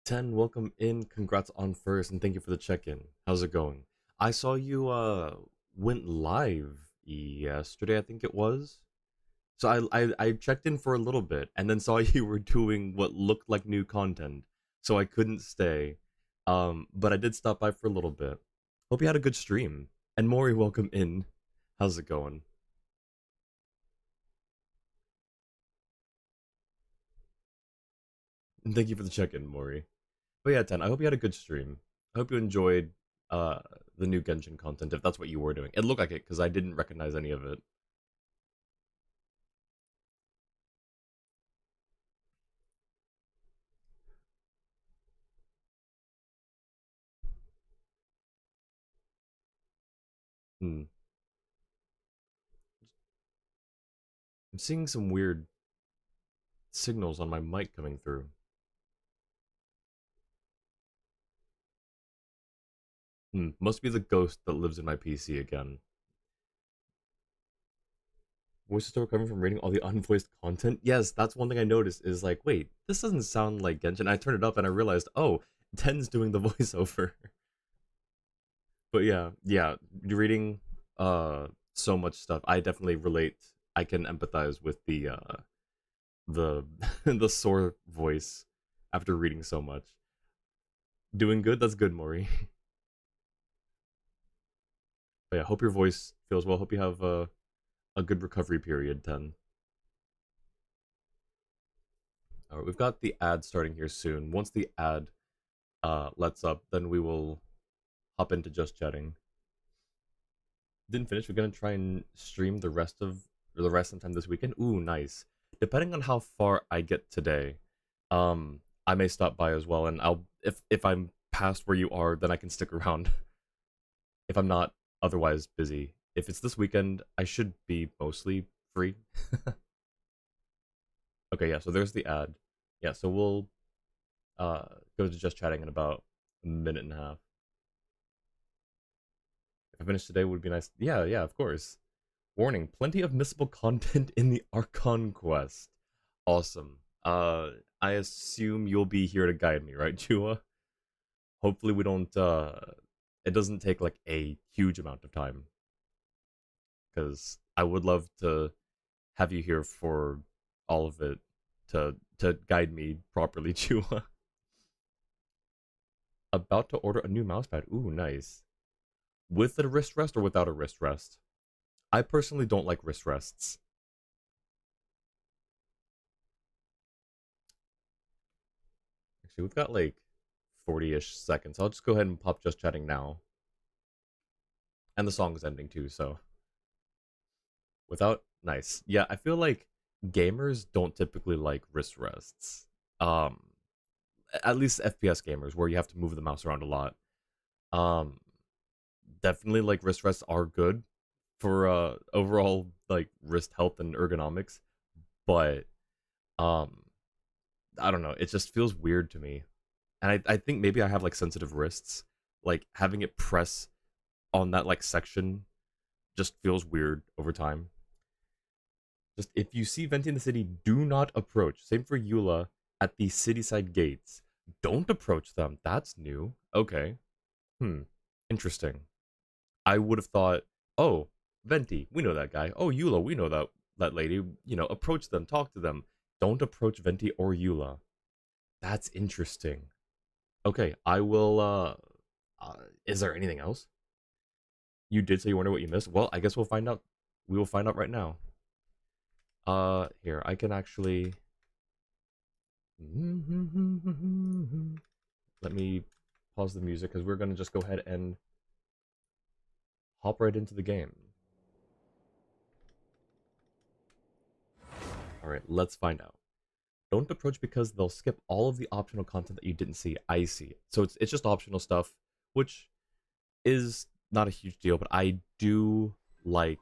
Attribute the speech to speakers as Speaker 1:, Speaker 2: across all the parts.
Speaker 1: 10, welcome in. Congrats on first, and thank you for the check-in. How's it going? I saw you went live yesterday, I think it was. So I checked in for a little bit and then saw you were doing what looked like new content. So I couldn't stay. But I did stop by for a little bit. Hope you had a good stream. And Maury, welcome in. How's it going? And thank you for the check-in, Maury. But yeah, 10, I hope you had a good stream. I hope you enjoyed uh the new Genshin content, if that's what you were doing. It looked like it, because I didn't recognize any of it. Hmm. I'm seeing some weird signals on my mic coming through. Must be the ghost that lives in my PC again. Voices still recovering from reading all the unvoiced content? Yes, that's one thing I noticed is like, wait, this doesn't sound like Genshin. I turned it up and I realized, oh, Ten's doing the voiceover. But yeah, you're reading so much stuff. I definitely relate. I can empathize with the the sore voice after reading so much. Doing good? That's good, Maury. But yeah, hope your voice feels well. Hope you have a good recovery period, 10. Alright, we've got the ad starting here soon. Once the ad lets up, then we will hop into just chatting. Didn't finish. We're gonna try and stream the rest sometime this weekend. Ooh, nice. Depending on how far I get today, I may stop by as well, and I'll if I'm past where you are, then I can stick around. If I'm not otherwise busy. If it's this weekend, I should be mostly free. Okay, yeah, so there's the ad. Yeah, so we'll uh go to just chatting in about a minute and a half. If I finish today would be nice. Yeah, of course. Warning, plenty of missable content in the Archon quest. Awesome. I assume you'll be here to guide me, right, Chua? Hopefully we don't it doesn't take like a huge amount of time. Because I would love to have you here for all of it to guide me properly, Chua. About to order a new mousepad. Ooh, nice. With a wrist rest or without a wrist rest? I personally don't like wrist rests. Actually, we've got like 40-ish seconds. I'll just go ahead and pop just chatting now. And the song is ending too, so without nice. Yeah, I feel like gamers don't typically like wrist rests. Um at least FPS gamers where you have to move the mouse around a lot. Um Definitely like wrist rests are good for overall like wrist health and ergonomics, but um I don't know, it just feels weird to me. And I think maybe I have like sensitive wrists. Like having it press on that like section just feels weird over time. Just if you see Venti in the city, do not approach. Same for Eula at the city side gates. Don't approach them. That's new. Okay. Hmm. Interesting. I would have thought, oh, Venti, we know that guy. Oh, Eula, we know that lady. You know, approach them, talk to them. Don't approach Venti or Eula. That's interesting. Okay, I will is there anything else? You did say you wonder what you missed? Well, I guess we'll find out. We will find out right now. Here, I can actually let me pause the music because we're gonna just go ahead and hop right into the game. Alright, let's find out. Don't approach because they'll skip all of the optional content that you didn't see. I see. So it's just optional stuff, which is not a huge deal, but I do like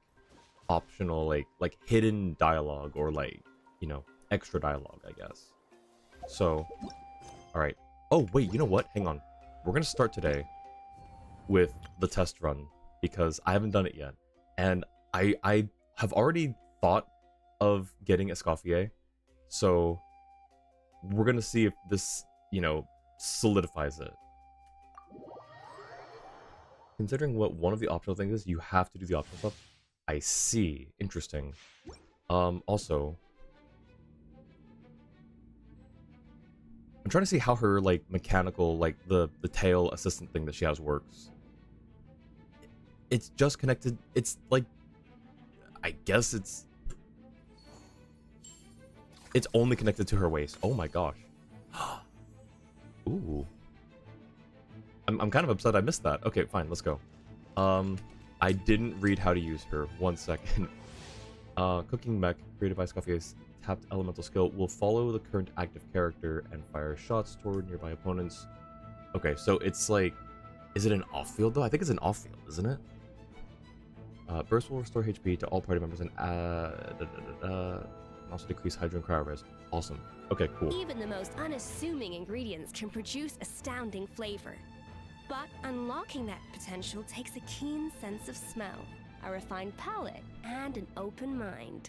Speaker 1: optional like hidden dialogue or like, you know, extra dialogue, I guess. So, all right. Oh, wait, you know what? Hang on. We're going to start today with the test run because I haven't done it yet. And I have already thought of getting Escoffier. So, we're going to see if this, you know, solidifies it. Considering what one of the optional things is, you have to do the optional stuff. I see. Interesting. Also, I'm trying to see how her, like, mechanical, like, the tail assistant thing that she has works. It's just connected, it's, like, I guess it's only connected to her waist. Oh my gosh. Ooh. I'm kind of upset I missed that. Okay, fine, let's go. I didn't read how to use her. 1 second. Cooking mech, created by Scoffier's tapped elemental skill, will follow the current active character and fire shots toward nearby opponents. Okay, so it's like, is it an off-field though? I think it's an off-field, isn't it? Burst will restore HP to all party members and also decrease Hydro and Cryo Res. Awesome. Okay, cool.
Speaker 2: Even the most unassuming ingredients can produce astounding flavor. But unlocking that potential takes a keen sense of smell, a refined palate, and an open mind.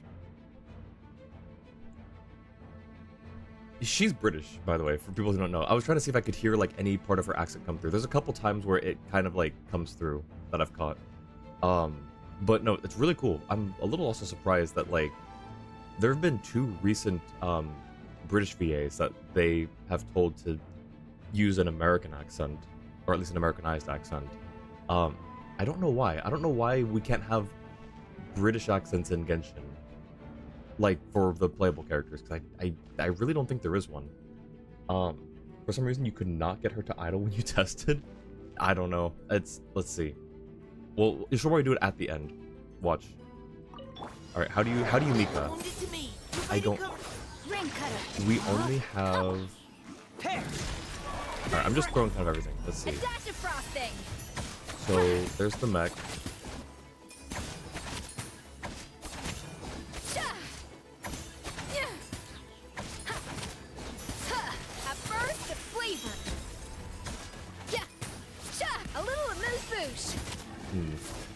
Speaker 1: She's British, by the way, for people who don't know. I was trying to see if I could hear, like, any part of her accent come through. There's a couple times where it kind of, like, comes through that I've caught. But no, it's really cool. I'm a little also surprised that, like, there have been 2 recent British VAs that they have told to use an American accent, or at least an Americanized accent. I don't know why. I don't know why we can't have British accents in Genshin, like, for the playable characters, because I really don't think there is one. For some reason, you could not get her to idle when you tested. I don't know. Let's see. Well, you should probably do it at the end. Watch. All right, how do you meet that? I don't. We only have. All right, I'm just throwing kind of everything. Let's see. So there's the mech.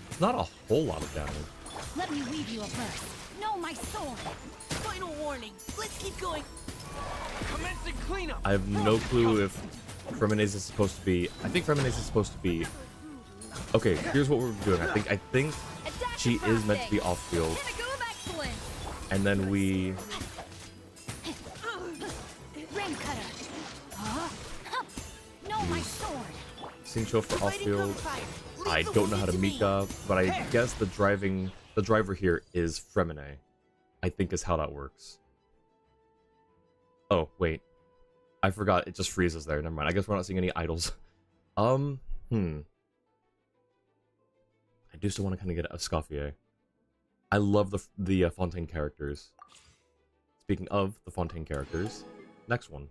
Speaker 1: It's not a whole lot of damage.
Speaker 3: Let me weave you a burst. No, my sword.
Speaker 4: Final warning. Let's keep going. Commencing cleanup.
Speaker 1: I have no clue if Fremenase is supposed to be. I think Fremenase is supposed to be. Okay, here's what we're doing. I think she is meant to be off field. And then we.
Speaker 3: Rain cutter. No, my sword.
Speaker 1: Xingqiu for off field. I don't know how to Mika, but I guess the driver here is Fremine. I think is how that works. Oh, wait. I forgot, it just freezes there. Never mind. I guess we're not seeing any idols. I do still want to kind of get a Scoffier. I love the Fontaine characters. Speaking of the Fontaine characters, next one.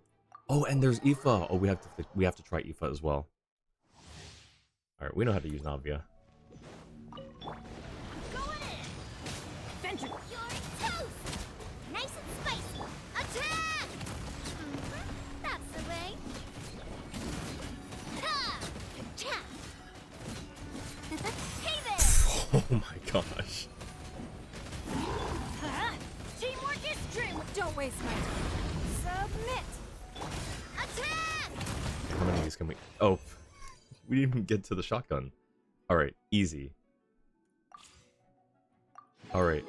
Speaker 1: Oh, and there's Aoife. Oh, we have to try Aoife as well. Alright, we know how to use Navia.
Speaker 3: Venture. You're toast. Nice and spicy. Attack! That's the way. Hey there!
Speaker 1: Oh my gosh.
Speaker 3: Teamwork is true. Don't waste my time. Submit. Attack!
Speaker 1: How many of these can we... Oh. We didn't even get to the shotgun. Alright, easy. Alright.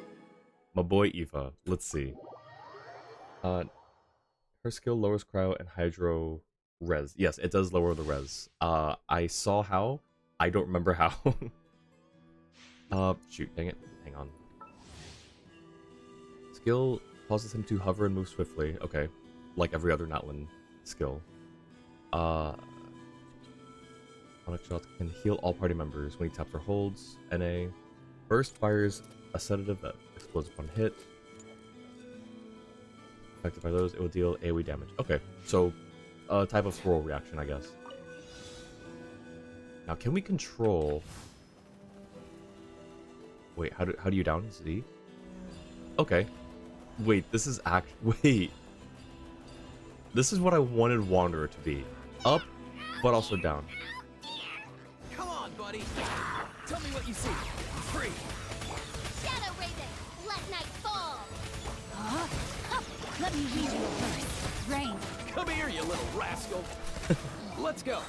Speaker 1: My boy Aoife. Let's see. Her skill lowers cryo and hydro res. Yes, it does lower the res. I saw how. I don't remember how. Shoot, dang it. Hang on. Skill causes him to hover and move swiftly. Okay. Like every other Natlan skill. Sonic Shot can heal all party members when he taps or holds. NA. Burst fires a sedative that explodes upon hit. Affected by those, it will deal AoE damage. Okay, so a type of swirl reaction, I guess. Now, can we control... Wait, how do you down Z? Okay. Wait, this is Wait. This is what I wanted Wanderer to be. Up, but also down.
Speaker 4: Buddy. Tell me what you see. Free.
Speaker 3: Shadow Raven, let night fall. Let me weave you a burst. Rain.
Speaker 4: Come here, you little rascal. Let's go.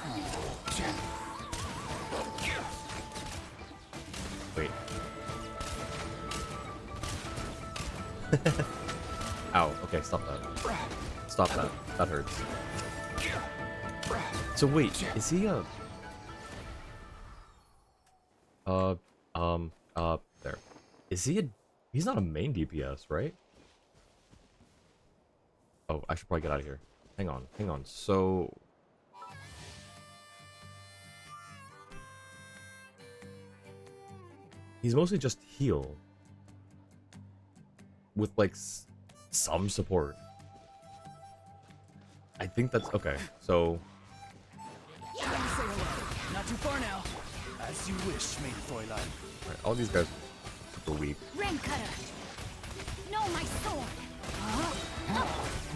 Speaker 1: Wait. Ow. Okay, stop that. Stop that. That hurts. So wait, is he a... there. Is he a... He's not a main DPS, right? Oh, I should probably get out of here. Hang on. So... He's mostly just heal. With, like, some support. I think that's... Okay, so...
Speaker 4: Say hello. Not too far now. As you wish, main Fräulein.
Speaker 1: Alright, all these guys are super weak.
Speaker 3: Ren cutter. No, my sword.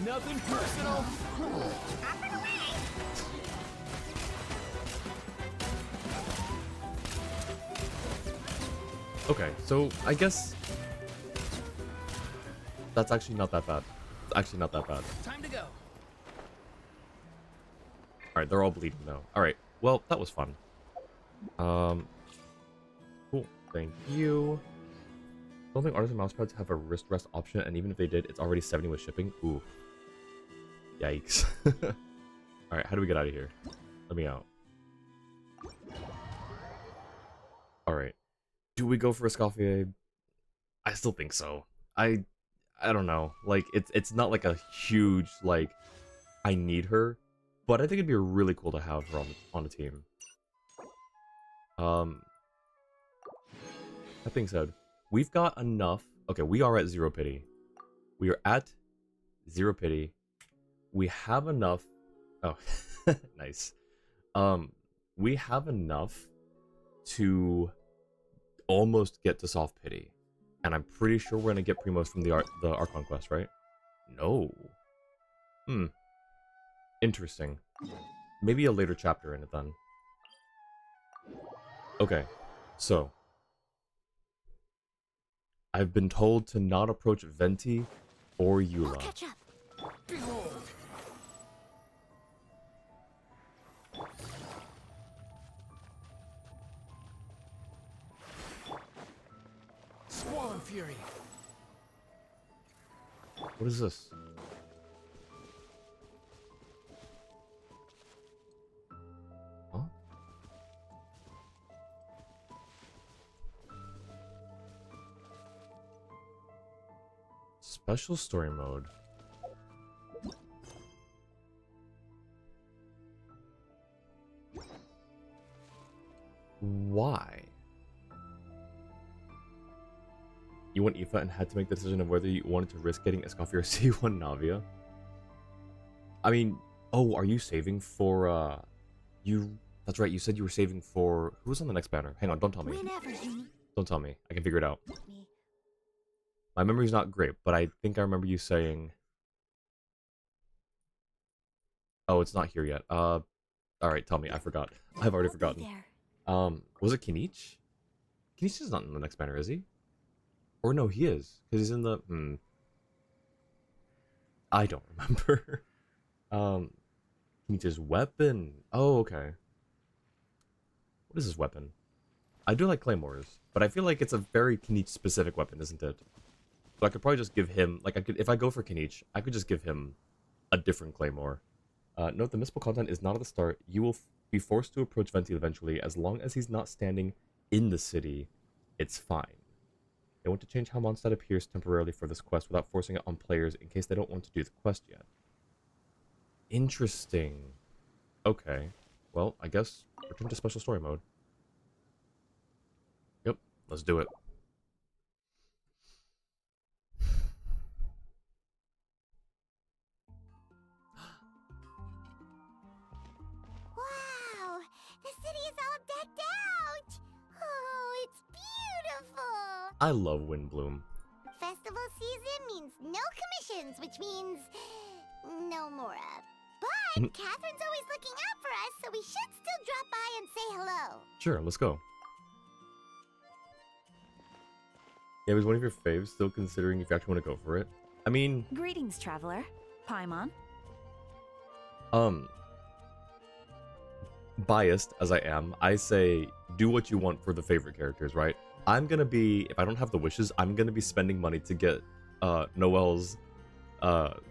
Speaker 4: Nothing personal.
Speaker 3: Up and away.
Speaker 1: Okay, so I guess... That's actually not that bad. It's actually not that bad.
Speaker 4: Time to go.
Speaker 1: Alright, they're all bleeding though. Alright, well, that was fun. Cool. Thank you. I don't think artisan mousepads have a wrist rest option, and even if they did, it's already 70 with shipping. Ooh. Yikes. Alright, how do we get out of here? Let me out. Alright. Do we go for Escoffier? I still think so. I don't know. Like, it's not like a huge, like, I need her. But I think it'd be really cool to have her on the team. That being said, we've got enough. Okay, we are at 0 pity. We are at 0 pity. We have enough. Oh, nice. We have enough to almost get to soft pity, and I'm pretty sure we're gonna get Primos from the Archon quest, right? No. Interesting. Maybe a later chapter in it then. Okay, so I've been told to not approach Venti or
Speaker 3: I'll
Speaker 1: Eula.
Speaker 3: catch up.
Speaker 4: Behold. Squall Fury.
Speaker 1: What is this? Huh? Special story mode. Why? You went Aoife and had to make the decision of whether you wanted to risk getting Escoffier C1 Navia? I mean, oh, are you saving for, you... That's right, you said you were saving for... Who's on the next banner? Hang on, don't tell me.
Speaker 3: Whenever you
Speaker 1: Don't tell me. I can figure it out.
Speaker 3: need me.
Speaker 1: My memory's not great, but I think I remember you saying... Oh, it's not here yet. Alright, tell me. I forgot. I've already
Speaker 3: I'll be
Speaker 1: forgotten.
Speaker 3: there.
Speaker 1: Was it Kinich? Kinich is not in the next banner, is he? Or no, he is. Because he's in the... I don't remember. Kinich's weapon. Oh, okay. What is his weapon? I do like claymores, but I feel like it's a very Kinich specific weapon, isn't it? So I could probably just give him... Like, I could, if I go for Kinich, I could just give him a different claymore. Note, the missable content is not at the start. You will be forced to approach Venti eventually. As long as he's not standing in the city, it's fine. They want to change how Mondstadt appears temporarily for this quest without forcing it on players in case they don't want to do the quest yet. Interesting. Okay. Well, I guess return to special story mode. Yep, let's do it.
Speaker 3: Wow, the city is all decked out. Oh, it's beautiful.
Speaker 1: I love Windbloom.
Speaker 3: Festival season means no commissions, which means no Mora. But Catherine's always looking out for us, so we should still drop by and say hello.
Speaker 1: Sure, let's go. Yeah, was one of your faves, still considering if you actually want to go for it? I mean,
Speaker 5: Greetings, traveler. Paimon.
Speaker 1: biased as I am, I say do what you want for the favorite characters, right? I'm gonna be, if I don't have the wishes, I'm gonna be spending money to get Noelle's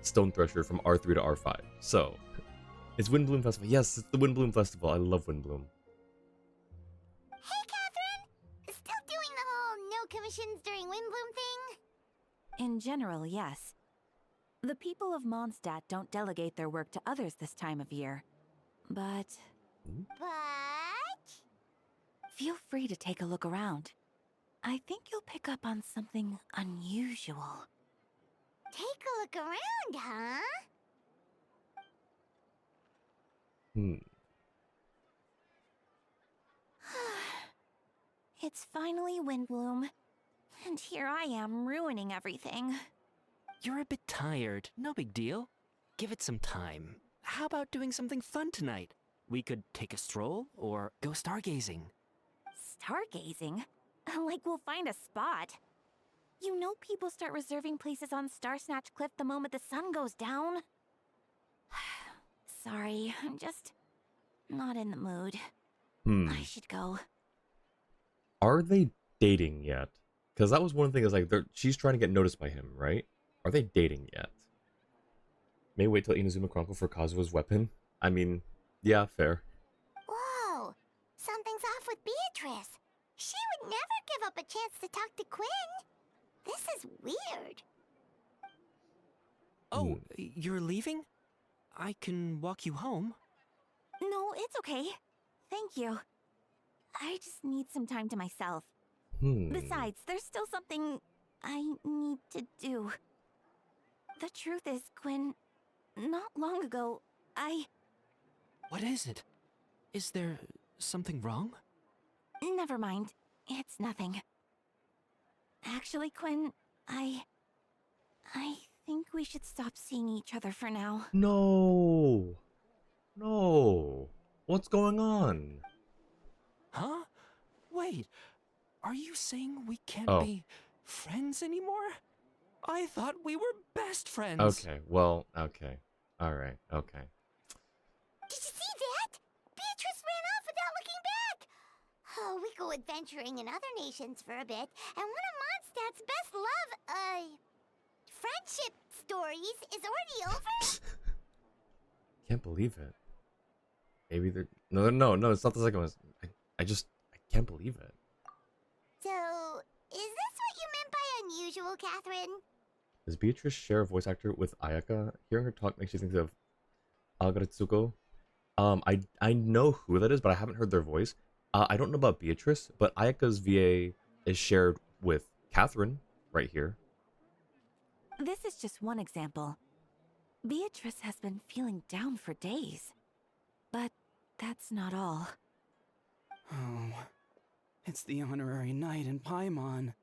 Speaker 1: Stone Thresher from R3 to R5. So, it's Windbloom Festival. Yes, it's the Windbloom Festival. I love Windbloom.
Speaker 3: Hey, Catherine! Still doing the whole no commissions during Windbloom thing?
Speaker 5: In general, yes. The people of Mondstadt don't delegate their work to others this time of year. But
Speaker 3: But...
Speaker 5: feel free to take a look around. I think you'll pick up on something unusual.
Speaker 3: Take a look around, huh?
Speaker 5: It's finally Windbloom. And here I am ruining everything.
Speaker 6: You're a bit tired. No big deal. Give it some time. How about doing something fun tonight? We could take a stroll or go stargazing.
Speaker 5: Stargazing? Like we'll find a spot. You know people start reserving places on Starsnatch Cliff the moment the sun goes down? Sorry, I'm just not in the mood. I should go.
Speaker 1: Are they dating yet? Because that was one thing, is like, she's trying to get noticed by him, right? Are they dating yet? May wait till Inazuma Chronicle for Kazuha's weapon. I mean, yeah, fair.
Speaker 3: Whoa! Something's off with Beatrice. She would never give up a chance to talk to Quinn. This is weird.
Speaker 6: Oh, you're leaving? I can walk you home.
Speaker 5: No, it's okay. Thank you. I just need some time to myself. Besides, there's still something I need to do. The truth is, Quinn, not long ago,
Speaker 6: What is it? Is there something wrong?
Speaker 5: Never mind. It's nothing. Actually, Quinn, I think we should stop seeing each other for now.
Speaker 1: No. No. What's going on?
Speaker 6: Huh? Wait, are you saying we can't
Speaker 1: Oh.
Speaker 6: be friends anymore? I thought we were best friends.
Speaker 1: Okay, well, okay. Alright, okay.
Speaker 3: Did you see that? Beatrice ran off without looking back. Oh, we go adventuring in other nations for a bit, and one of Mondstadt's best friendship stories is already over?
Speaker 1: Can't believe it. Maybe they're... No, it's not the second one. I can't believe it.
Speaker 3: So, is this what you meant by unusual, Catherine?
Speaker 1: Does Beatrice share a voice actor with Ayaka? Hearing her talk makes you think of Agaritsuko. I know who that is, but I haven't heard their voice. I don't know about Beatrice, but Ayaka's VA is shared with Catherine right here.
Speaker 5: This is just one example. Beatrice has been feeling down for days. But that's not all.
Speaker 4: Oh, it's the honorary knight in Paimon.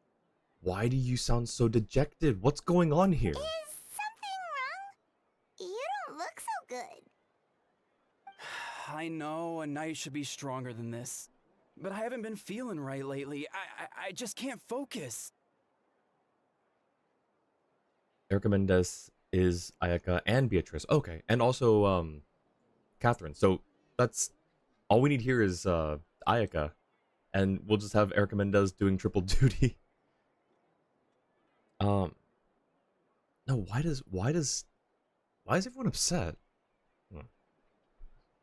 Speaker 1: Why do you sound so dejected? What's going on here?
Speaker 3: Is something wrong? You don't look so good.
Speaker 4: I know a knight should be stronger than this, but I haven't been feeling right lately. I just can't focus.
Speaker 1: Erica Mendez is Ayaka and Beatrice. Okay, and also Catherine. So that's all we need here is Ayaka, and we'll just have Erica Mendez doing triple duty. No, why is everyone upset?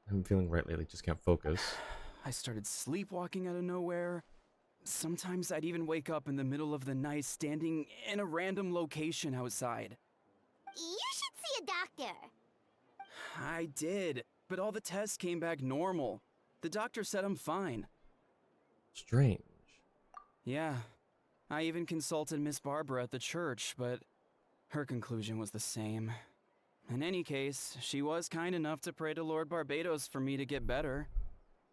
Speaker 1: I'm feeling right lately, just can't focus.
Speaker 4: I started sleepwalking out of nowhere. Sometimes I'd even wake up in the middle of the night standing in a random location outside.
Speaker 3: You should see a doctor.
Speaker 4: I did, but all the tests came back normal. The doctor said I'm fine.
Speaker 1: Strange.
Speaker 4: Yeah, I even consulted Miss Barbara at the church, but her conclusion was the same. In any case, she was kind enough to pray to Lord Barbados for me to get better.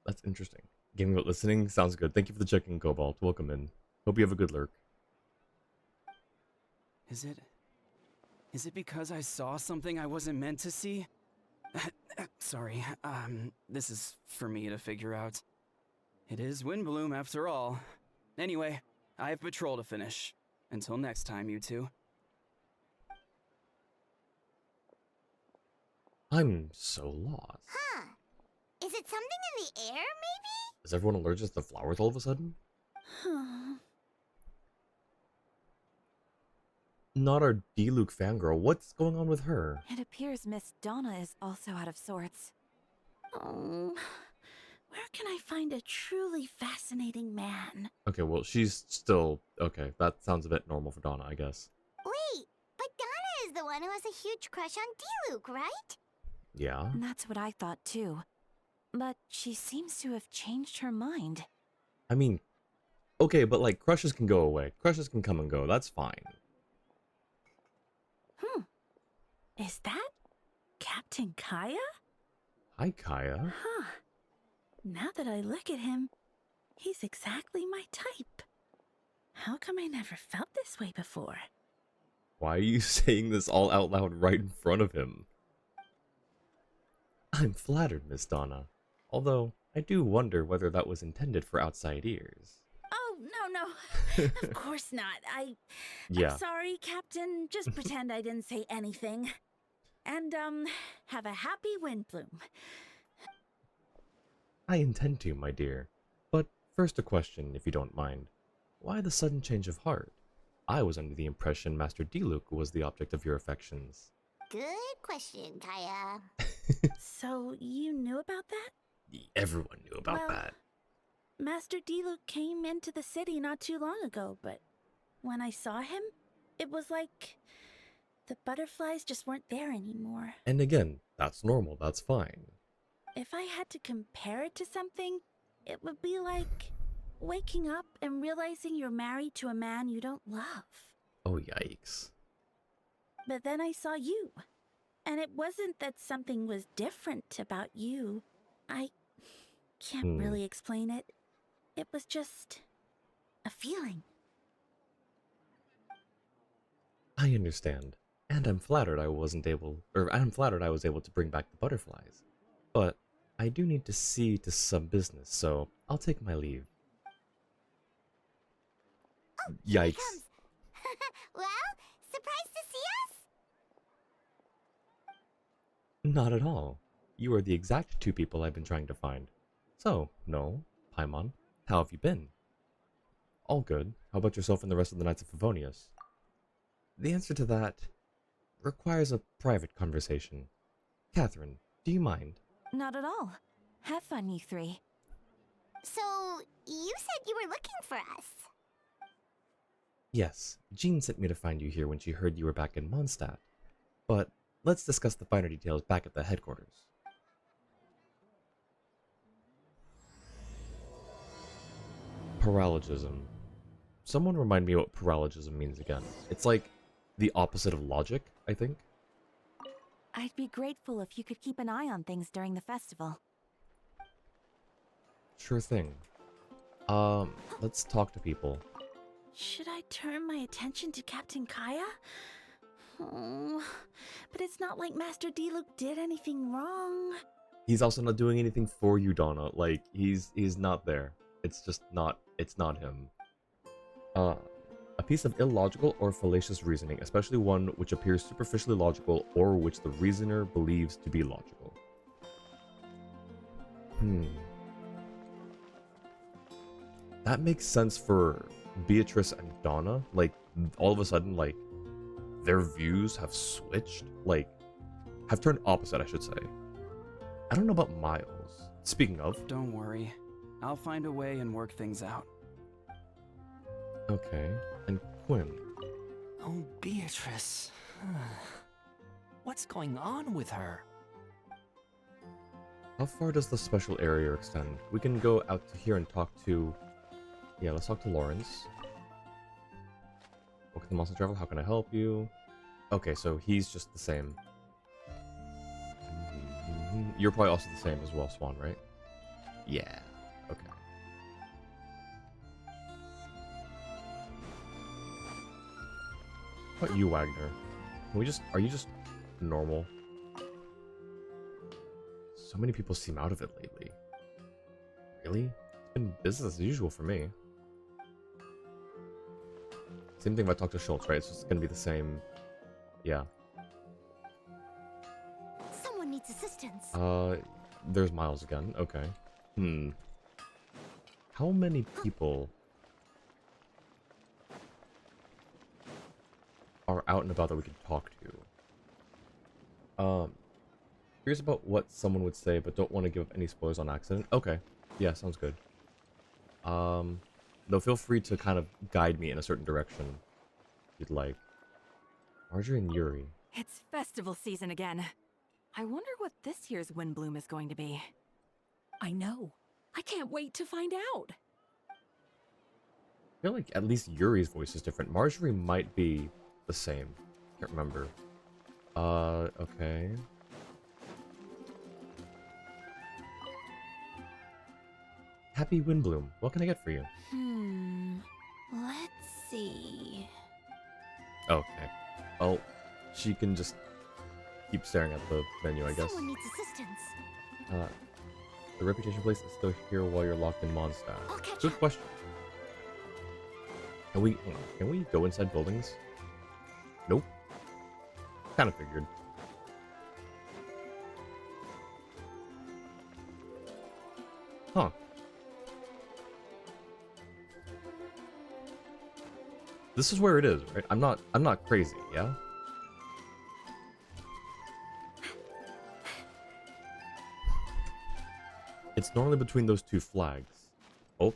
Speaker 1: That's interesting. Gaming about listening sounds good. Thank you for the check-in, Cobalt. Welcome in. Hope you have a good lurk.
Speaker 4: Is it because I saw something I wasn't meant to see? Sorry, this is for me to figure out. It is Windbloom after all. Anyway, I have patrol to finish. Until next time, you two.
Speaker 1: I'm so lost.
Speaker 3: Huh. Is Is it something in the air, maybe?
Speaker 1: Is everyone allergic to flowers all of a sudden? Not our D-Luke fangirl. What's going on with her?
Speaker 5: It appears Miss Donna is also out of sorts.
Speaker 7: Oh, where can I find a truly fascinating man?
Speaker 1: Okay, well, she's still... Okay, that sounds a bit normal for Donna, I guess.
Speaker 3: Wait, but Donna is the one who has a huge crush on D-Luke, right?
Speaker 1: Yeah?
Speaker 5: That's what I thought too. But she seems to have changed her mind.
Speaker 1: I mean, okay, but like, crushes can go away. Crushes can come and go. That's fine.
Speaker 7: Is that Captain Kaya?
Speaker 1: Hi, Kaya.
Speaker 7: Huh. Now that I look at him, he's exactly my type. How come I never felt this way before?
Speaker 1: Why are you saying this all out loud right in front of him? I'm flattered, Miss Donna. Although, I do wonder whether that was intended for outside ears.
Speaker 7: Oh, no. Of course not.
Speaker 1: Yeah.
Speaker 7: I'm sorry, Captain. Just pretend I didn't say anything. And, have a happy Windbloom.
Speaker 1: I intend to, my dear. But first a question, if you don't mind. Why the sudden change of heart? I was under the impression Master D-Luke was the object of your affections.
Speaker 3: Good question, Kaya.
Speaker 7: So, you knew about that?
Speaker 1: Everyone knew about
Speaker 7: Well,
Speaker 1: that.
Speaker 7: Master D-Luke came into the city not too long ago, but when I saw him, it was like the butterflies just weren't there anymore.
Speaker 1: And again, that's normal, that's fine.
Speaker 7: If I had to compare it to something, it would be like waking up and realizing you're married to a man you don't love.
Speaker 1: Oh, yikes.
Speaker 7: But then I saw you, and it wasn't that something was different about you. I can't really explain it. It was just a feeling.
Speaker 1: I understand. And I'm flattered I was able to bring back the butterflies. But I do need to see to some business, so I'll take my leave.
Speaker 3: Oh, here he
Speaker 1: Yikes.
Speaker 3: comes. Well, surprised to see us?
Speaker 1: Not at all. You are the exact two people I've been trying to find. So, no, Paimon, how have you been? All good. How about yourself and the rest of the Knights of Favonius? The answer to that requires a private conversation. Catherine, do you mind?
Speaker 5: Not at all. Have fun, you three.
Speaker 3: So, you said you were looking for us.
Speaker 1: Yes, Jean sent me to find you here when she heard you were back in Mondstadt. But let's discuss the finer details back at the headquarters. Paralogism. Someone remind me what paralogism means again. It's like the opposite of logic, I think.
Speaker 5: I'd be grateful if you could keep an eye on things during the festival.
Speaker 1: Sure thing. Let's talk to people.
Speaker 7: Should I turn my attention to Captain Kaya? Oh, but it's not like Master D-Luke did anything wrong.
Speaker 1: He's also not doing anything for you, Donna. Like, he's not there. It's just not, it's not him. A piece of illogical or fallacious reasoning, especially one which appears superficially logical or which the reasoner believes to be logical. That makes sense for Beatrice and Donna. Like, all of a sudden, like, their views have switched. Like, have turned opposite, I should say. I don't know about Miles. Speaking of...
Speaker 4: Don't worry. I'll find a way and work things out.
Speaker 1: Okay. And Quinn.
Speaker 6: Oh, Beatrice. What's going on with her?
Speaker 1: How far does the special area extend? We can go out to here and talk to... Yeah, let's talk to Lawrence. Welcome to Monster Travel. How can I help you? Okay, so he's just the same. You're probably also the same as well, Swan, right? Yeah. Okay. How about you, Wagner? Can we just... Are you just normal? So many people seem out of it lately. Really? It's been business as usual for me. Same thing if I talk to Schultz, right? It's just gonna be the same... Yeah.
Speaker 3: Someone needs assistance.
Speaker 1: there's Miles again. Okay. How many people are out and about that we can talk to? Curious about what someone would say, but don't want to give any spoilers on accident. Okay. Yeah, sounds good. Though feel free to kind of guide me in a certain direction if you'd like. Marjorie and Yuri.
Speaker 5: It's festival season again. I wonder what this year's Windbloom is going to be.
Speaker 8: I know. I can't wait to find out.
Speaker 1: I feel like at least Yuri's voice is different. Marjorie might be the same. Can't remember. Okay. Happy Windbloom. What can I get for you?
Speaker 5: Let's see.
Speaker 1: Okay. Oh, she can just keep staring at the menu, I guess.
Speaker 3: Someone needs assistance.
Speaker 1: The reputation place is still here while you're locked in Mondstadt.
Speaker 3: I'll catch
Speaker 1: Good
Speaker 3: up.
Speaker 1: question. Can we go inside buildings? Nope. Kind of figured. Huh. This is where it is, right? I'm not crazy, yeah? It's normally between those two flags. Oh.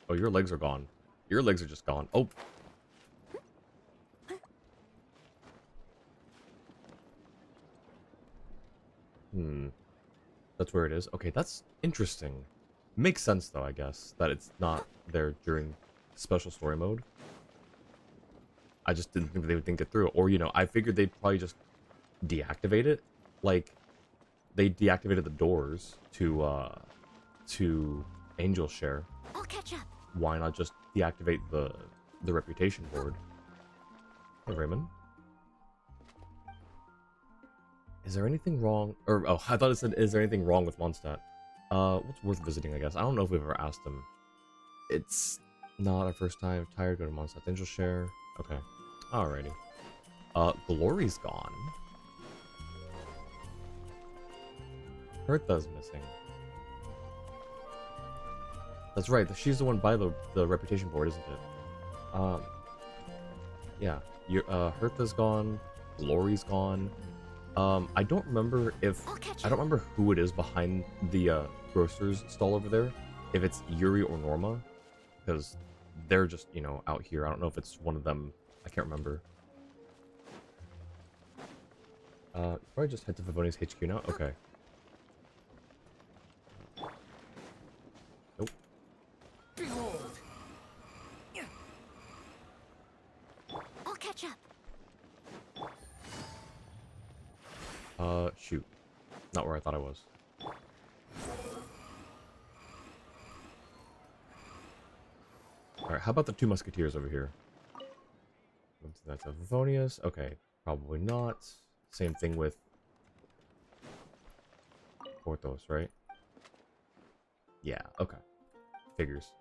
Speaker 1: Oh, your legs are gone. Your legs are just gone. Oh. That's where it is. Okay, that's interesting. Makes sense, though, I guess, that it's not there during special story mode. I just didn't think they would think it through. Or, you know, I figured they'd probably just deactivate it. Like, they deactivated the doors to Angel Share.
Speaker 3: I'll catch up.
Speaker 1: Why not just deactivate the reputation board? Hey, Raymond. Is there anything wrong? Or, oh, I thought it said, is there anything wrong with Mondstadt? What's worth visiting, I guess? I don't know if we've ever asked him. It's not our first time. Tired, go to Mondstadt. Angel Share. Okay. Alrighty. Glory's gone. Hertha's missing. That's right. She's the one by the reputation board, isn't it? Yeah. Hertha's gone. Glory's gone. I don't remember if I don't remember who it is behind the grocer's stall over there. If it's Yuri or Norma, because they're just, you know, out here. I don't know if it's one of them. I can't remember. Probably just head to Favonia's HQ now. Okay. Nope.
Speaker 3: I'll catch up.
Speaker 1: Shoot. Not where I thought I was. Alright, how about the two musketeers over here? That's a Favonius. Okay, probably not. Same thing with Porthos, right? Yeah, okay. Figures.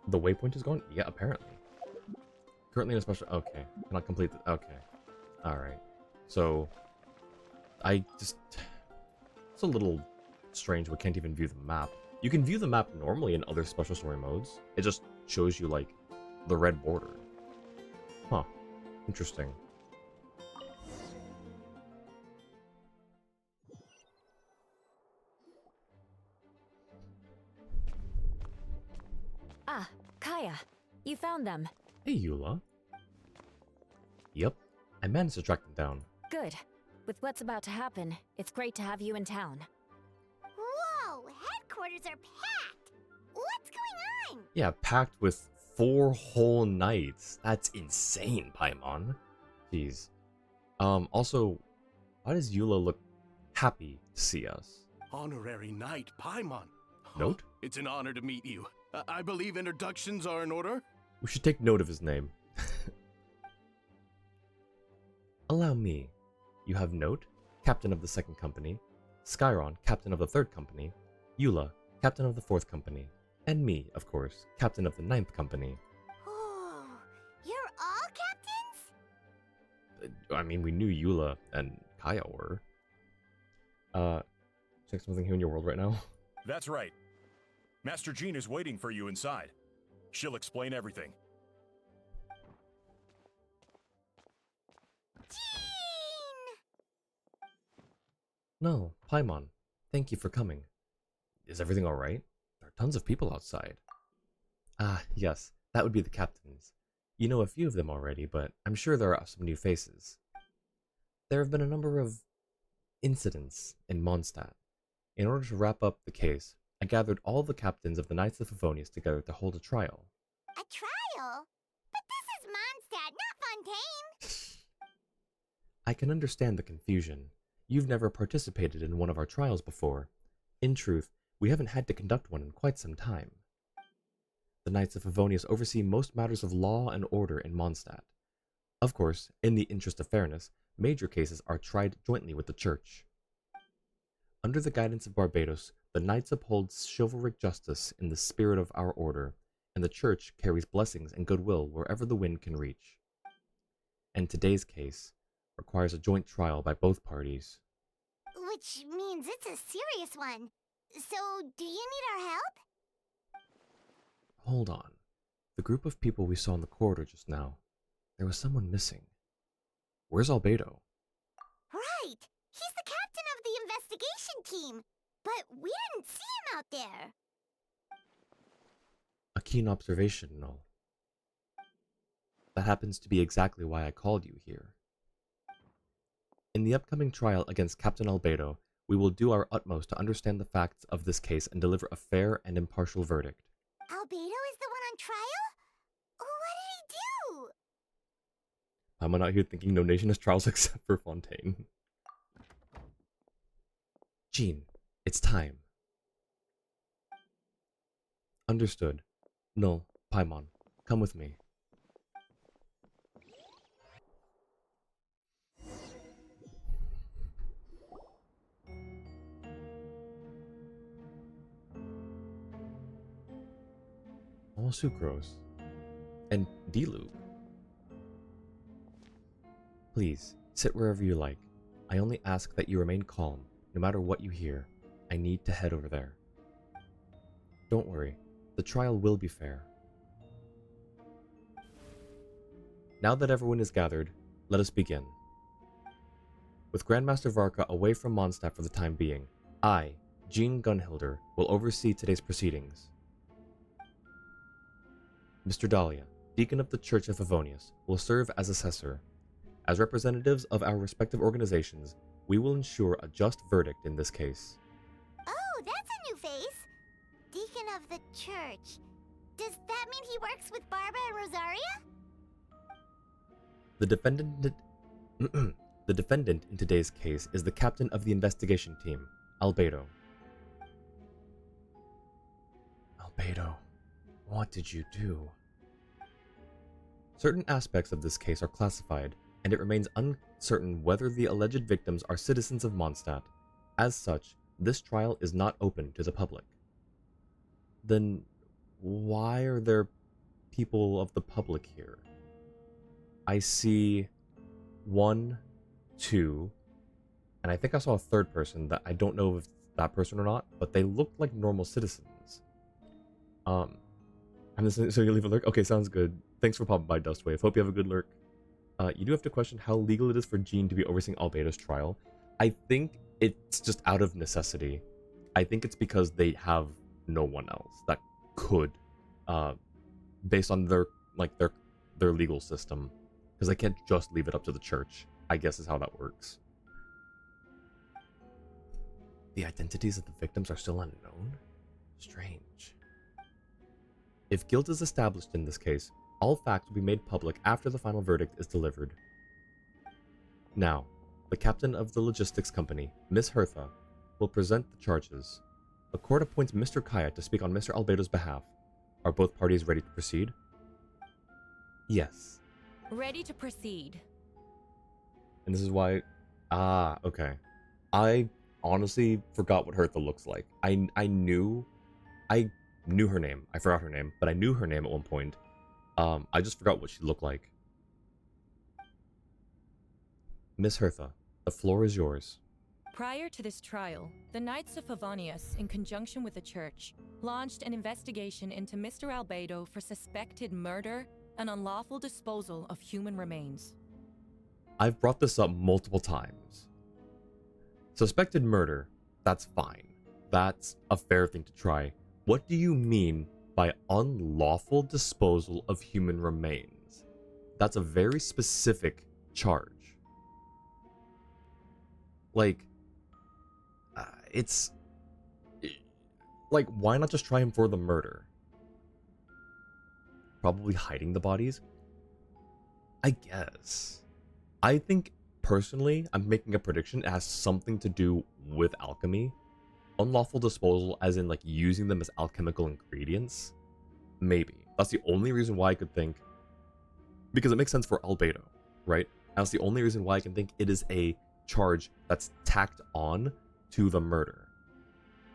Speaker 1: The waypoint is gone? Yeah, apparently. Currently in a special... Okay. Cannot complete the... Okay. Alright. So... I just... It's a little strange we can't even view the map. You can view the map normally in other special story modes. It just shows you, like, the red border. Huh. Interesting.
Speaker 5: Ah, Kaya. You found them.
Speaker 1: Hey, Eula. Yep. I managed to track them down.
Speaker 5: Good. With what's about to happen, it's great to have you in town.
Speaker 3: Whoa! Headquarters are packed! What's going on?
Speaker 1: Yeah, packed with 4 whole nights. That's insane, Paimon. Jeez. Also, why does Eula look happy to see us?
Speaker 9: Honorary Knight Paimon.
Speaker 1: Note?
Speaker 9: It's an honor to meet you. I believe introductions are in order?
Speaker 1: We should take note of his name. Allow me. You have Note, Captain of the 2nd Company, Skyron, Captain of the 3rd Company, Eula, Captain of the 4th Company, and me, of course, Captain of the 9th Company.
Speaker 3: Oh, you're all captains?
Speaker 1: I mean, we knew Eula and Kaya were. Check something here in your world right now.
Speaker 10: That's right. Master Jean is waiting for you inside. She'll explain everything.
Speaker 3: Jean!
Speaker 1: No, Paimon, thank you for coming. Is everything alright? There are tons of people outside. Ah, yes, that would be the captains. You know a few of them already, but I'm sure there are some new faces. There have been a number of incidents in Mondstadt. In order to wrap up the case, I gathered all the captains of the Knights of Favonius together to hold a trial.
Speaker 3: A trial? But this is Mondstadt, not Fontaine!
Speaker 1: I can understand the confusion. You've never participated in one of our trials before. In truth, we haven't had to conduct one in quite some time. The Knights of Favonius oversee most matters of law and order in Mondstadt. Of course, in the interest of fairness, major cases are tried jointly with the Church. Under the guidance of Barbados, the Knights uphold chivalric justice in the spirit of our order, and the Church carries blessings and goodwill wherever the wind can reach. And today's case requires a joint trial by both parties.
Speaker 3: Which means it's a serious one. So, do you need our help?
Speaker 1: Hold on. The group of people we saw in the corridor just now, there was someone missing. Where's Albedo?
Speaker 3: Right! He's the captain of the investigation team! But we didn't see him out there!
Speaker 1: A keen observation, Null. That happens to be exactly why I called you here. In the upcoming trial against Captain Albedo, we will do our utmost to understand the facts of this case and deliver a fair and impartial verdict.
Speaker 3: Albedo is the one on trial? What did he do?
Speaker 1: I'm out here thinking no nation has trials except for Fontaine. Jean, it's time. Understood. Null, Paimon, come with me. All sucrose. And D-Lube. Please, sit wherever you like. I only ask that you remain calm, no matter what you hear. I need to head over there. Don't worry, the trial will be fair. Now that everyone is gathered, let us begin. With Grandmaster Varka away from Mondstadt for the time being, I, Jean Gunhilder, will oversee today's proceedings. Mr. Dahlia, Deacon of the Church of Favonius, will serve as assessor. As representatives of our respective organizations, we will ensure a just verdict in this case.
Speaker 3: Oh, that's a new face! Deacon of the church. Does that mean he works with Barbara and Rosaria?
Speaker 1: The defendant in today's case is the captain of the investigation team, Albedo. Albedo, what did you do? Certain aspects of this case are classified, and it remains uncertain whether the alleged victims are citizens of Mondstadt. As such, this trial is not open to the public. Then, why are there people of the public here? I see 1, 2, and I think I saw a third person that I don't know if it's that person or not, but they look like normal citizens. I'm just so you leave a lurk? Okay, sounds good. Thanks for popping by, Dustwave. Hope you have a good lurk. You do have to question how legal it is for Jean to be overseeing Albedo's trial. I think it's just out of necessity. I think it's because they have no one else that could, based on their legal system, because they can't just leave it up to the church, I guess is how that works. The identities of the victims are still unknown? Strange. If guilt is established in this case, all facts will be made public after the final verdict is delivered. Now, the captain of the logistics company, Miss Hertha, will present the charges. The court appoints Mr. Kaya to speak on Mr. Albedo's behalf. Are both parties ready to proceed? Yes.
Speaker 8: Ready to proceed.
Speaker 1: And this is why... Ah, okay. I honestly forgot what Hertha looks like. I knew her name. I forgot her name, but I knew her name at one point. I just forgot what she looked like. Miss Hertha, the floor is yours.
Speaker 11: Prior to this trial, the Knights of Favonius, in conjunction with the Church, launched an investigation into Mr. Albedo for suspected murder and unlawful disposal of human remains.
Speaker 1: I've brought this up multiple times. Suspected murder, that's fine. That's a fair thing to try. What do you mean by unlawful disposal of human remains? That's a very specific charge. Like, like, why not just try him for the murder? Probably hiding the bodies? I guess. I think, personally, I'm making a prediction. It has something to do with alchemy. Unlawful disposal, as in, like, using them as alchemical ingredients? Maybe. That's the only reason why I could think. Because it makes sense for Albedo, right? That's the only reason why I can think it is a charge that's tacked on to the murder.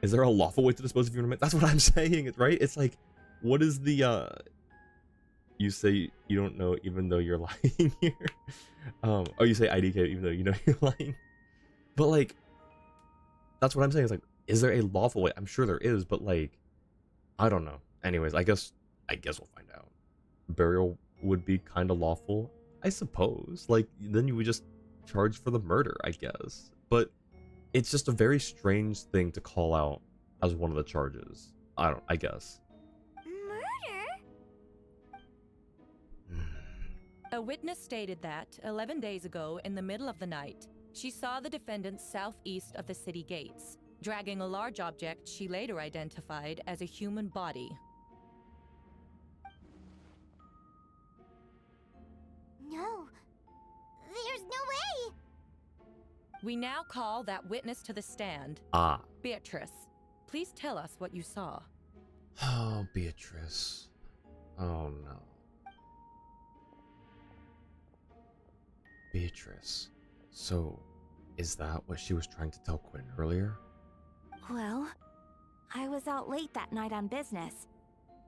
Speaker 1: Is there a lawful way to dispose of human remains? That's what I'm saying, right? It's like, what is the, you say you don't know even though you're lying here? Oh, you say IDK even though you know you're lying? But, like, that's what I'm saying. It's like, is there a lawful way? I'm sure there is, but, like, I don't know. Anyways, I guess we'll find out. Burial would be kind of lawful, I suppose. Like, then you would just charge for the murder, I guess. But it's just a very strange thing to call out as one of the charges. I guess.
Speaker 3: Murder?
Speaker 11: A witness stated that, 11 days ago, in the middle of the night, she saw the defendant southeast of the city gates, dragging a large object she later identified as a human body.
Speaker 3: No. There's no way!
Speaker 11: We now call that witness to the stand.
Speaker 1: Ah.
Speaker 11: Beatrice, please tell us what you saw.
Speaker 1: Oh, Beatrice. Oh, no. Beatrice. So, is that what she was trying to tell Quinn earlier?
Speaker 5: Well, I was out late that night on business.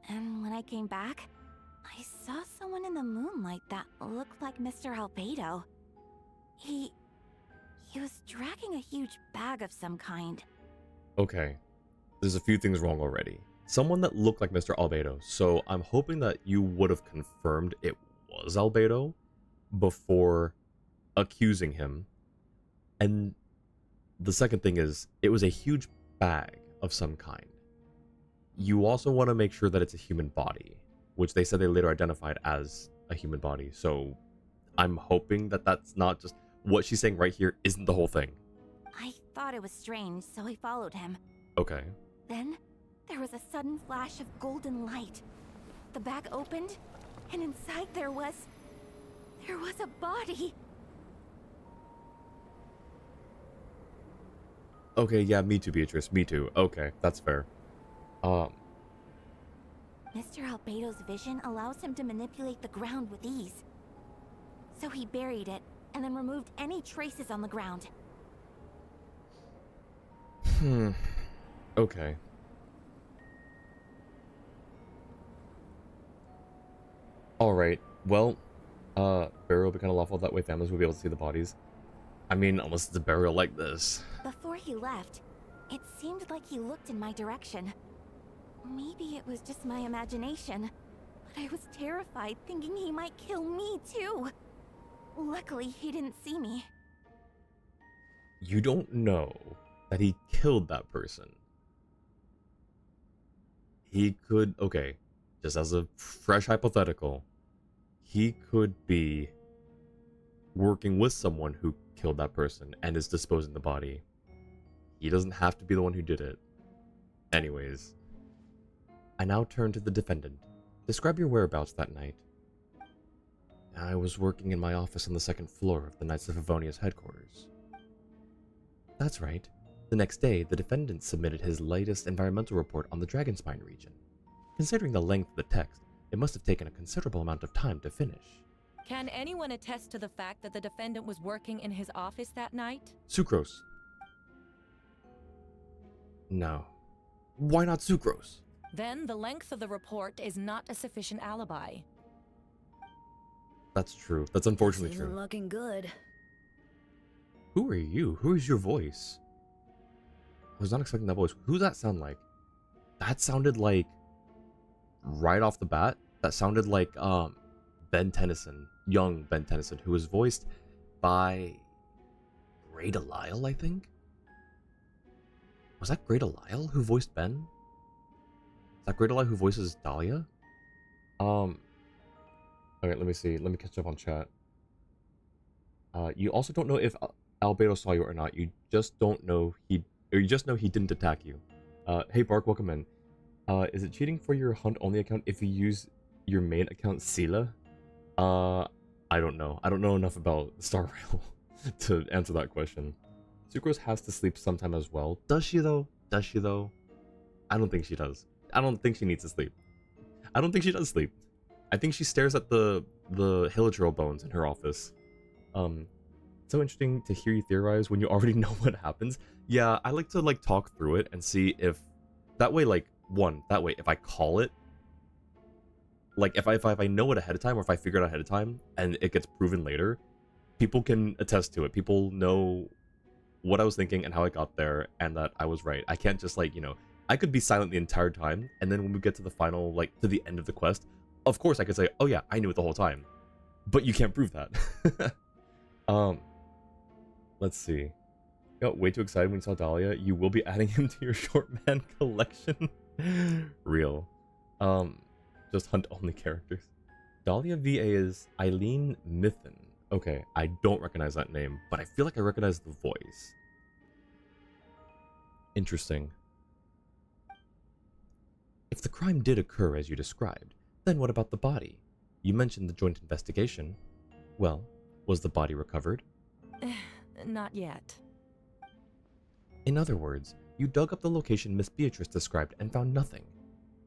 Speaker 5: And when I came back, I saw someone in the moonlight that looked like Mr. Albedo. He was dragging a huge bag of some kind.
Speaker 1: Okay. There's a few things wrong already. Someone that looked like Mr. Albedo, so I'm hoping that you would have confirmed it was Albedo before accusing him. And the second thing is, it was a huge bag of some kind. You also want to make sure that it's a human body, which they said they later identified as a human body. So I'm hoping that that's not just what she's saying right here isn't the whole thing.
Speaker 5: I thought it was strange, so I followed him.
Speaker 1: Okay.
Speaker 5: Then, there was a sudden flash of golden light. The bag opened, and inside there was a body.
Speaker 1: Okay, yeah, me too, Beatrice. Me too. Okay, that's fair.
Speaker 5: Mr. Albedo's vision allows him to manipulate the ground with ease. So he buried it, and then removed any traces on the ground.
Speaker 1: Okay. Alright, well, burial will be kind of lawful, that way families will be able to see the bodies. I mean, unless it's a burial like this.
Speaker 5: Before he left, it seemed like he looked in my direction. Maybe it was just my imagination, but I was terrified thinking he might kill me too. Luckily, he didn't see me.
Speaker 1: You don't know that he killed that person. He could, okay, just as a fresh hypothetical, he could be working with someone who killed that person and is disposing the body. He doesn't have to be the one who did it. Anyways, I now turn to the defendant. Describe your whereabouts that night. I was working in my office on the second floor of the Knights of Favonius headquarters. That's right. The next day, the defendant submitted his latest environmental report on the Dragonspine region. Considering the length of the text, it must have taken a considerable amount of time to finish.
Speaker 11: Can anyone attest to the fact that the defendant was working in his office that night?
Speaker 1: Sucrose. No. Why not Sucrose?
Speaker 11: Then the length of the report is not a sufficient alibi.
Speaker 1: That's true. That's unfortunately
Speaker 8: Isn't
Speaker 1: true.
Speaker 8: looking good.
Speaker 1: Who are you? Who is your voice? I was not expecting that voice. Who does that sound like? That sounded like, right off the bat, that sounded like Ben Tennyson, young Ben Tennyson, who was voiced by Grey Delisle, I think? Was that Grey Delisle who voiced Ben? Is that Grey Delisle who voices Dahlia? Okay, let me see. Let me catch up on chat. You also don't know if Albedo saw you or not. You just don't know you just know he didn't attack you. Hey Bark, welcome in. Is it cheating for your hunt only account if you use your main account Sela? I don't know. I don't know enough about Star Rail to answer that question. Sucrose has to sleep sometime as well. Does she though? Does she though? I don't think she does. I don't think she needs to sleep. I don't think she does sleep. I think she stares at the Hilichurl bones in her office. So interesting to hear you theorize when you already know what happens. Yeah, I like to like talk through it and see if that way, like, that way if I call it, like if I know it ahead of time, or if I figure it out ahead of time and it gets proven later, people can attest to it. People know what I was thinking and how I got there, and that I was right. I can't just like, I could be silent the entire time, and then when we get to the final, like to the end of the quest, of course I could say, oh yeah, I knew it the whole time. But you can't prove that. Let's see. Got way too excited when you saw Dahlia. You will be adding him to your short man collection. Real. Just hunt only characters. Dahlia VA is Eileen Mithen. Okay, I don't recognize that name, but I feel like I recognize the voice. Interesting. If the crime did occur as you described, then what about the body? You mentioned the joint investigation. Well, was the body recovered?
Speaker 11: Not yet.
Speaker 1: In other words, you dug up the location Miss Beatrice described and found nothing.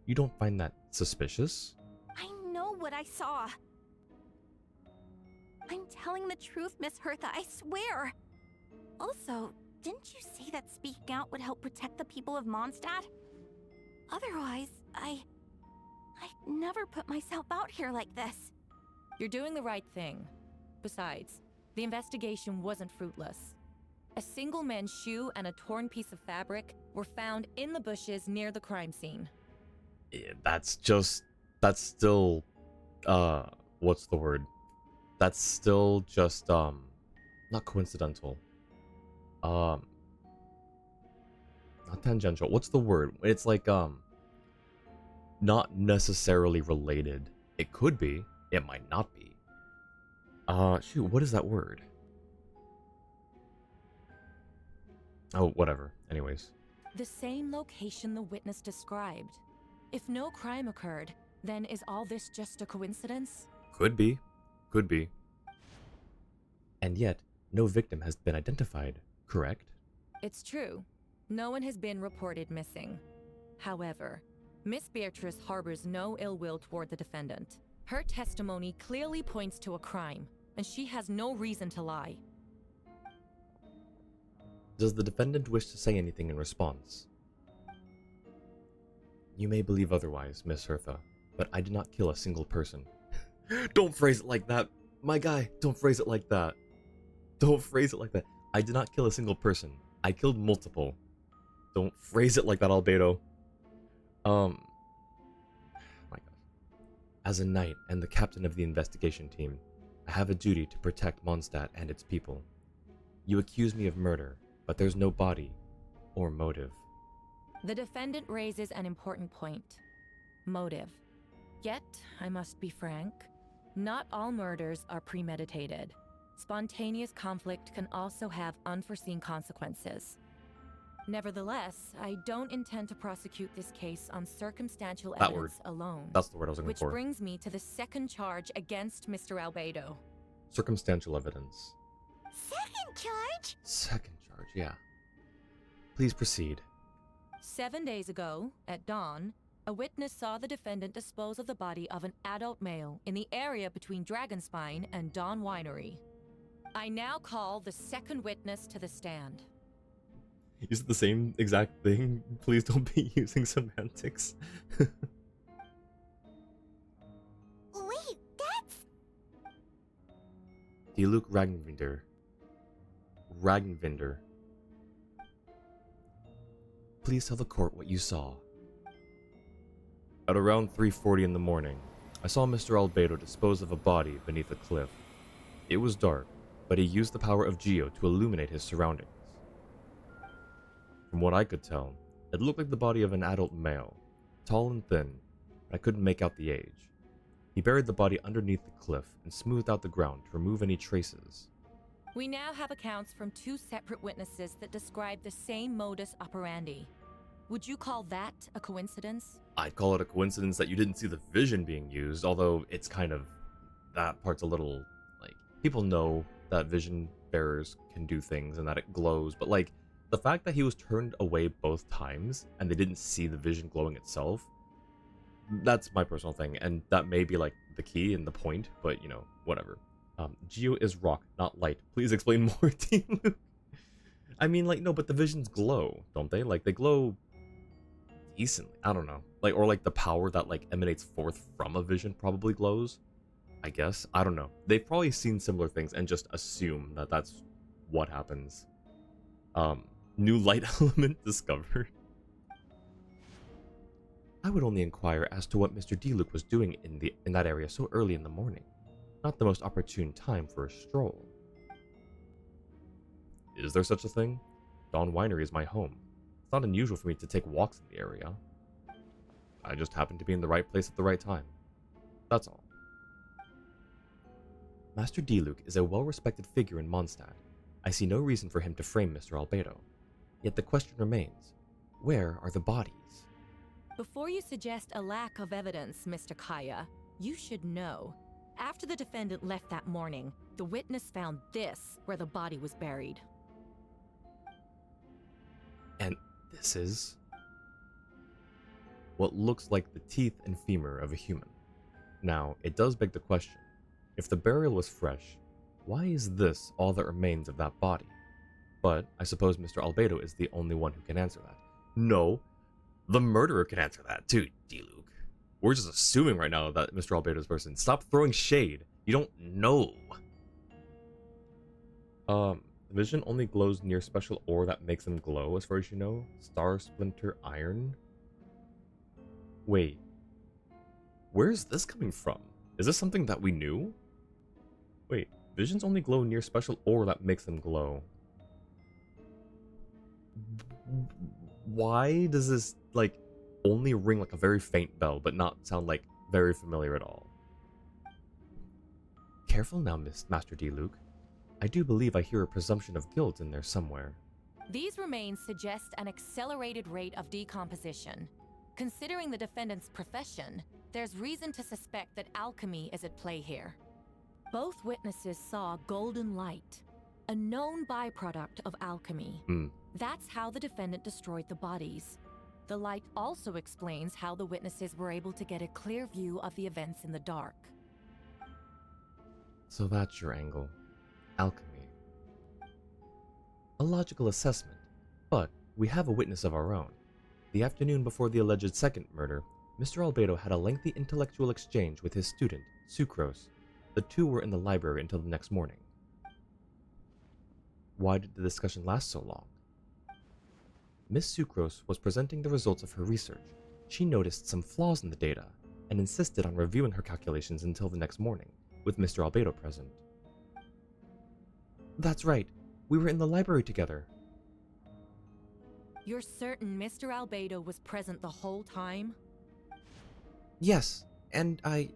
Speaker 1: You don't find that suspicious?
Speaker 5: I know what I saw. I'm telling the truth, Miss Hertha, I swear. Also, didn't you say that speaking out would help protect the people of Mondstadt? Otherwise, I'd never put myself out here like this.
Speaker 11: You're doing the right thing. Besides, the investigation wasn't fruitless. A single man's shoe and a torn piece of fabric were found in the bushes near the crime scene.
Speaker 1: Yeah, that's still, what's the word? That's still just, not coincidental. Not tangential. What's the word? It's like, not necessarily related. It could be. It might not be. Shoot, what is that word? Oh, whatever. Anyways.
Speaker 11: The same location the witness described. If no crime occurred, then is all this just a coincidence?
Speaker 1: Could be. Could be. And yet, no victim has been identified, correct?
Speaker 11: It's true. No one has been reported missing. However, Miss Beatrice harbors no ill will toward the defendant. Her testimony clearly points to a crime, and she has no reason to lie.
Speaker 1: Does the defendant wish to say anything in response? You may believe otherwise, Miss Hertha, but I did not kill a single person. Don't phrase it like that, my guy. Don't phrase it like that. Don't phrase it like that. I did not kill a single person. I killed multiple. Don't phrase it like that, Albedo. My God. As a knight and the captain of the investigation team, I have a duty to protect Mondstadt and its people. You accuse me of murder, but there's no body or motive.
Speaker 11: The defendant raises an important point. Motive. Yet, I must be frank, not all murders are premeditated. Spontaneous conflict can also have unforeseen consequences. Nevertheless, I don't intend to prosecute this case on circumstantial evidence alone.
Speaker 1: That's the word I was looking for.
Speaker 11: Which brings me to the second charge against Mr. Albedo.
Speaker 1: Circumstantial evidence.
Speaker 3: Second charge?
Speaker 1: Second charge, yeah. Please proceed.
Speaker 11: 7 days ago, at dawn, a witness saw the defendant dispose of the body of an adult male in the area between Dragonspine and Dawn Winery. I now call the second witness to the stand.
Speaker 1: Is it the same exact thing? Please don't be using semantics.
Speaker 3: Wait, that's...
Speaker 1: Diluc Ragnvinder. Ragnvinder. Please tell the court what you saw. At around 3:40 in the morning, I saw Mr. Albedo dispose of a body beneath a cliff. It was dark, but he used the power of Geo to illuminate his surroundings. From what I could tell, it looked like the body of an adult male, tall and thin, but I couldn't make out the age. He buried the body underneath the cliff and smoothed out the ground to remove any traces.
Speaker 11: We now have accounts from 2 separate witnesses that describe the same modus operandi. Would you call that a coincidence?
Speaker 1: I'd call it a coincidence that you didn't see the vision being used, although it's kind of... that part's a little... like, people know that vision bearers can do things and that it glows, but like, the fact that he was turned away both times and they didn't see the vision glowing itself, that's my personal thing, and that may be like the key and the point, but you know, whatever. Geo is rock, not light. Please explain more, Team Luke. I mean, like, no, but the visions glow, don't they? Like, they glow decently. I don't know. Like, or like the power that like emanates forth from a vision probably glows, I guess. I don't know. They've probably seen similar things and just assume that that's what happens. New light element discovered. I would only inquire as to what Mr. D. Luke was doing in that area so early in the morning. Not the most opportune time for a stroll. Is there such a thing? Dawn Winery is my home. It's not unusual for me to take walks in the area. I just happened to be in the right place at the right time. That's all. Master D. Luke is a well-respected figure in Mondstadt. I see no reason for him to frame Mr. Albedo. Yet the question remains, where are the bodies?
Speaker 11: Before you suggest a lack of evidence, Mr. Kaya, you should know. After the defendant left that morning, the witness found this where the body was buried.
Speaker 1: And this is what looks like the teeth and femur of a human. Now, it does beg the question, if the burial was fresh, why is this all that remains of that body? But I suppose Mr. Albedo is the only one who can answer that. No, the murderer can answer that too, D. Luke. We're just assuming right now that Mr. Albedo is the person. Stop throwing shade. You don't know. Vision only glows near special ore that makes them glow, as far as you know. Star Splinter Iron? Wait. Where's this coming from? Is this something that we knew? Wait, visions only glow near special ore that makes them glow. Why does this, like, only ring like a very faint bell, but not sound, like, very familiar at all? Careful now, Master D. Luke. I do believe I hear a presumption of guilt in there somewhere.
Speaker 11: These remains suggest an accelerated rate of decomposition. Considering the defendant's profession, there's reason to suspect that alchemy is at play here. Both witnesses saw golden light, a known byproduct of alchemy. That's how the defendant destroyed the bodies. The light also explains how the witnesses were able to get a clear view of the events in the dark.
Speaker 1: So that's your angle. Alchemy. A logical assessment, but we have a witness of our own. The afternoon before the alleged second murder, Mr. Albedo had a lengthy intellectual exchange with his student, Sucrose. The two were in the library until the next morning. Why did the discussion last so long? Miss Sucrose was presenting the results of her research. She noticed some flaws in the data and insisted on reviewing her calculations until the next morning, with Mr. Albedo present. That's right. We were in the library together.
Speaker 11: You're certain Mr. Albedo was present the whole time?
Speaker 1: Yes, and I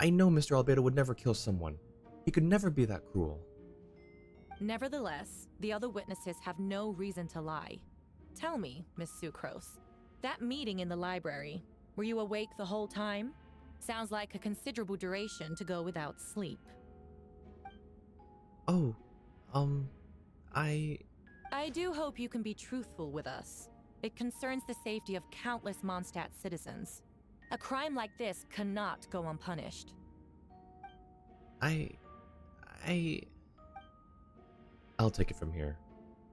Speaker 1: know Mr. Albedo would never kill someone. He could never be that cruel.
Speaker 11: Nevertheless, the other witnesses have no reason to lie. Tell me, Miss Sucrose, that meeting in the library, were you awake the whole time? Sounds like a considerable duration to go without sleep.
Speaker 1: Oh,
Speaker 11: I do hope you can be truthful with us. It concerns the safety of countless Mondstadt citizens. A crime like this cannot go unpunished.
Speaker 1: I'll take it from here.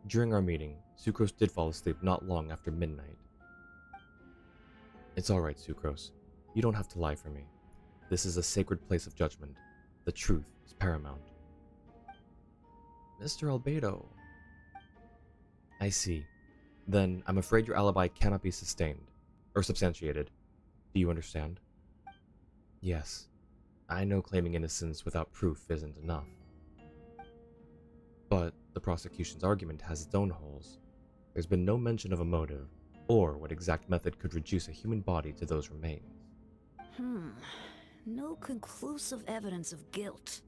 Speaker 1: During our meeting, Sucrose did fall asleep not long after midnight. It's alright, Sucrose. You don't have to lie for me. This is a sacred place of judgment. The truth is paramount. Mr. Albedo. I see. Then I'm afraid your alibi cannot be sustained, or substantiated. Do you understand? Yes. I know claiming innocence without proof isn't enough. But the prosecution's argument has its own holes. There's been no mention of a motive, or what exact method could reduce a human body to those remains.
Speaker 12: No conclusive evidence of guilt.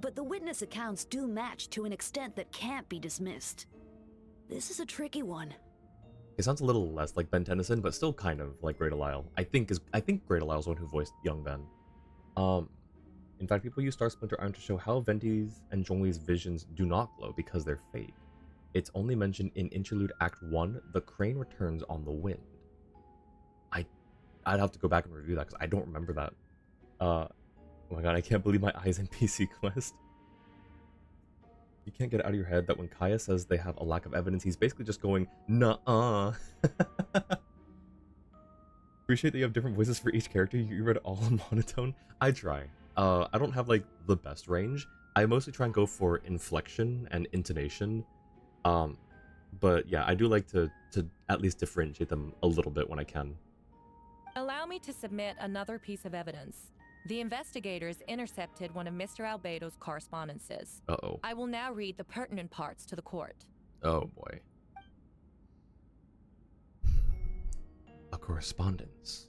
Speaker 12: But the witness accounts do match to an extent that can't be dismissed. This is a tricky one.
Speaker 1: It sounds a little less like Ben Tennyson, but still kind of like Great Delisle. I think Great Delisle is the one who voiced young Ben. In fact, people use Star Splinter Iron to show how Venti's and Zhongli's visions do not glow because they're fake. It's only mentioned in Interlude Act 1, the crane returns on the wind. I'd have to go back and review that because I don't remember that. Oh my god, I can't believe my eyes in PC Quest. You can't get it out of your head that when Kaya says they have a lack of evidence, he's basically just going, nuh-uh. Appreciate that you have different voices for each character. You read all in monotone. I try. I don't have like the best range. I mostly try and go for inflection and intonation. But yeah, I do like to at least differentiate them a little bit when I can.
Speaker 11: Allow me to submit another piece of evidence. The investigators intercepted one of Mr. Albedo's correspondences.
Speaker 1: Uh-oh.
Speaker 11: I will now read the pertinent parts to the court.
Speaker 1: Oh boy. A correspondence.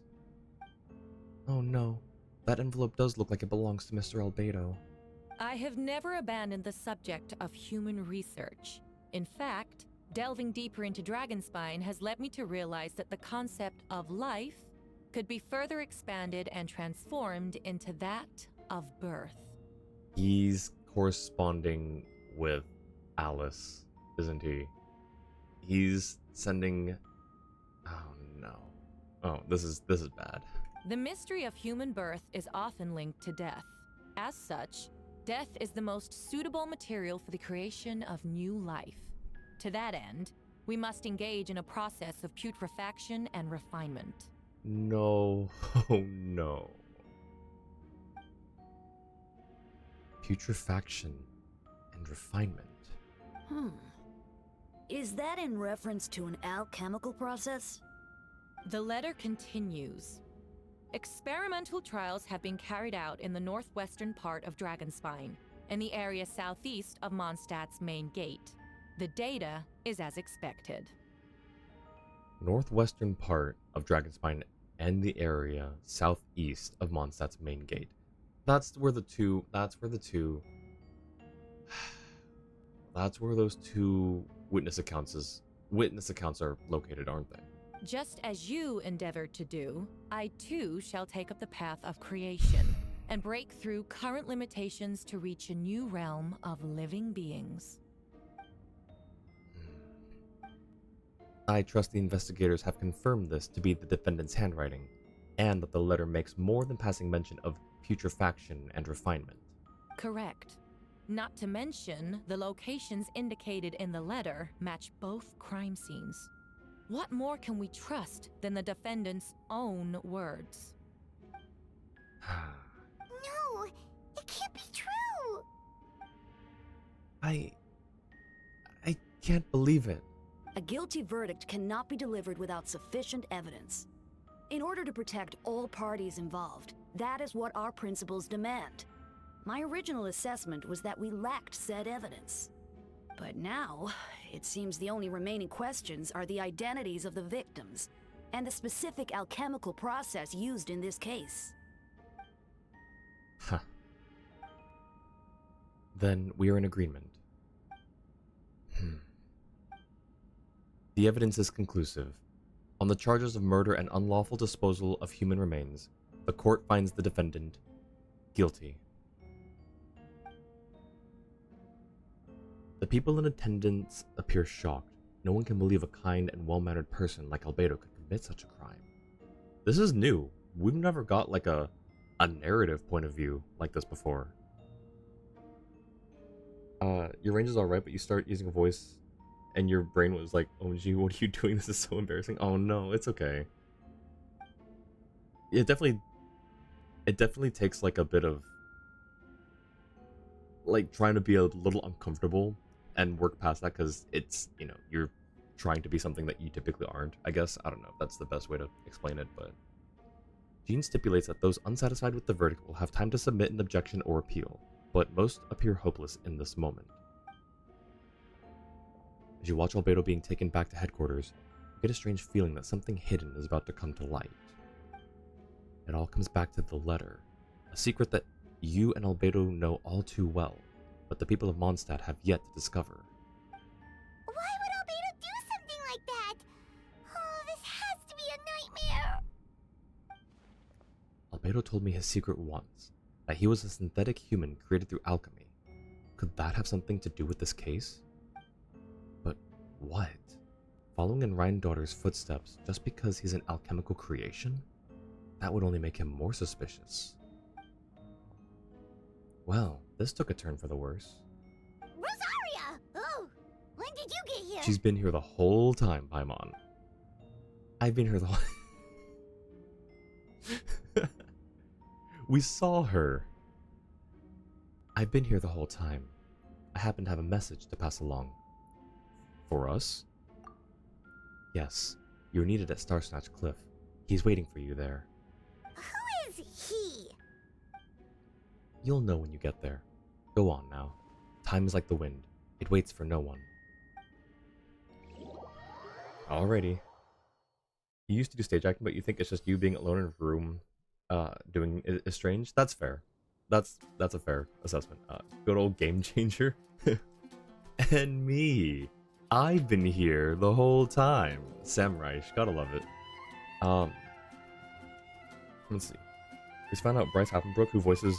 Speaker 1: Oh no. That envelope does look like it belongs to Mr. Albedo.
Speaker 11: I have never abandoned the subject of human research. In fact, delving deeper into Dragonspine has led me to realize that the concept of life could be further expanded and transformed into that of birth.
Speaker 1: He's corresponding with Alice, isn't he? He's sending... Oh no. Oh, this is bad.
Speaker 11: The mystery of human birth is often linked to death. As such, death is the most suitable material for the creation of new life. To that end, we must engage in a process of putrefaction and refinement.
Speaker 1: No. Oh no. Putrefaction and refinement.
Speaker 12: Is that in reference to an alchemical process?
Speaker 11: The letter continues. Experimental trials have been carried out in the northwestern part of Dragonspine, in the area southeast of Mondstadt's main gate. The data is as expected.
Speaker 1: Northwestern part of Dragonspine and the area southeast of Mondstadt's main gate. That's where those two witness accounts are located, aren't they?
Speaker 11: Just as you endeavored to do, I too shall take up the path of creation and break through current limitations to reach a new realm of living beings.
Speaker 1: I trust the investigators have confirmed this to be the defendant's handwriting, and that the letter makes more than passing mention of putrefaction and refinement.
Speaker 11: Correct. Not to mention, the locations indicated in the letter match both crime scenes. What more can we trust than the defendant's own words?
Speaker 3: No, it can't be true.
Speaker 1: I can't believe it.
Speaker 12: A guilty verdict cannot be delivered without sufficient evidence. In order to protect all parties involved, that is what our principles demand. My original assessment was that we lacked said evidence. But now, it seems the only remaining questions are the identities of the victims and the specific alchemical process used in this case.
Speaker 1: Huh. Then we are in agreement. The evidence is conclusive. On the charges of murder and unlawful disposal of human remains, the court finds the defendant guilty. The people in attendance appear shocked. No one can believe a kind and well-mannered person like Albedo could commit such a crime. This is new. We've never got like a narrative point of view like this before. Your range is alright, but you start using a voice and your brain was like, oh gee, what are you doing? This is so embarrassing. Oh no, it's okay. It definitely takes like a bit of like trying to be a little uncomfortable and work past that because it's, you know, you're trying to be something that you typically aren't, I guess. I don't know if that's the best way to explain it, but Jean stipulates that those unsatisfied with the verdict will have time to submit an objection or appeal, but most appear hopeless in this moment. As you watch Albedo being taken back to headquarters, you get a strange feeling that something hidden is about to come to light. It all comes back to the letter, a secret that you and Albedo know all too well, but the people of Mondstadt have yet to discover.
Speaker 3: Why would Albedo do something like that? Oh, this has to be a nightmare.
Speaker 1: Albedo told me his secret once, that he was a synthetic human created through alchemy. Could that have something to do with this case? But what? Following in Ryan Daughter's footsteps just because he's an alchemical creation? That would only make him more suspicious. Well, this took a turn for the worse.
Speaker 3: Rosaria! Oh, when did you get here?
Speaker 1: She's been here the whole time, Paimon. I've been here the whole... We saw her. I've been here the whole time. I happen to have a message to pass along. For us? Yes, you're needed at Starsnatch Cliff. He's waiting for you there.
Speaker 3: Who is he?
Speaker 1: You'll know when you get there. Go on now. Time is like the wind. It waits for no one. Alrighty. You used to do stage acting, but you think it's just you being alone in a room doing is strange? That's fair. That's a fair assessment. Good old game changer. And me. I've been here the whole time. Samurai, gotta love it. Let's see. We found out Bryce Happenbrook, who voices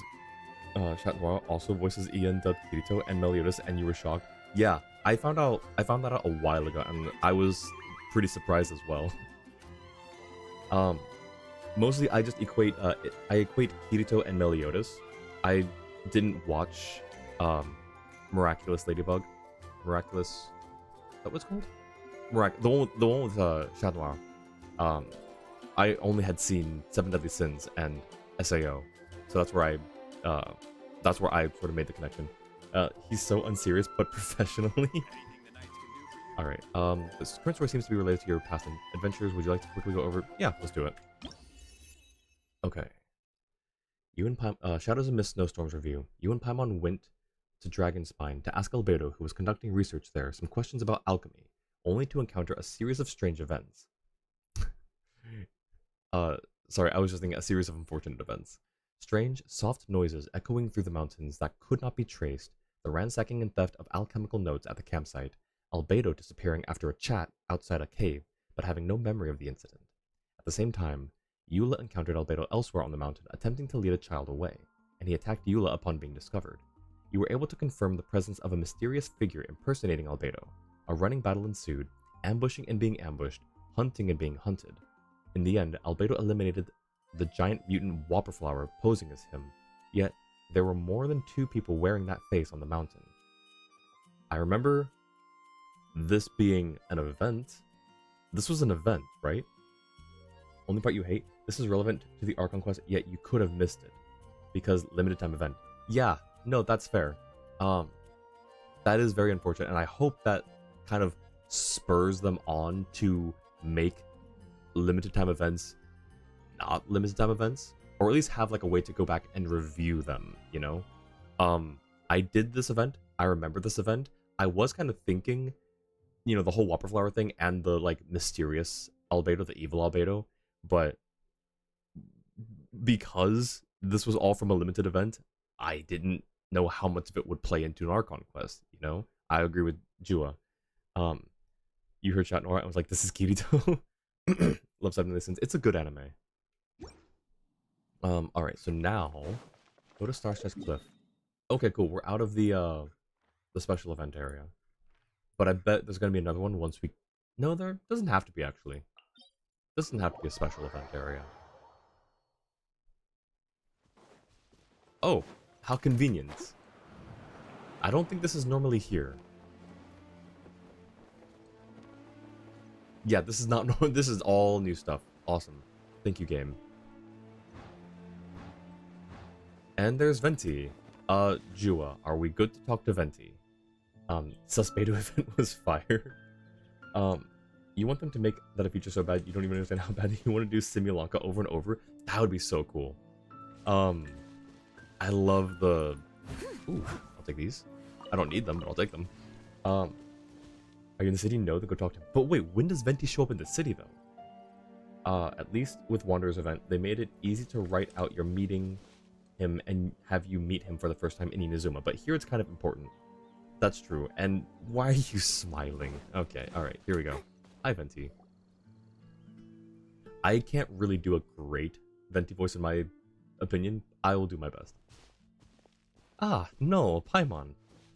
Speaker 1: Chat Noir, also voices Ian, dubbed Kirito, and Meliodas, and you were shocked. Yeah, I found that out a while ago, and I was pretty surprised as well. Mostly I just equate Kirito and Meliodas. I didn't watch Miraculous Ladybug. Miraculous, is that what it's called? The one with Chat Noir. I only had seen Seven Deadly Sins and SAO, so that's where I sort of made the connection. He's so unserious but professionally. All right. This current story seems to be related to your past adventures. Would you like to quickly go over? Yeah, let's do it. Okay. You and Shadows and Mist Snowstorms review. You and Paimon went to Dragonspine to ask Albedo, who was conducting research there, some questions about alchemy, only to encounter a series of strange events. Sorry, I was just thinking a series of unfortunate events. Strange, soft noises echoing through the mountains that could not be traced, the ransacking and theft of alchemical notes at the campsite, Albedo disappearing after a chat outside a cave, but having no memory of the incident. At the same time, Eula encountered Albedo elsewhere on the mountain, attempting to lead a child away, and he attacked Eula upon being discovered. You were able to confirm the presence of a mysterious figure impersonating Albedo. A running battle ensued, ambushing and being ambushed, hunting and being hunted. In the end, Albedo eliminated the giant mutant Whopperflower posing as him, yet there were more than 2 people wearing that face on the mountain. I remember this being an event. This was an event, right? Only part you hate? This is relevant to the Archon quest, yet you could have missed it. Because limited time event. Yeah, no, that's fair. That is very unfortunate, and I hope that kind of spurs them on to make limited time events not limited time events, or at least have like a way to go back and review them, you know? I did this event. I remember this event. I was kind of thinking, you know, the whole Whopperflower thing and the like mysterious Albedo, the evil Albedo, but because this was all from a limited event, I didn't know how much of it would play into an Archon quest, you know? I agree with Jua. You heard Chat Noir, I was like, this is Kirito. Love Seven Deadly Sins. It's a good anime. Alright, so now go to Starshine Cliff. Okay, cool. We're out of the special event area. But I bet there's gonna be another one once we... No, there doesn't have to be, actually. Doesn't have to be a special event area. Oh, how convenient. I don't think this is normally here. Yeah, this is not... This is all new stuff. Awesome. Thank you, game. And there's Venti. Jua, are we good to talk to Venti? Suspedo event was fire. You want them to make that a feature so bad you don't even understand how bad you want to do Simulanka over and over? That would be so cool. I love the... Ooh, I'll take these. I don't need them, but I'll take them. Are you in the city? No, then go talk to him. But wait, when does Venti show up in the city, though? At least with Wanderer's event, they made it easy to write out your meeting him and have you meet him for the first time in Inazuma. But here it's kind of important. That's true. And why are you smiling? Okay, alright, here we go. Hi, Venti. I can't really do a great Venti voice in my opinion. I will do my best. Ah, no, Paimon.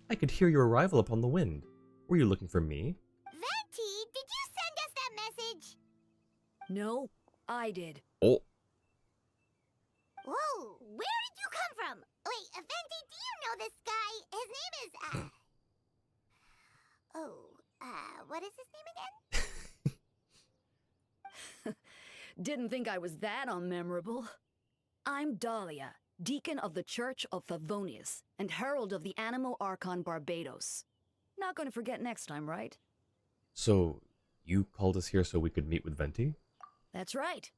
Speaker 1: I could hear your arrival upon the wind. Were you looking for me?
Speaker 3: Venti, did you send us that message?
Speaker 12: No, I did.
Speaker 1: Oh.
Speaker 3: Whoa, where did you come from? Wait, Venti, do you know this guy? His name is, what is his name again?
Speaker 12: Didn't think I was that unmemorable. I'm Dahlia, Deacon of the Church of Favonius, and Herald of the Animo Archon Barbados. Not gonna forget next time, right?
Speaker 1: So, you called us here so we could meet with Venti?
Speaker 12: That's right.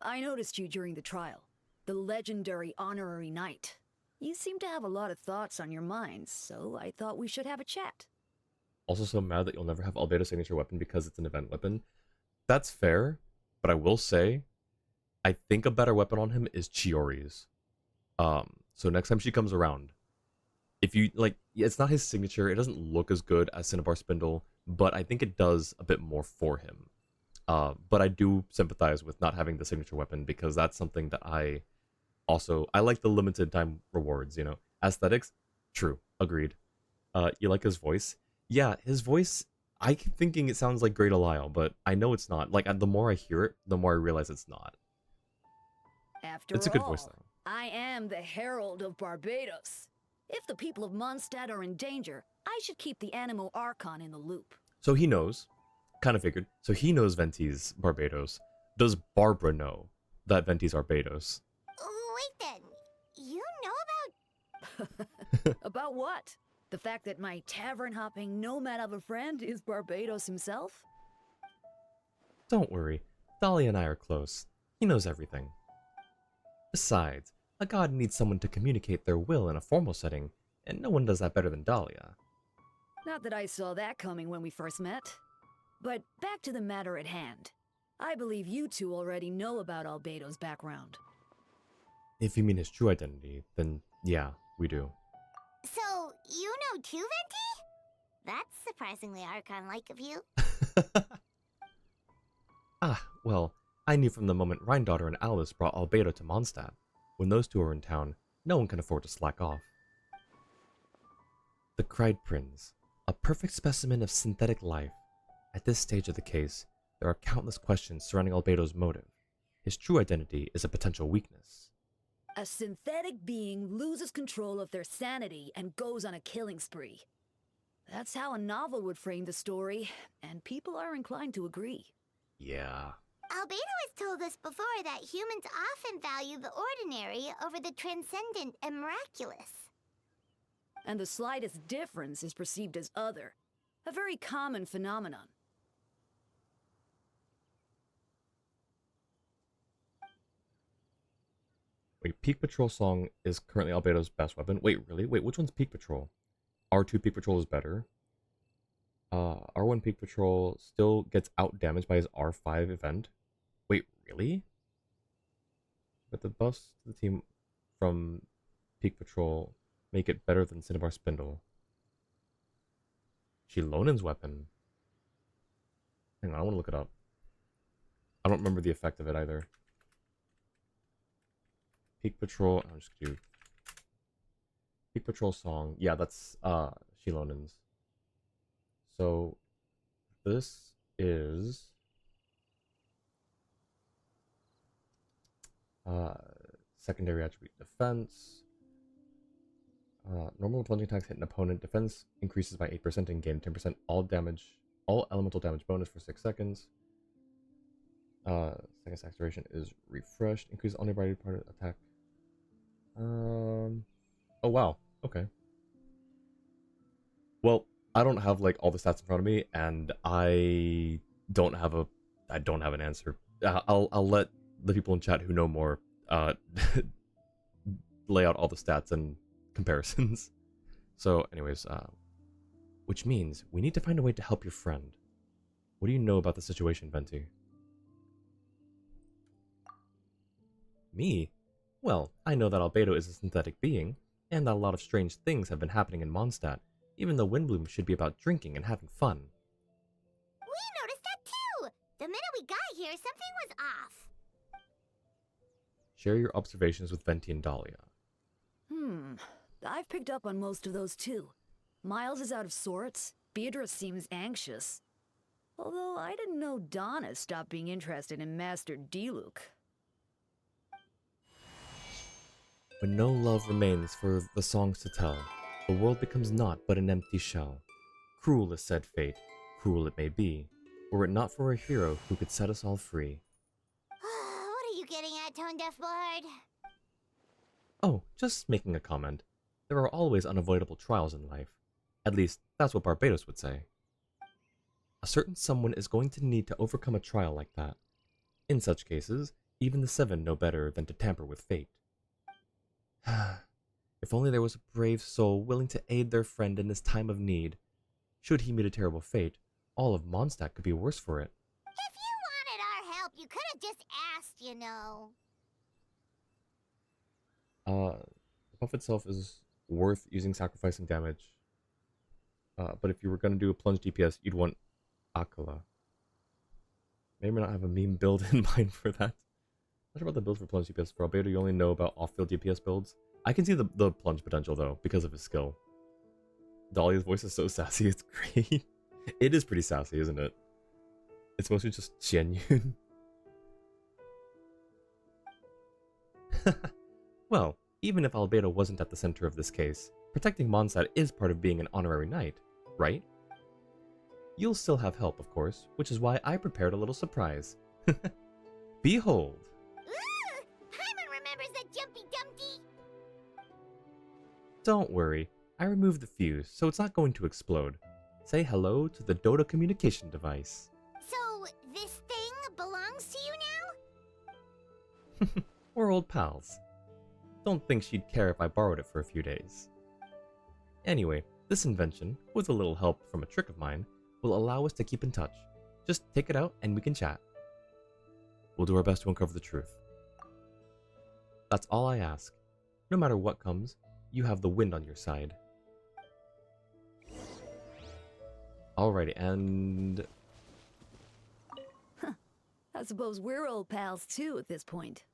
Speaker 12: I noticed you during the trial. The legendary honorary knight. You seem to have a lot of thoughts on your minds, so I thought we should have a chat.
Speaker 1: Also so mad that you'll never have Albedo's signature weapon because it's an event weapon. That's fair, but I will say, I think a better weapon on him is Chiori's. So next time she comes around, if you, like, it's not his signature, it doesn't look as good as Cinnabar Spindle, but I think it does a bit more for him. But I do sympathize with not having the signature weapon because that's something that I like the limited time rewards, you know. Aesthetics? True. Agreed. You like his voice? Yeah, his voice, I keep thinking it sounds like Great Alile, but I know it's not. Like, the more I hear it, the more I realize it's not.
Speaker 12: After
Speaker 1: It's a good voice, though.
Speaker 12: I am the Herald of Barbados. If the people of Mondstadt are in danger, I should keep the Animo Archon in the loop.
Speaker 1: So he knows. Kind of figured. So he knows Venti's Barbados. Does Barbara know that Venti's Barbados?
Speaker 3: Wait then, you know about...
Speaker 12: About what? The fact that my tavern-hopping nomad of a friend is Barbados himself?
Speaker 1: Don't worry. Dahlia and I are close. He knows everything. Besides, a god needs someone to communicate their will in a formal setting, and no one does that better than Dahlia.
Speaker 12: Not that I saw that coming when we first met. But back to the matter at hand. I believe you two already know about Albedo's background.
Speaker 1: If you mean his true identity, then yeah, we do.
Speaker 3: So, you know too, Venti? That's surprisingly Archon-like of you.
Speaker 1: Ah, well, I knew from the moment Rhine-Daughter and Alice brought Albedo to Mondstadt. When those two are in town, no one can afford to slack off. The Cried Prince, a perfect specimen of synthetic life. At this stage of the case, there are countless questions surrounding Albedo's motive. His true identity is a potential weakness.
Speaker 12: A synthetic being loses control of their sanity and goes on a killing spree. That's how a novel would frame the story, and people are inclined to agree.
Speaker 1: Yeah.
Speaker 3: Albedo has told us before that humans often value the ordinary over the transcendent and miraculous.
Speaker 12: And the slightest difference is perceived as other. A very common phenomenon.
Speaker 1: Wait, Peak Patrol song is currently Albedo's best weapon. Wait, really? Wait, which one's Peak Patrol? R2 Peak Patrol is better. R1 Peak Patrol still gets out damaged by his R5 event. Wait, really? But the buffs to the team from Peak Patrol make it better than Cinnabar Spindle. Shilonen's weapon. Hang on, I want to look it up. I don't remember the effect of it either. Peak Patrol, I'll just do Peak Patrol song. Yeah, that's Shilonen's. So this is secondary attribute defense. Normal plunging attacks hit an opponent. Defense increases by 8% and gain 10% all elemental damage bonus for 6 seconds. Second acceleration is refreshed. Increase only by part of attack. Oh wow. Okay. Well, I don't have like all the stats in front of me, and I don't have an answer. I'll let the people in chat who know more lay out all the stats and comparisons. So, anyways, which means we need to find a way to help your friend. What do you know about the situation, Venti? Me? Well, I know that Albedo is a synthetic being, and that a lot of strange things have been happening in Mondstadt, even though Windbloom should be about drinking and having fun.
Speaker 3: We noticed that too! The minute we got here, something was off.
Speaker 1: Share your observations with Venti and Dahlia.
Speaker 12: I've picked up on most of those too. Miles is out of sorts. Beatrice seems anxious. Although I didn't know Donna stopped being interested in Master Diluc.
Speaker 1: When no love remains for the songs to tell, the world becomes naught but an empty shell. Cruel is said fate, cruel it may be, were it not for a hero who could set us all free.
Speaker 3: What are you getting at, Tone Deaf Bard?
Speaker 1: Oh, just making a comment. There are always unavoidable trials in life. At least, that's what Barbados would say. A certain someone is going to need to overcome a trial like that. In such cases, even the Seven know better than to tamper with fate. If only there was a brave soul willing to aid their friend in this time of need. Should he meet a terrible fate, all of Mondstadt could be worse for it.
Speaker 3: If you wanted our help, you could have just asked, you know.
Speaker 1: The buff itself is worth using sacrificing damage. But if you were going to do a plunge DPS, you'd want Akala. May or may not have a meme build in mind for that. Not sure about the build for plunge DPS. For Albedo, you only know about off-field DPS builds. I can see the plunge potential, though, because of his skill. Dahlia's voice is so sassy, it's great. It is pretty sassy, isn't it? It's mostly just genuine. Well, even if Albedo wasn't at the center of this case, protecting Mondstadt is part of being an honorary knight, right? You'll still have help, of course, which is why I prepared a little surprise. Behold!
Speaker 3: Ooh! Hyman remembers that Jumpy Dumpty!
Speaker 1: Don't worry, I removed the fuse, so it's not going to explode. Say hello to the Dota communication device.
Speaker 3: So, this thing belongs to you now?
Speaker 1: We're old pals. Don't think she'd care if I borrowed it for a few days. Anyway, this invention, with a little help from a trick of mine, will allow us to keep in touch. Just take it out and we can chat. We'll do our best to uncover the truth. That's all I ask. No matter what comes, you have the wind on your side. Alrighty, and...
Speaker 12: I suppose we're old pals too at this point.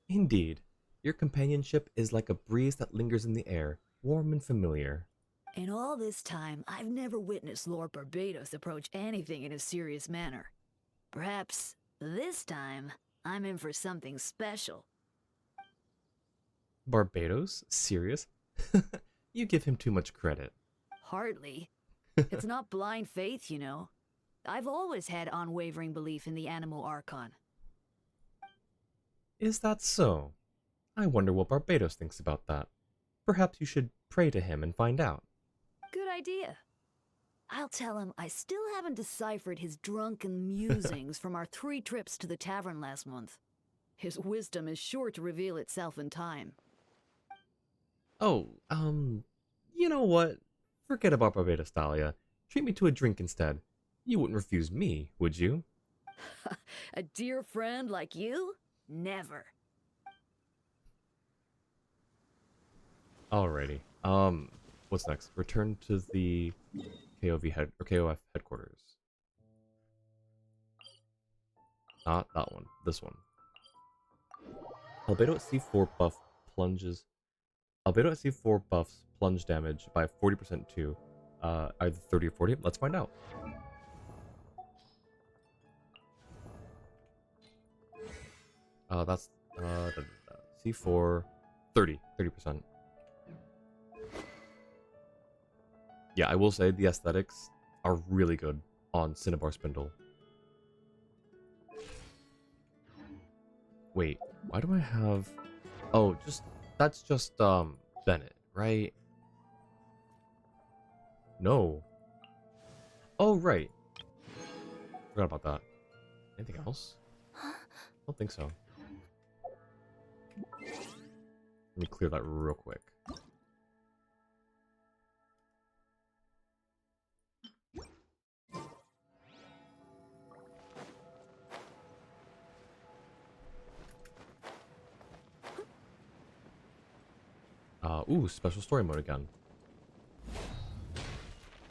Speaker 1: Indeed. Your companionship is like a breeze that lingers in the air, warm and familiar.
Speaker 12: In all this time, I've never witnessed Lord Barbados approach anything in a serious manner. Perhaps this time, I'm in for something special.
Speaker 1: Barbados? Serious? You give him too much credit.
Speaker 12: Hardly. It's not blind faith, you know. I've always had unwavering belief in the animal Archon.
Speaker 1: Is that so? I wonder what Barbados thinks about that. Perhaps you should pray to him and find out.
Speaker 12: Good idea. I'll tell him I still haven't deciphered his drunken musings from our 3 trips to the tavern last month. His wisdom is sure to reveal itself in time.
Speaker 1: Oh, you know what? Forget about Barbados, Dahlia. Treat me to a drink instead. You wouldn't refuse me, would you?
Speaker 12: A dear friend like you? Never.
Speaker 1: Alrighty. What's next? Return to the KOF headquarters. Not that one. This one. Albedo at C4 buff plunges. Albedo at C4 buffs plunge damage by 40% too. Either 30 or 40. Let's find out. That's C4 30%. Yeah, I will say the aesthetics are really good on Cinnabar Spindle. Wait, why do I have... Oh, that's just Bennett, right? No. Oh, right. Forgot about that. Anything else? I don't think so. Let me clear that real quick. Ooh, special story mode again.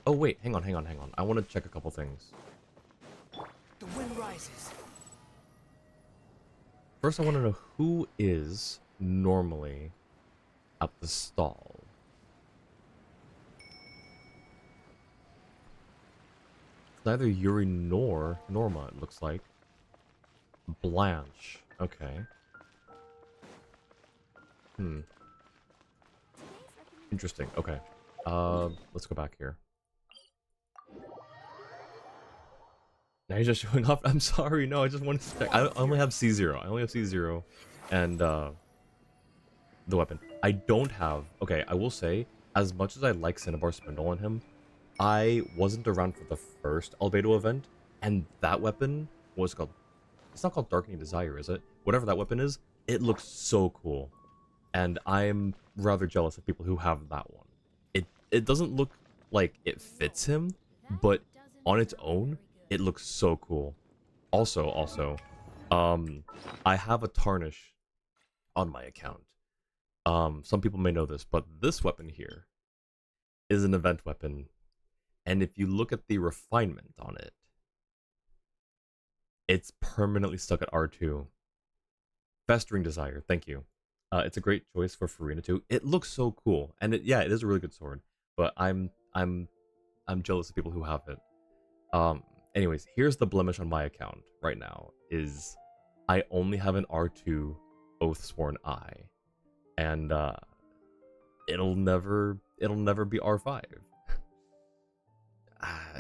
Speaker 1: Oh wait, hang on. I want to check a couple things.
Speaker 6: The wind rises.
Speaker 1: First, I want to know who is normally at the stall. It's neither Yuri nor Norma, it looks like. Blanche. Okay. Interesting. Okay. Let's go back here. Now he's just showing off. I'm sorry. No, I just wanted to check. I only have C0. I only have C0 and the weapon. I don't have... Okay, I will say, as much as I like Cinnabar Spindle on him, I wasn't around for the first Albedo event, and that weapon was called... It's not called Darkening Desire, is it? Whatever that weapon is, it looks so cool. And I'm rather jealous of people who have that one. It doesn't look like it fits him, but on its own, it looks so cool. Also, I have a tarnish on my account. Some people may know this, but this weapon here is an event weapon. And if you look at the refinement on it, it's permanently stuck at R2. Festering Desire, thank you. It's a great choice for Farina too. It looks so cool, and it is a really good sword. But I'm jealous of people who have it. Anyways, here's the blemish on my account right now: is I only have an R2 Oathsworn Eye, and it'll never be R5.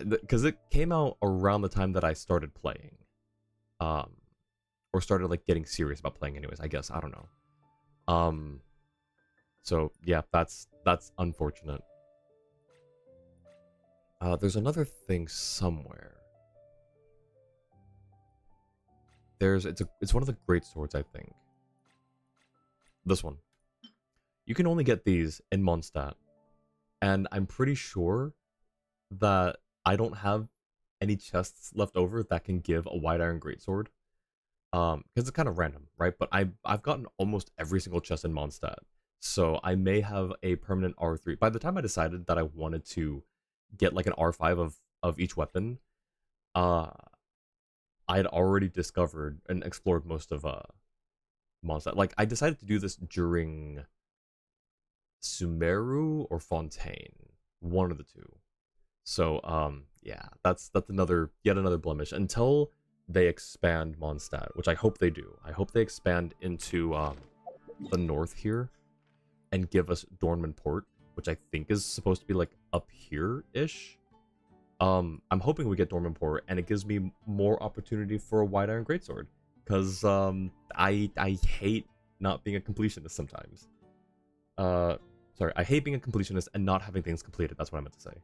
Speaker 1: Because it came out around the time that I started playing, or started like getting serious about playing. Anyways, I guess I don't know. So yeah, that's unfortunate. There's another thing somewhere. It's one of the great swords, I think. This one. You can only get these in Mondstadt, and I'm pretty sure that I don't have any chests left over that can give a wide iron greatsword. Because it's kind of random, right? But I've gotten almost every single chest in Mondstadt, so I may have a permanent R3. By the time I decided that I wanted to get like an R5 of each weapon, I had already discovered and explored most of Mondstadt. Like, I decided to do this during Sumeru or Fontaine, one of the two. So yeah, that's yet another blemish until they expand Mondstadt, which I hope they do. I hope they expand into the north here and give us Dornman Port, which I think is supposed to be like up here-ish. I'm hoping we get Dornman Port, and it gives me more opportunity for a wide iron greatsword, because I hate not being a completionist sometimes. Sorry, I hate being a completionist and not having things completed. That's what I meant to say.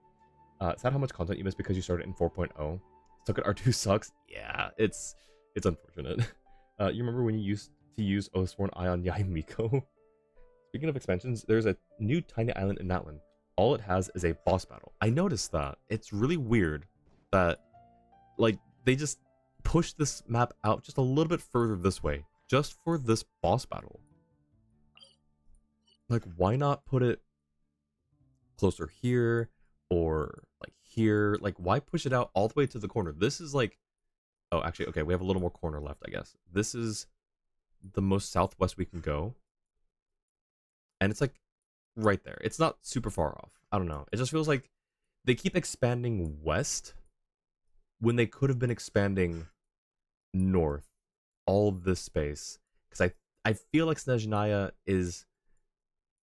Speaker 1: Is that how much content you missed because you started in 4.0? Stuck at R2 sucks. Yeah, it's unfortunate. You remember when you used to use Oathsworn Eye on Yai Miko? Speaking of expansions, there's a new tiny island in Natlan. All it has is a boss battle. I noticed that. It's really weird that, like, they just push this map out just a little bit further this way, just for this boss battle. Like, why not put it closer here, or, like, here? Like, why push it out all the way to the corner? This is, like... Oh, actually, okay, we have a little more corner left, I guess. This is the most southwest we can go. And it's, like, right there. It's not super far off. I don't know. It just feels like they keep expanding west when they could have been expanding north. All of this space. Because I feel like Snezhnaya is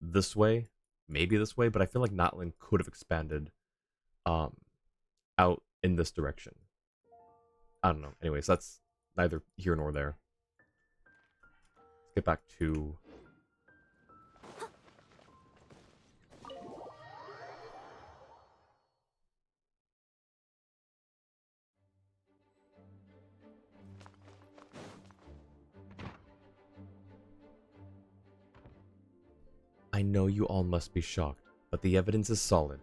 Speaker 1: this way. Maybe this way. But I feel like Natlan could have expanded out in this direction. I don't know. Anyways, that's neither here nor there. Let's get back to... I know you all must be shocked, but the evidence is solid.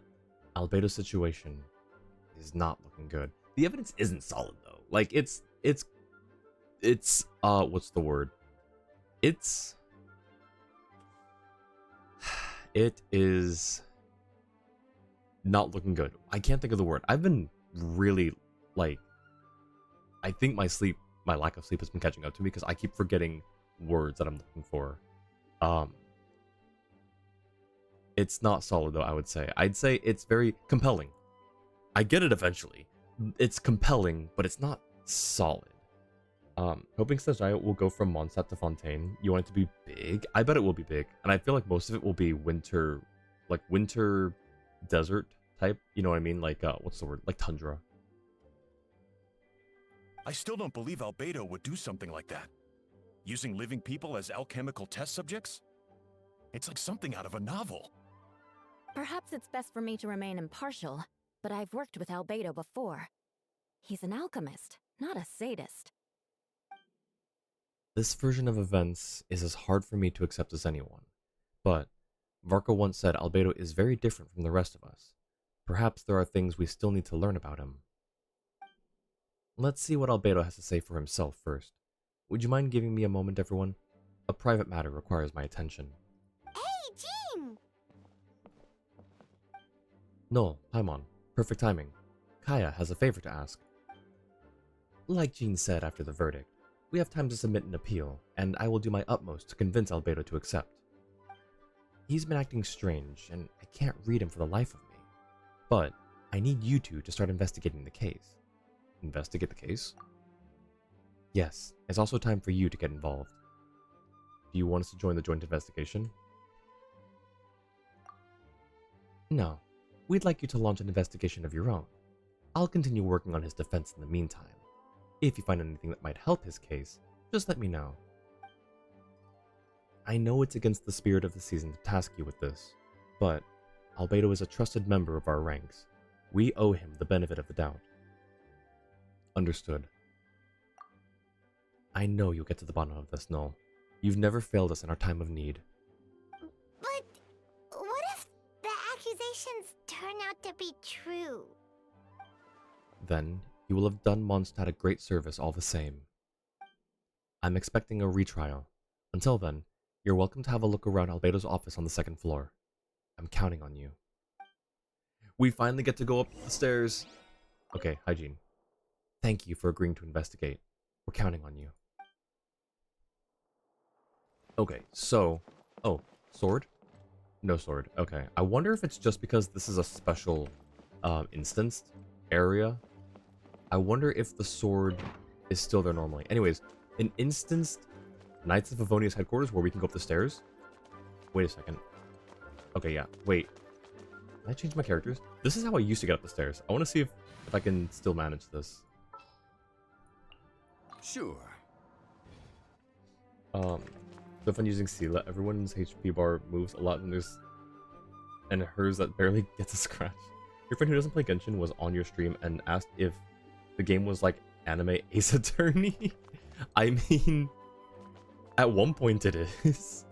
Speaker 1: Albedo's situation is not looking good. The evidence isn't solid though. Like it's what's the word? It is not looking good. I can't think of the word. I've been really like, I think my lack of sleep has been catching up to me because I keep forgetting words that I'm looking for. It's not solid though, I would say. I'd say it's very compelling. I get it eventually. It's compelling, but it's not solid. Hoping Stajaya will go from Mondstadt to Fontaine. You want it to be big? I bet it will be big. And I feel like most of it will be winter desert type. You know what I mean? Like, what's the word? Like tundra.
Speaker 10: I still don't believe Albedo would do something like that. Using living people as alchemical test subjects? It's like something out of a novel.
Speaker 5: Perhaps it's best for me to remain impartial, but I've worked with Albedo before. He's an alchemist, not a sadist.
Speaker 1: This version of events is as hard for me to accept as anyone. But Varka once said Albedo is very different from the rest of us. Perhaps there are things we still need to learn about him. Let's see what Albedo has to say for himself first. Would you mind giving me a moment, everyone? A private matter requires my attention.
Speaker 3: Hey, Jean!
Speaker 1: No, Paimon. Perfect timing. Kaya has a favor to ask. Like Jean said after the verdict, we have time to submit an appeal, and I will do my utmost to convince Albedo to accept. He's been acting strange, and I can't read him for the life of me. But I need you two to start investigating the case. Investigate the case? Yes, it's also time for you to get involved. Do you want us to join the joint investigation? No, we'd like you to launch an investigation of your own. I'll continue working on his defense in the meantime. If you find anything that might help his case, just let me know. I know it's against the spirit of the season to task you with this, but Albedo is a trusted member of our ranks. We owe him the benefit of the doubt. Understood. I know you'll get to the bottom of this, Null. You've never failed us in our time of need.
Speaker 3: But what if the accusations turn out to be true?
Speaker 1: Then you will have done Mondstadt a great service all the same. I'm expecting a retrial. Until then, you're welcome to have a look around Albedo's office on the second floor. I'm counting on you. We finally get to go up the stairs. Okay, hygiene. Thank you for agreeing to investigate. We're counting on you. Okay, so... Oh, sword? No sword. Okay. I wonder if it's just because this is a special instanced area. I wonder if the sword is still there normally. Anyways, an instanced Knights of Favonius headquarters where we can go up the stairs. Wait a second. Okay, yeah. Wait. Can I change my characters? This is how I used to get up the stairs. I want to see if I can still manage this.
Speaker 9: Sure.
Speaker 1: So if I'm using Sela, everyone's HP bar moves a lot and hers that barely gets a scratch. Your friend who doesn't play Genshin was on your stream and asked if the game was like anime Ace Attorney. I mean, at one point it is.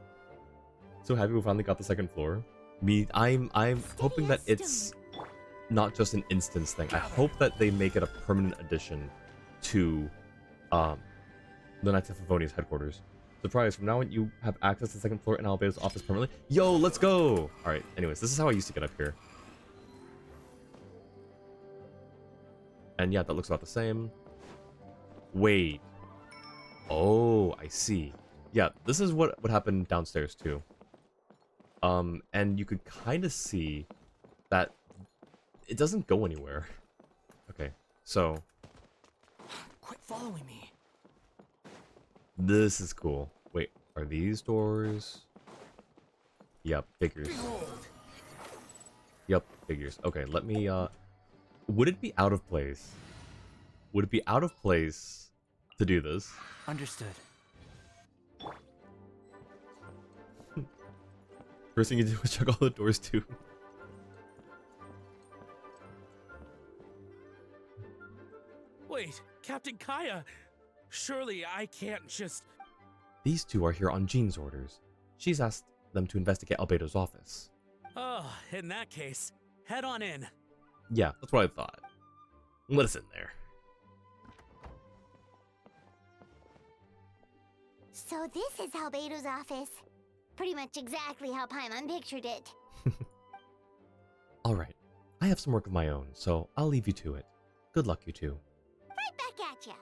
Speaker 1: So happy we finally got the second floor. I'm hoping that it's not just an instance thing. I hope that they make it a permanent addition to the Knights of Favonius headquarters. Surprise, from now on you have access to the second floor in Albedo's office permanently. Yo, let's go! Alright, anyways, this is how I used to get up here. And yeah, that looks about the same. Wait. Oh, I see. Yeah, this is what would happen downstairs too. And you could kind of see that it doesn't go anywhere. Okay, so...
Speaker 4: Quit following me.
Speaker 1: This is cool. Wait, are these doors? Yep, figures. Yep, figures. Okay, let me, would it be out of place? Would it be out of place to do this?
Speaker 4: Understood.
Speaker 1: First thing you do is check all the doors too.
Speaker 13: Wait, Captain Kaya! Surely I can't just...
Speaker 1: These two are here on Jean's orders. She's asked them to investigate Albedo's office.
Speaker 13: Oh, in that case, head on in.
Speaker 1: Yeah, that's what I thought. Let us in there.
Speaker 3: So this is Albedo's office. Pretty much exactly how Paimon pictured it.
Speaker 1: Alright, I have some work of my own, so I'll leave you to it. Good luck, you two.
Speaker 3: Right back at ya.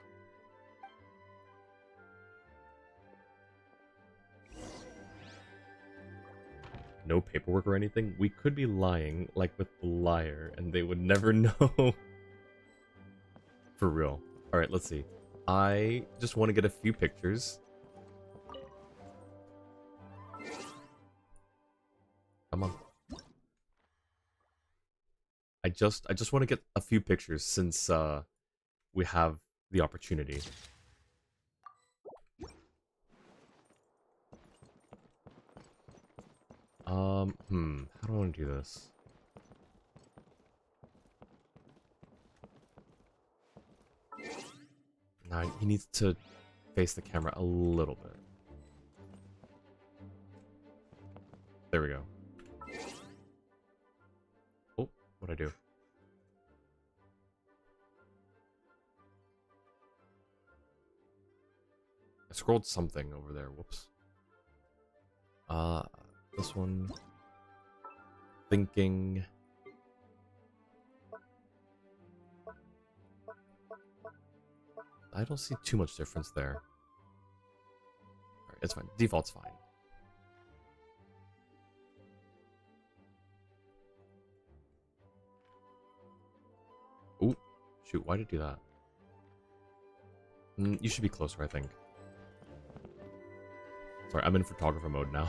Speaker 1: No paperwork or anything? We could be lying, like with the liar, and they would never know. For real. Alright, let's see. I just want to get a few pictures. Come on. I just want to get a few pictures since we have the opportunity. How do I want to do this? Nah, he needs to face the camera a little bit. There we go. Oh, what'd I do? I scrolled something over there. Whoops. This one. Thinking. I don't see too much difference there. Alright, it's fine. Default's fine. Ooh, shoot, why did it do that? You should be closer, I think. Sorry, I'm in photographer mode now.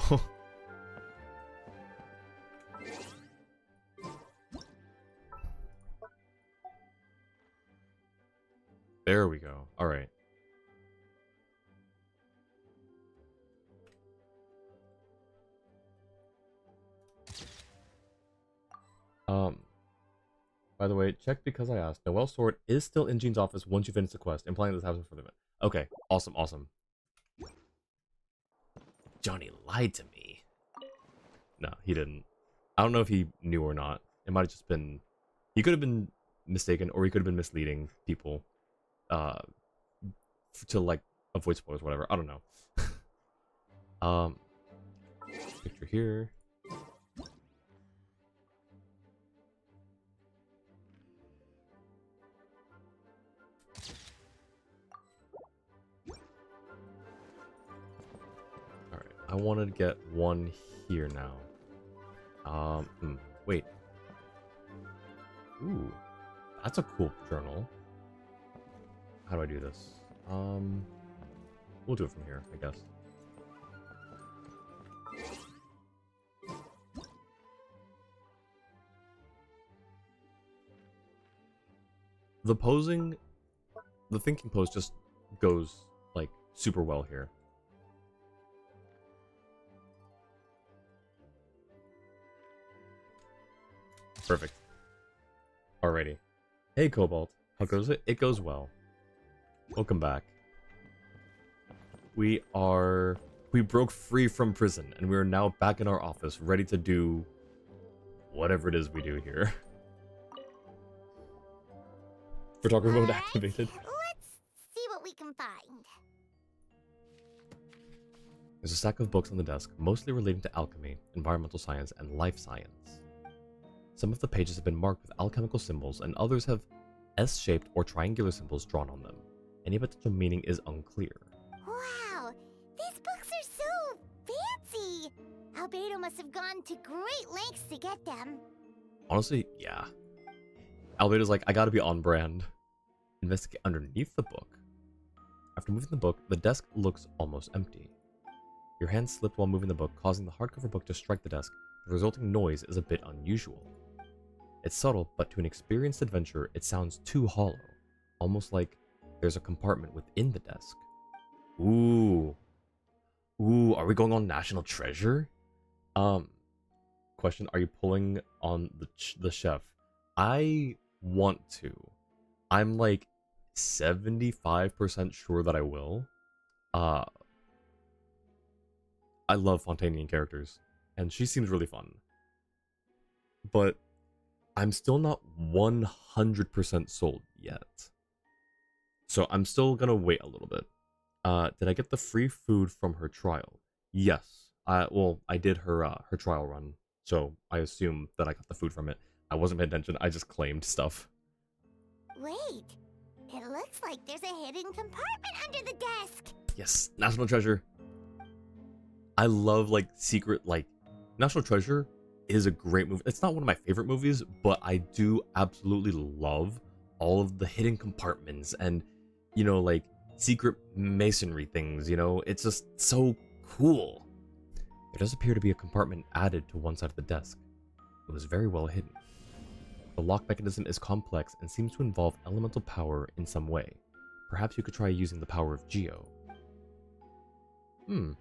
Speaker 1: There we go. Alright. By the way, check because I asked. Noelle's sword is still in Jean's office once you finish the quest, implying this happens for the event. Okay, awesome, awesome. Johnny lied to me. No, he didn't. I don't know if he knew or not. It might have just been... He could have been mistaken, or he could have been misleading people. To, like, avoid spoilers or whatever. I don't know. Picture here. Alright, I wanted to get one here now. Wait. Ooh, that's a cool journal. How do I do this? We'll do it from here, I guess. The posing, the thinking pose just goes, like, super well here. Perfect. Alrighty. Hey, Cobalt. How goes it? It goes well. Welcome back. We broke free from prison, and we are now back in our office, ready to do whatever it is we do here. Photographer mode activated.
Speaker 3: Let's see what we can find.
Speaker 1: There's a stack of books on the desk, mostly relating to alchemy, environmental science, and life science. Some of the pages have been marked with alchemical symbols, and others have S-shaped or triangular symbols drawn on them. Any potential meaning is unclear.
Speaker 3: Wow, these books are so fancy. Albedo must have gone to great lengths to get them.
Speaker 1: Honestly, yeah. Albedo's like, I gotta be on brand. Investigate underneath the book. After moving the book, the desk looks almost empty. Your hand slipped while moving the book, causing the hardcover book to strike the desk. The resulting noise is a bit unusual. It's subtle, but to an experienced adventurer, it sounds too hollow. Almost like there's a compartment within the desk. Ooh. Ooh, are we going on National Treasure? Question, are you pulling on the chef? I want to. I'm like 75% sure that I will. I love Fontainian characters. and she seems really fun. But I'm still not 100% sold yet. So I'm still gonna wait a little bit. Did I get the free food from her trial? Yes. I did her trial run, so I assume that I got the food from it. I wasn't paying attention. I just claimed stuff.
Speaker 3: Wait, it looks like there's a hidden compartment under the desk.
Speaker 1: Yes, National Treasure. I love like secret National Treasure is a great movie. It's not one of my favorite movies, but I do absolutely love all of the hidden compartments and like secret masonry things, it's just so cool. There does appear to be a compartment added to one side of the desk. It was very well hidden. The lock mechanism is complex and seems to involve elemental power in some way. Perhaps you could try using the power of Geo. The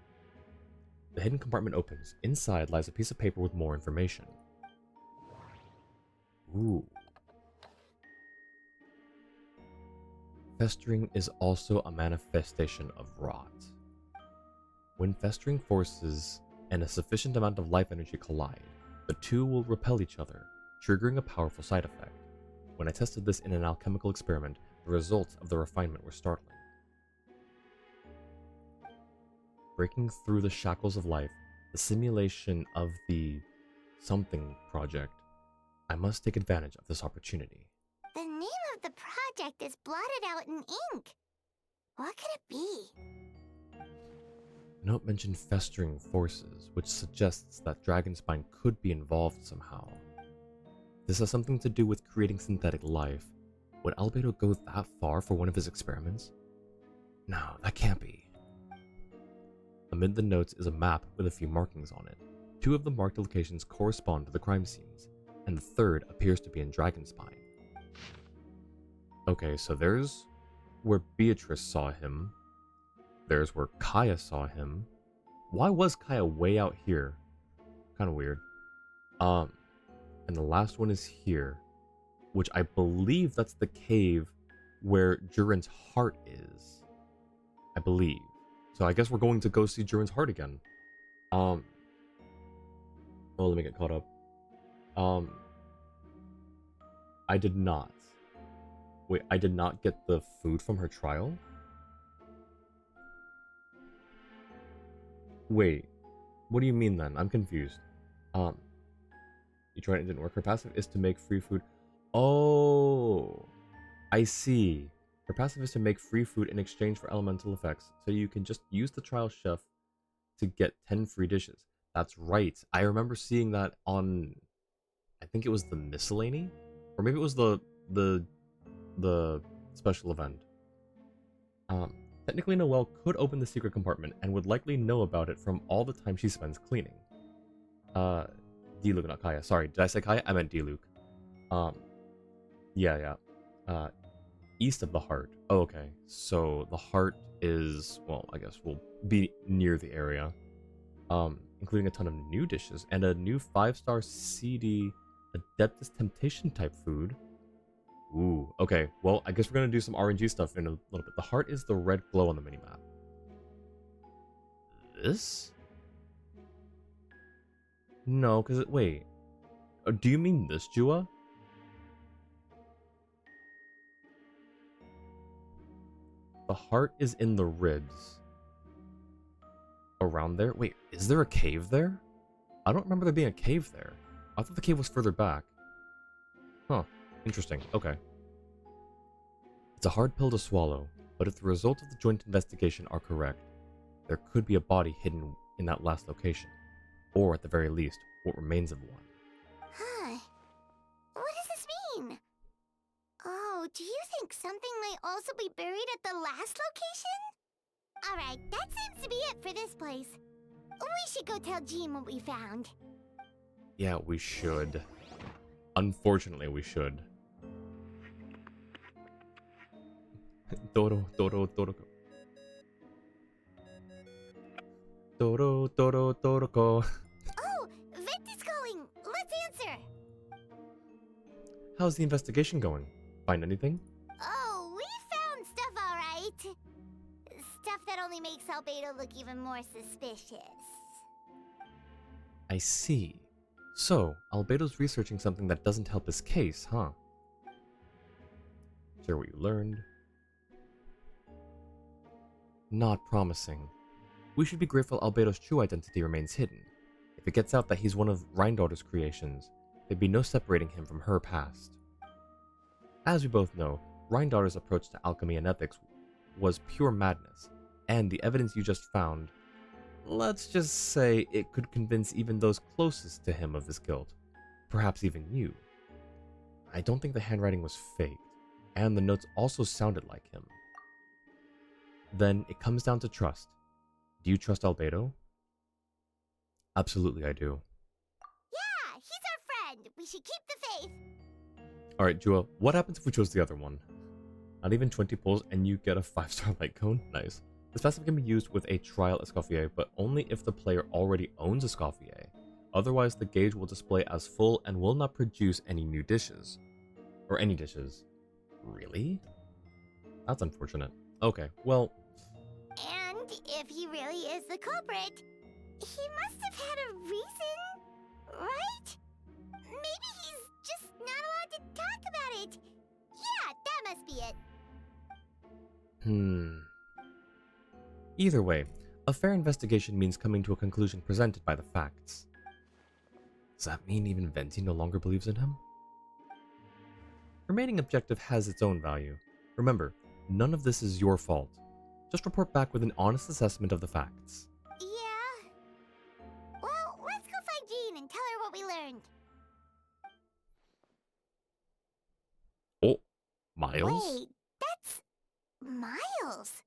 Speaker 1: hidden compartment opens. Inside lies a piece of paper with more information. Ooh. Festering is also a manifestation of rot. When festering forces and a sufficient amount of life energy collide, the two will repel each other, triggering a powerful side effect. When I tested this in an alchemical experiment, the results of the refinement were startling. Breaking through the shackles of life, the simulation of the something project, I must take advantage of this opportunity.
Speaker 3: The name of the project is blotted out in ink. What could it be?
Speaker 1: The note mentioned festering forces, which suggests that Dragonspine could be involved somehow. This has something to do with creating synthetic life. Would Albedo go that far for one of his experiments? No, that can't be. Amid the notes is a map with a few markings on it. 2 of the marked locations correspond to the crime scenes, and the third appears to be in Dragonspine. Okay, so there's where Beatrice saw him. There's where Kaya saw him. Why was Kaya way out here? Kind of weird. And the last one is here, which I believe that's the cave where Durin's heart is. I believe. So I guess we're going to go see Durin's heart again. Oh, let me get caught up. I did not. Wait, I did not get the food from her trial? Wait, what do you mean then? I'm confused. You tried it didn't work. Her passive is to make free food. Oh, I see. Her passive is to make free food in exchange for elemental effects, so you can just use the trial chef to get 10 free dishes. That's right. I remember seeing that on, I think it was the miscellany, or maybe it was the special event. Technically, Noelle could open the secret compartment and would likely know about it from all the time she spends cleaning. D-Luke, not Kaya. Sorry, did I say Kaya? I meant D-Luke. Yeah. East of the heart. Oh, okay. So the heart is, well, I guess will be near the area. Including a ton of new dishes and a new 5-star CD Adeptus Temptation type food. Ooh, okay. Well, I guess we're gonna do some RNG stuff in a little bit. The heart is the red glow on the minimap. This? No, because wait. Do you mean this, Jua? The heart is in the ribs. Around there? Wait, is there a cave there? I don't remember there being a cave there. I thought the cave was further back. Huh. Interesting. Okay. It's a hard pill to swallow, but if the results of the joint investigation are correct, there could be a body hidden in that last location. Or at the very least, what remains of one.
Speaker 3: Huh. What does this mean? Oh, do you think something might also be buried at the last location? Alright, that seems to be it for this place. We should go tell Jean what we found.
Speaker 1: Yeah, we should. Unfortunately, we should. Toro. Toroko.
Speaker 3: Oh, Vent is calling. Let's answer.
Speaker 1: How's the investigation going? Find anything?
Speaker 3: Oh, we found stuff alright. Stuff that only makes Albedo look even more suspicious.
Speaker 1: I see. So, Albedo's researching something that doesn't help his case, huh? Share what you learned. Not promising. We should be grateful Albedo's true identity remains hidden. If it gets out that he's one of Rhindaughter's creations, there'd be no separating him from her past. As we both know, Rhindaughter's approach to alchemy and ethics was pure madness, and the evidence you just found, let's just say it could convince even those closest to him of his guilt, perhaps even you. I don't think the handwriting was faked, and the notes also sounded like him. Then it comes down to trust. Do you trust Albedo? Absolutely, I do.
Speaker 3: Yeah, he's our friend. We should keep the faith.
Speaker 1: Alright, Jua, what happens if we chose the other one? Not even 20 pulls and you get a 5-star light cone? Nice. This passive can be used with a trial Escoffier, but only if the player already owns Escoffier. Otherwise, the gauge will display as full and will not produce any new dishes. Or any dishes. Really? That's unfortunate. Okay, well...
Speaker 3: And if he really is the culprit, he must have had a reason, right? Maybe he's just not allowed to talk about it. Yeah, that must be it.
Speaker 1: Either way, a fair investigation means coming to a conclusion presented by the facts. Does that mean even Venti no longer believes in him? Remaining objective has its own value. Remember, none of this is your fault. Just report back with an honest assessment of the facts.
Speaker 3: Yeah. Well, let's go find Jean and tell her what we learned.
Speaker 1: Oh, Miles?
Speaker 3: Wait, that's Miles.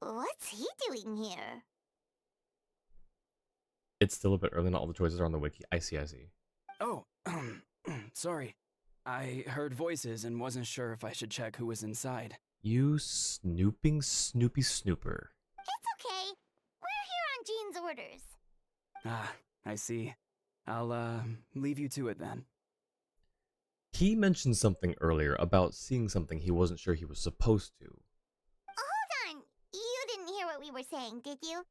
Speaker 3: What's he doing here?
Speaker 1: It's still a bit early, not all the choices are on the wiki. I see.
Speaker 4: Oh, sorry. I heard voices and wasn't sure if I should check who was inside.
Speaker 1: You snooping Snoopy Snooper.
Speaker 3: It's okay. We're here on Jean's orders.
Speaker 4: Ah, I see. I'll, leave you to it then.
Speaker 1: He mentioned something earlier about seeing something he wasn't sure he was supposed to.
Speaker 3: Hold on. You didn't hear what we were saying, did you?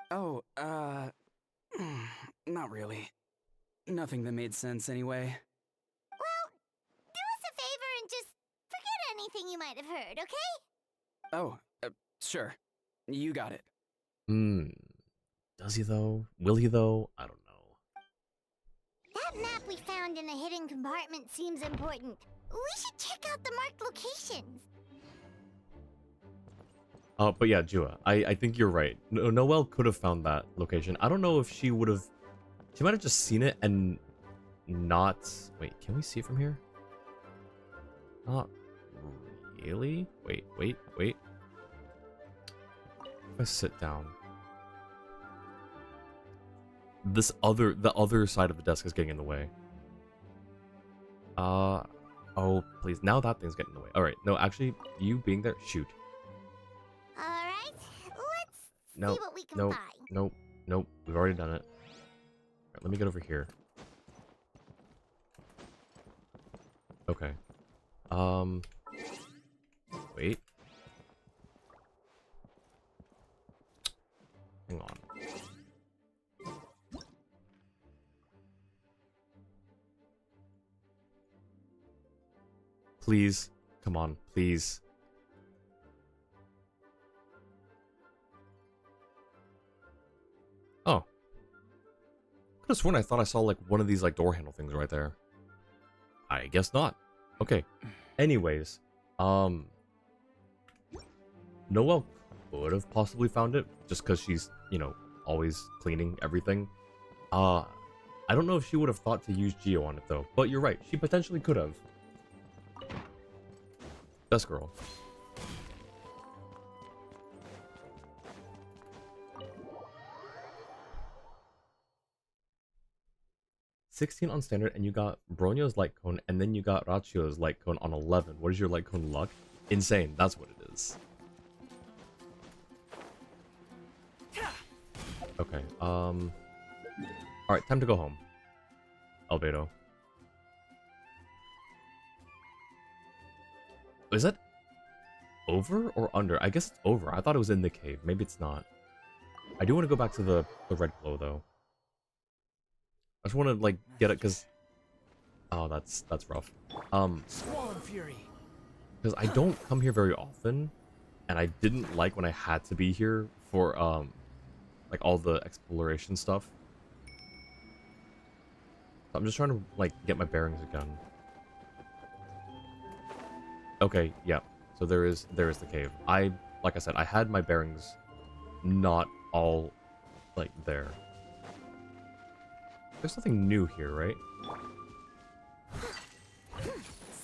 Speaker 4: Oh, not really. Nothing that made sense anyway.
Speaker 3: Well, do us a favor and just forget anything you might have heard, okay?
Speaker 4: Oh, sure. You got it.
Speaker 1: Does he though? Will he though? I don't know.
Speaker 3: That map we found in the hidden compartment seems important. We should check out the marked locations.
Speaker 1: But yeah, Jua, I think you're right. Noelle could have found that location. I don't know if she would have... She might have just seen it and not... Wait, can we see it from here? Not really? Wait. If I sit down... The other side of the desk is getting in the way. Oh, please. Now that thing's getting in the way. Alright, no, actually, you being there... Shoot.
Speaker 3: Alright, let's see what we can find.
Speaker 1: Nope. We've already done it. Alright, let me get over here. Okay. Wait. Hang on. Please. Come on, please. Oh. Could have sworn I thought I saw like one of these like door handle things right there. I guess not. Okay. Anyways, Noelle could have possibly found it just because she's, you know, always cleaning everything. I don't know if she would have thought to use Geo on it though, but you're right. She potentially could have. Best girl. $16 on standard, and you got Bronio's light cone, and then you got Rachio's light cone on 11. What is your light cone luck? Insane. That's what it is. Okay. All right. Time to go home. Albedo. Is it over or under? I guess it's over. I thought it was in the cave. Maybe it's not. I do want to go back to the red glow though. I just want to like get it because oh, that's rough.
Speaker 13: Squall and Fury.
Speaker 1: Because I don't come here very often, and I didn't like when I had to be here for like all the exploration stuff. So I'm just trying to like get my bearings again. Okay, yeah. So there is the cave. Like I said, I had my bearings not all like there. There's nothing new here, right?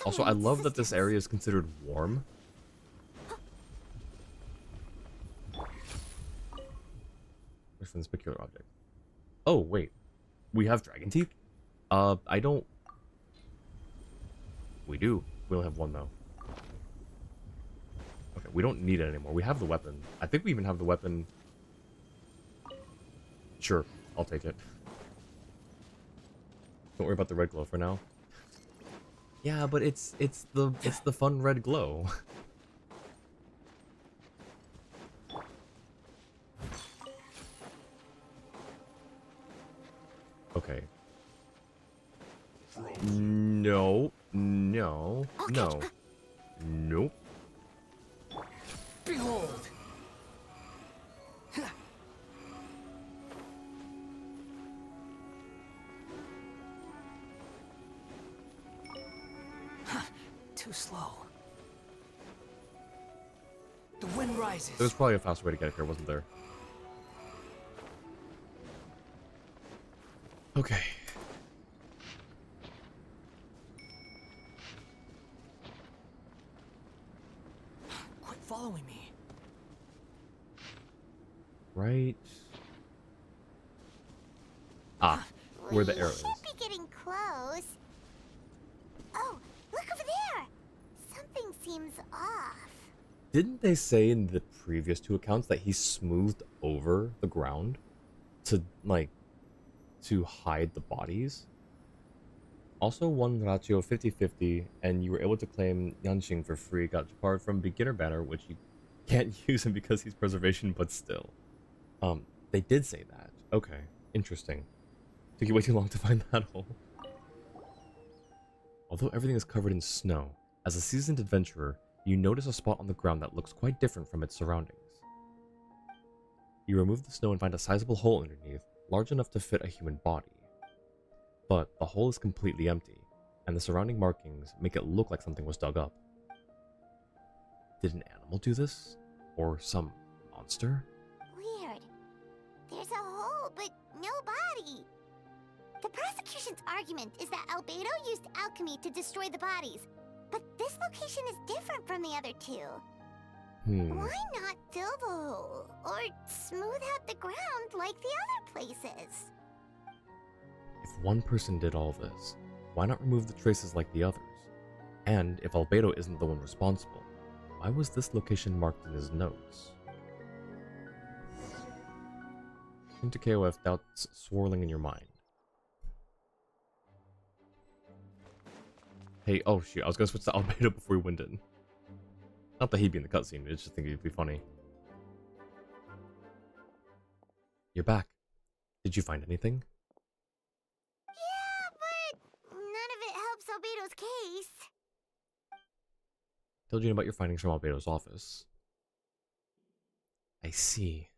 Speaker 1: Also, I love that this area is considered warm. There's this peculiar object. Oh, wait. We have dragon teeth? I don't... We do. We only have one, though. Okay, we don't need it anymore. We have the weapon. I think we even have the weapon... Sure, I'll take it. Don't worry about the red glow for now. Yeah, but it's the fun red glow. Okay. No. No. No. Nope.
Speaker 13: Behold! Too slow. The wind rises.
Speaker 1: There's probably a faster way to get here, wasn't there? Okay.
Speaker 13: Quit following me.
Speaker 1: Right. Ah, where the arrow is.
Speaker 3: We should be getting close. Oh, look over there. Something seems off.
Speaker 1: Didn't they say in the previous two accounts that he smoothed over the ground to, like, to hide the bodies? Also, won ratio 50-50, and you were able to claim Genshin for free. Got card from beginner banner, which you can't use him because he's preservation, but still. They did say that. Okay, interesting. Took you way too long to find that hole. Although everything is covered in snow, as a seasoned adventurer, you notice a spot on the ground that looks quite different from its surroundings. You remove the snow and find a sizable hole underneath, large enough to fit a human body. But the hole is completely empty, and the surrounding markings make it look like something was dug up. Did an animal do this? Or some monster?
Speaker 3: Weird. There's a hole, but no body. The prosecution's argument is that Albedo used alchemy to destroy the bodies, but this location is different from the other two. Why not fill the hole, or smooth out the ground like the other places?
Speaker 1: If one person did all this, why not remove the traces like the others? And if Albedo isn't the one responsible, why was this location marked in his notes? Into KOF, doubts swirling in your mind. Hey, oh shoot, I was gonna switch to Albedo before we went in. Not that he'd be in the cutscene, I just think it'd be funny. You're back. Did you find anything?
Speaker 3: Yeah, but none of it helps Albedo's case.
Speaker 1: Told you about your findings from Albedo's office. I see.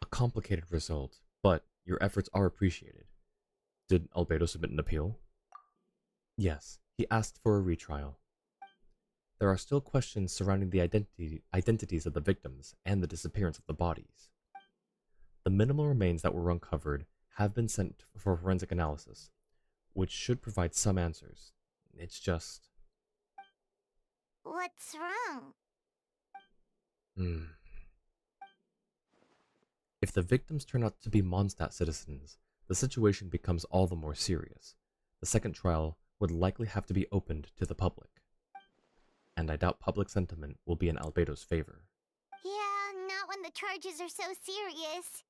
Speaker 1: A complicated result, but your efforts are appreciated. Did Albedo submit an appeal? Yes, he asked for a retrial. There are still questions surrounding the identities of the victims and the disappearance of the bodies. The minimal remains that were uncovered have been sent for forensic analysis, which should provide some answers. It's just...
Speaker 3: What's wrong?
Speaker 1: If the victims turn out to be Mondstadt citizens, the situation becomes all the more serious. The second trial would likely have to be opened to the public. And I doubt public sentiment will be in Albedo's favor.
Speaker 3: Yeah, not when the charges are so serious.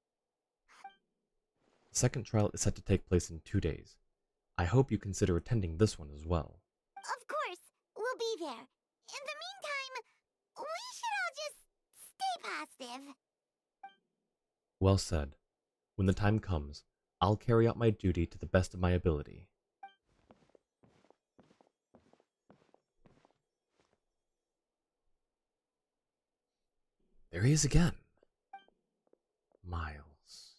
Speaker 1: The second trial is set to take place in 2 days. I hope you consider attending this one as well.
Speaker 3: Of course, we'll be there. In the meantime, we should all just stay positive.
Speaker 1: Well said. When the time comes, I'll carry out my duty to the best of my ability. There he is again. Miles.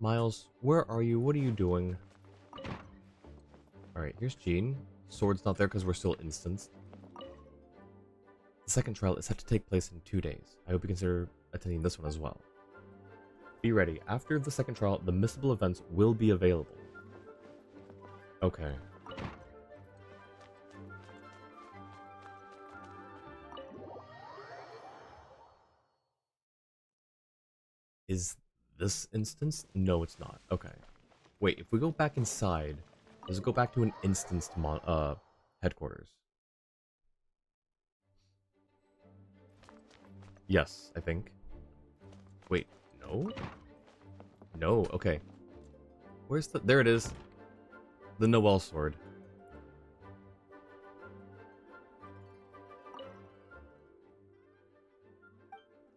Speaker 1: Miles, where are you? What are you doing? Alright, here's Jean. Sword's not there because we're still instanced. The second trial is set to take place in 2 days. I hope you consider attending this one as well. Be ready. After the second trial, the missable events will be available. Okay. Is this instance? No, it's not. Okay. Wait, if we go back inside, does it go back to an instanced headquarters? Yes, I think. Wait, no? No, okay. Where's the... There it is. The Noel sword.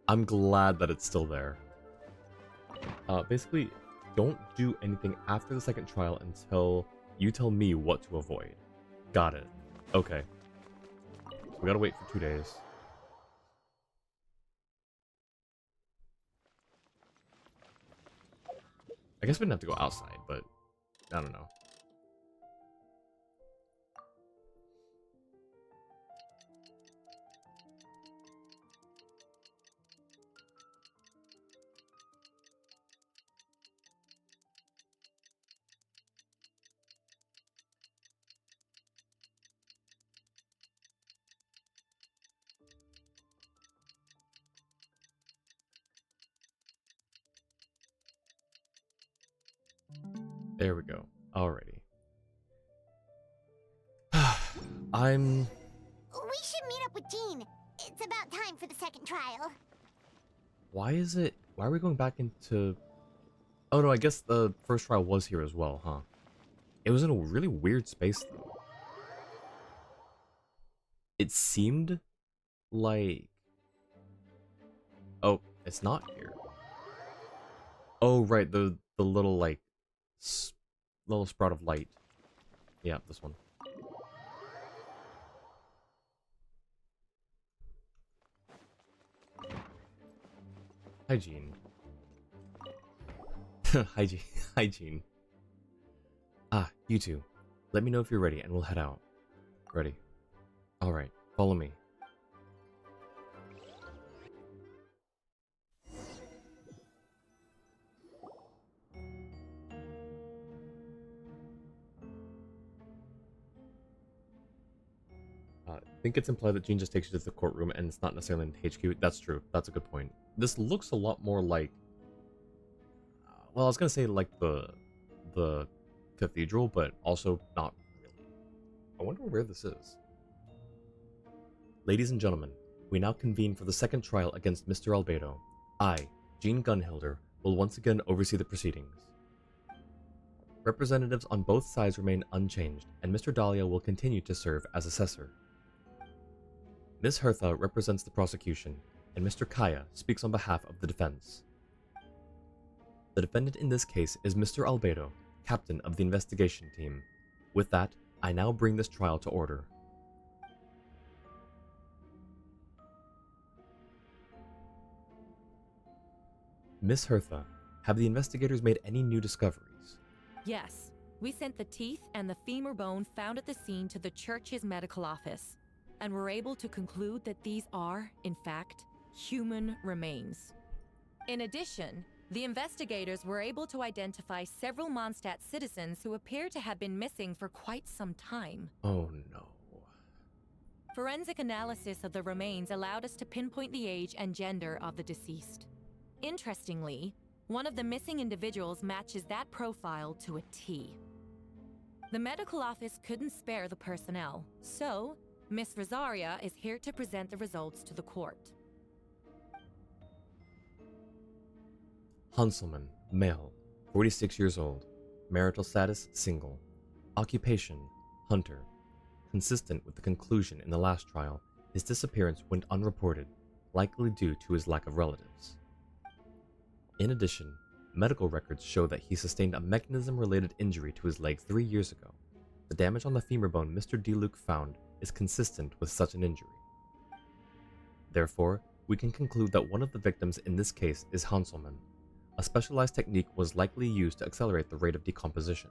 Speaker 1: I'm glad that it's still there. Basically, don't do anything after the second trial until you tell me what to avoid. Got it. Okay. So we gotta wait for 2 days. I guess we didn't have to go outside, but I don't know. There we go. Alrighty. I'm...
Speaker 3: We should meet up with Jean. It's about time for the second trial.
Speaker 1: Why is it... Why are we going back into... Oh no, I guess the first trial was here as well, huh? It was in a really weird space, though. It seemed like... Oh, it's not here. Oh, right, the little, like... little sprout of light. Yeah, this one. Hi, Jean. Hi, Jean. Hi, Jean. Ah, you two. Let me know if you're ready and we'll head out. Ready. Alright, follow me. I think it's implied that Jean just takes you to the courtroom and it's not necessarily in HQ. That's true. That's a good point. This looks a lot more like... well, I was going to say like the cathedral, but also not really. I wonder where this is. Ladies and gentlemen, we now convene for the second trial against Mr. Albedo. I, Jean Gunhilder, will once again oversee the proceedings. Representatives on both sides remain unchanged, and Mr. Dahlia will continue to serve as assessor. Ms. Hertha represents the prosecution, and Mr. Kaya speaks on behalf of the defense. The defendant in this case is Mr. Albedo, captain of the investigation team. With that, I now bring this trial to order. Ms. Hertha, have the investigators made any new discoveries?
Speaker 11: Yes. We sent the teeth and the femur bone found at the scene to the church's medical office, and were able to conclude that these are, in fact, human remains. In addition, the investigators were able to identify several Mondstadt citizens who appear to have been missing for quite some time.
Speaker 1: Oh no.
Speaker 11: Forensic analysis of the remains allowed us to pinpoint the age and gender of the deceased. Interestingly, one of the missing individuals matches that profile to a T. The medical office couldn't spare the personnel, so Miss Rosaria is here to present the results to the court.
Speaker 1: Hanselman, male, 46 years old. Marital status, single. Occupation, hunter. Consistent with the conclusion in the last trial, his disappearance went unreported. likely due to his lack of relatives. In addition, medical records show that he sustained a mechanism-related injury to his leg 3 years ago. The damage on the femur bone Mr. Diluc found is consistent with such an injury. Therefore, we can conclude that one of the victims in this case is Hanselman. A specialized technique was likely used to accelerate the rate of decomposition.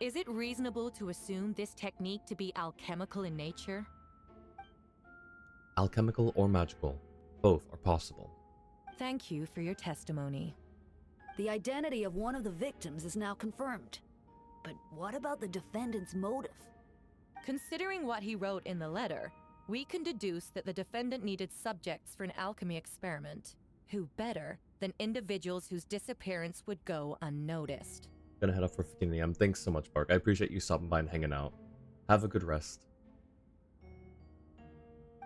Speaker 11: Is it reasonable to assume this technique to be alchemical in nature?
Speaker 1: Alchemical or magical, both are possible.
Speaker 11: Thank you for your testimony.
Speaker 12: The identity of one of the victims is now confirmed. But what about the defendant's motive?
Speaker 11: Considering what he wrote in the letter, we can deduce that the defendant needed subjects for an alchemy experiment. Who better than individuals whose disappearance would go unnoticed?
Speaker 1: Gonna head up for 15 AM. Thanks so much, Bark. I appreciate you stopping by and hanging out. Have a good rest.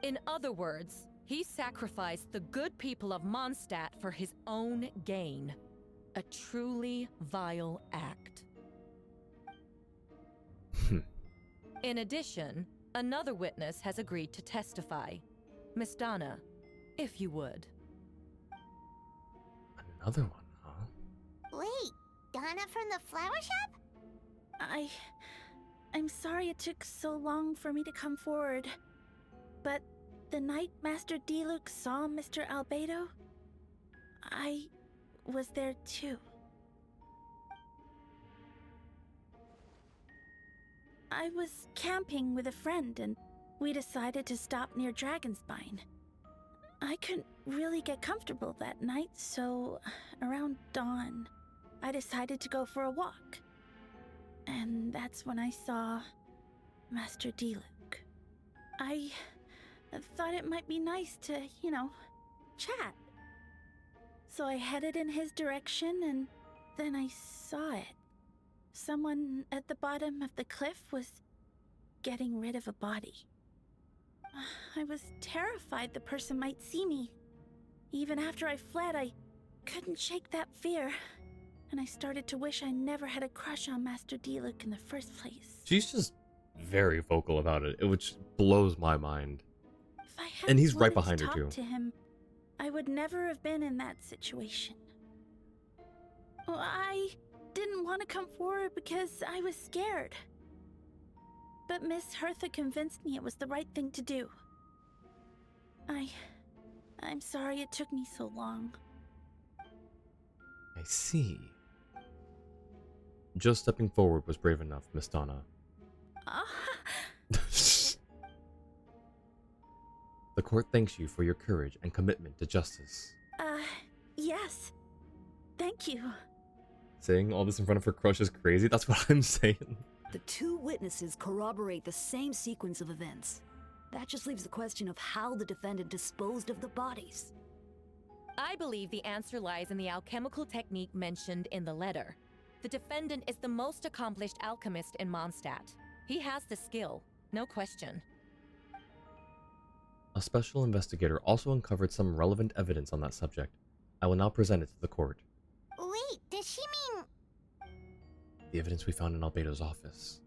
Speaker 11: In other words, he sacrificed the good people of Mondstadt for his own gain. A truly vile act. In addition, another witness has agreed to testify. Miss Donna, if you would.
Speaker 1: Another one, huh?
Speaker 3: Wait, Donna from the flower shop?
Speaker 7: I'm sorry it took so long for me to come forward. But the night Master Diluc saw Mr. Albedo, I was there too. I was camping with a friend and we decided to stop near Dragonspine. I couldn't really get comfortable that night, so around dawn, I decided to go for a walk. And that's when I saw Master Diluc. I thought it might be nice to, chat. So I headed in his direction and then I saw it. Someone at the bottom of the cliff was getting rid of a body. I was terrified the person might see me. Even after I fled, I couldn't shake that fear. And I started to wish I never had a crush on Master Diluc in the first place.
Speaker 1: She's just very vocal about it, which blows my mind.
Speaker 7: If I
Speaker 1: And
Speaker 7: hadn't
Speaker 1: he's right
Speaker 7: wanted
Speaker 1: behind
Speaker 7: to
Speaker 1: her,
Speaker 7: talk
Speaker 1: too.
Speaker 7: to him, I would never have been in that situation. Well, I didn't want to come forward because I was scared. But Miss Hertha convinced me it was the right thing to do. I'm sorry it took me so long.
Speaker 1: I see. Just stepping forward was brave enough, Miss Donna. The court thanks you for your courage and commitment to justice.
Speaker 7: Yes. Thank you.
Speaker 1: Saying all this in front of her crush is crazy? That's what I'm saying.
Speaker 12: The two witnesses corroborate the same sequence of events. That just leaves the question of how the defendant disposed of the bodies.
Speaker 11: I believe the answer lies in the alchemical technique mentioned in the letter. The defendant is the most accomplished alchemist in Mondstadt. He has the skill, no question.
Speaker 1: A special investigator also uncovered some relevant evidence on that subject. I will now present it to the court.
Speaker 3: Wait, does she mean...
Speaker 1: The evidence we found in Albedo's office.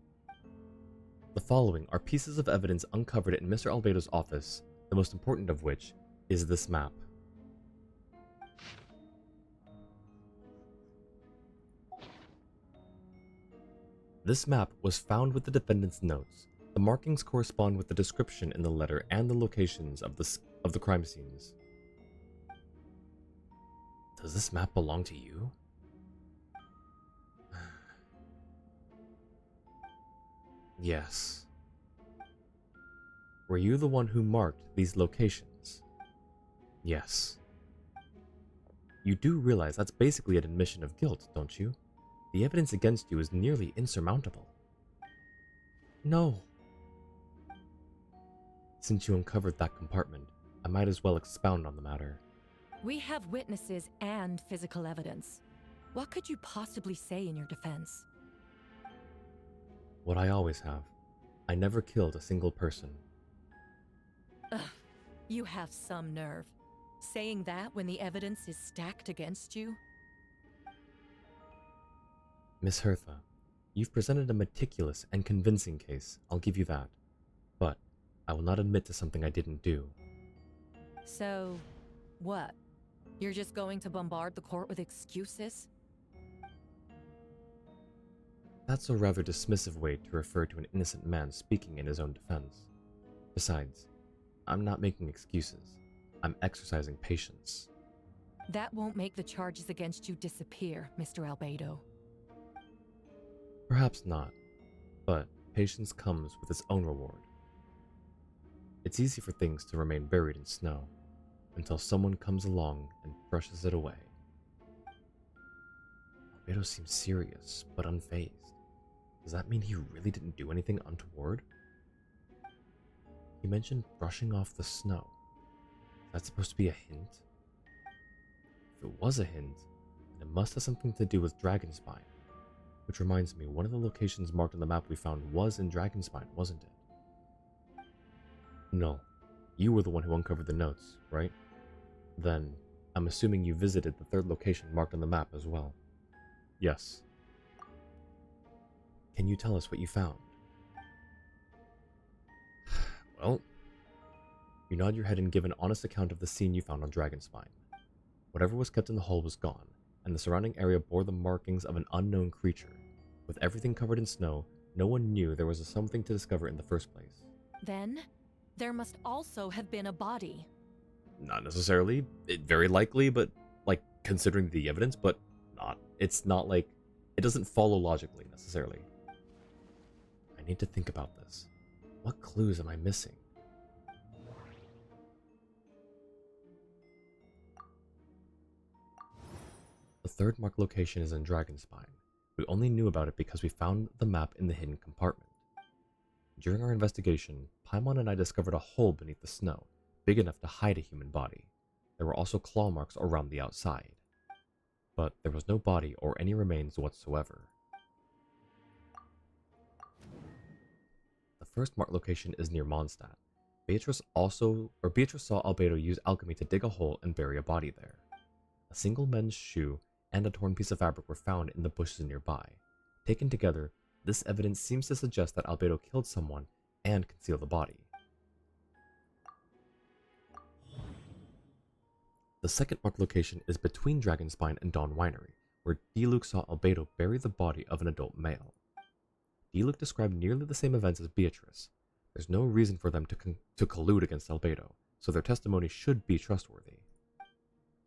Speaker 1: The following are pieces of evidence uncovered in Mr. Albedo's office, the most important of which is this map. This map was found with the defendant's notes. The markings correspond with the description in the letter and the locations of the crime scenes. Does this map belong to you? Yes. Were you the one who marked these locations? Yes. You do realize that's basically an admission of guilt, don't you? The evidence against you is nearly insurmountable. No. Since you uncovered that compartment, I might as well expound on the matter.
Speaker 11: We have witnesses and physical evidence. What could you possibly say in your defense?
Speaker 1: What I always have. I never killed a single person.
Speaker 11: Ugh, you have some nerve. Saying that when the evidence is stacked against you?
Speaker 1: Miss Hertha, you've presented a meticulous and convincing case, I'll give you that. But I will not admit to something I didn't do.
Speaker 11: So, what? You're just going to bombard the court with excuses?
Speaker 1: That's a rather dismissive way to refer to an innocent man speaking in his own defense. Besides, I'm not making excuses. I'm exercising patience.
Speaker 11: That won't make the charges against you disappear, Mr. Albedo.
Speaker 1: Perhaps not, but patience comes with its own reward. It's easy for things to remain buried in snow until someone comes along and brushes it away. Albedo seems serious, but unfazed. Does that mean he really didn't do anything untoward? He mentioned brushing off the snow. Is that supposed to be a hint? If it was a hint, then it must have something to do with Dragonspine. Which reminds me, one of the locations marked on the map we found was in Dragonspine, wasn't it? No, you were the one who uncovered the notes, right? Then, I'm assuming you visited the third location marked on the map as well. Yes. Can you tell us what you found? Well, you nod your head and give an honest account of the scene you found on Dragonspine. Whatever was kept in the hull was gone, and the surrounding area bore the markings of an unknown creature. With everything covered in snow, no one knew there was something to discover in the first place.
Speaker 11: Then, there must also have been a body.
Speaker 1: Not necessarily. Very likely, but, like, considering the evidence, but not. It's not like... It doesn't follow logically, necessarily. I need to think about this. What clues am I missing? The third marked location is in Dragonspine. We only knew about it because we found the map in the hidden compartment. During our investigation, Paimon and I discovered a hole beneath the snow, big enough to hide a human body. There were also claw marks around the outside. But there was no body or any remains whatsoever. The first marked location is near Mondstadt. Beatrice saw Albedo use alchemy to dig a hole and bury a body there. A single men's shoe and a torn piece of fabric were found in the bushes nearby. Taken together, this evidence seems to suggest that Albedo killed someone and concealed the body. The second marked location is between Dragonspine and Dawn Winery, where D-Luke saw Albedo bury the body of an adult male. D-Luke described nearly the same events as Beatrice. There's no reason for them to collude against Albedo, so their testimony should be trustworthy.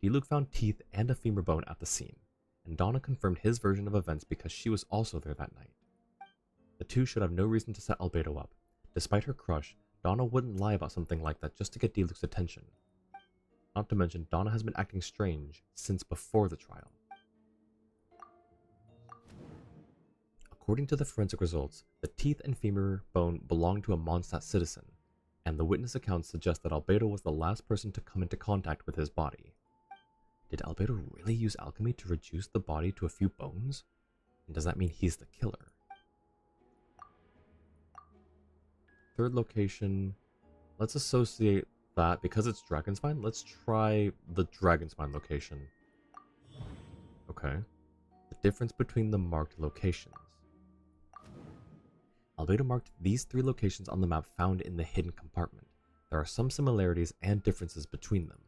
Speaker 1: D-Luke found teeth and a femur bone at the scene, and Donna confirmed his version of events because she was also there that night. The two should have no reason to set Albedo up. Despite her crush, Donna wouldn't lie about something like that just to get D-Luke's attention. Not to mention, Donna has been acting strange since before the trial. According to the forensic results, the teeth and femur bone belonged to a Mondstadt citizen, and the witness accounts suggest that Albedo was the last person to come into contact with his body. Did Albedo really use alchemy to reduce the body to a few bones? And does that mean he's the killer? Third location, let's associate that, because it's Dragonspine, let's try the Dragonspine location. Okay. The difference between the marked locations. Albedo marked these three locations on the map found in the hidden compartment. There are some similarities and differences between them.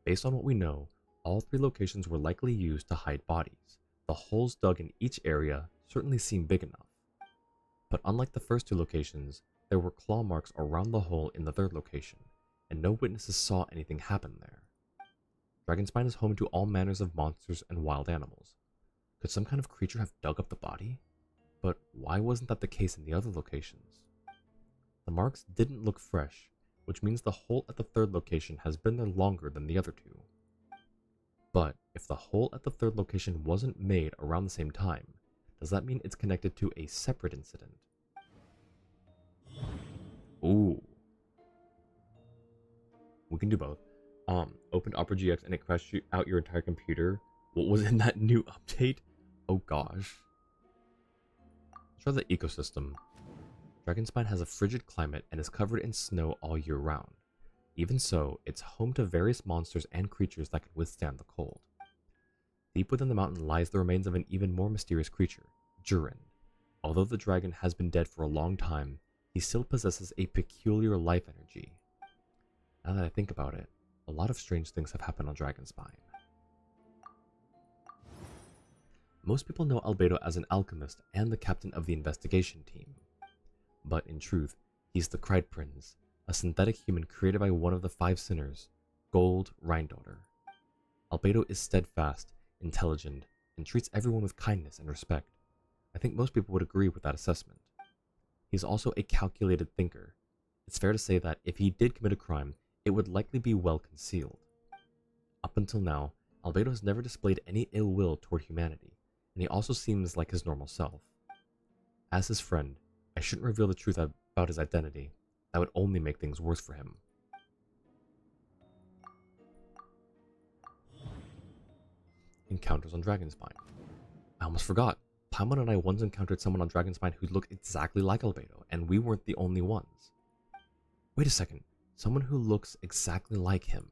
Speaker 1: Based on what we know, all three locations were likely used to hide bodies. The holes dug in each area certainly seem big enough. But unlike the first two locations, there were claw marks around the hole in the third location, and no witnesses saw anything happen there. Dragonspine is home to all manners of monsters and wild animals. Could some kind of creature have dug up the body? But why wasn't that the case in the other locations? The marks didn't look fresh, which means the hole at the third location has been there longer than the other two. But if the hole at the third location wasn't made around the same time, does that mean it's connected to a separate incident? Ooh. We can do both. Opened Opera GX and it crashed out your entire computer. What was in that new update? Oh gosh. Let's try the ecosystem. Dragonspine has a frigid climate and is covered in snow all year round. Even so, it's home to various monsters and creatures that can withstand the cold. Deep within the mountain lies the remains of an even more mysterious creature, Jurin. Although the dragon has been dead for a long time, he still possesses a peculiar life energy. Now that I think about it, A lot of strange things have happened on Dragonspine. Most people know Albedo as an alchemist and the captain of the investigation team. But in truth, he's the Cried Prince, a synthetic human created by one of the 5 sinners, Gold Rhindaughter. Albedo is steadfast, intelligent, and treats everyone with kindness and respect. I think most people would agree with that assessment. He's also a calculated thinker. It's fair to say that if he did commit a crime, it would likely be well concealed. Up until now, Albedo has never displayed any ill will toward humanity, and he also seems like his normal self. As his friend, I shouldn't reveal the truth about his identity. That would only make things worse for him. Encounters on Dragonspine. I almost forgot. Paimon and I once encountered someone on Dragonspine who looked exactly like Albedo, and we weren't the only ones. Wait a second. Someone who looks exactly like him.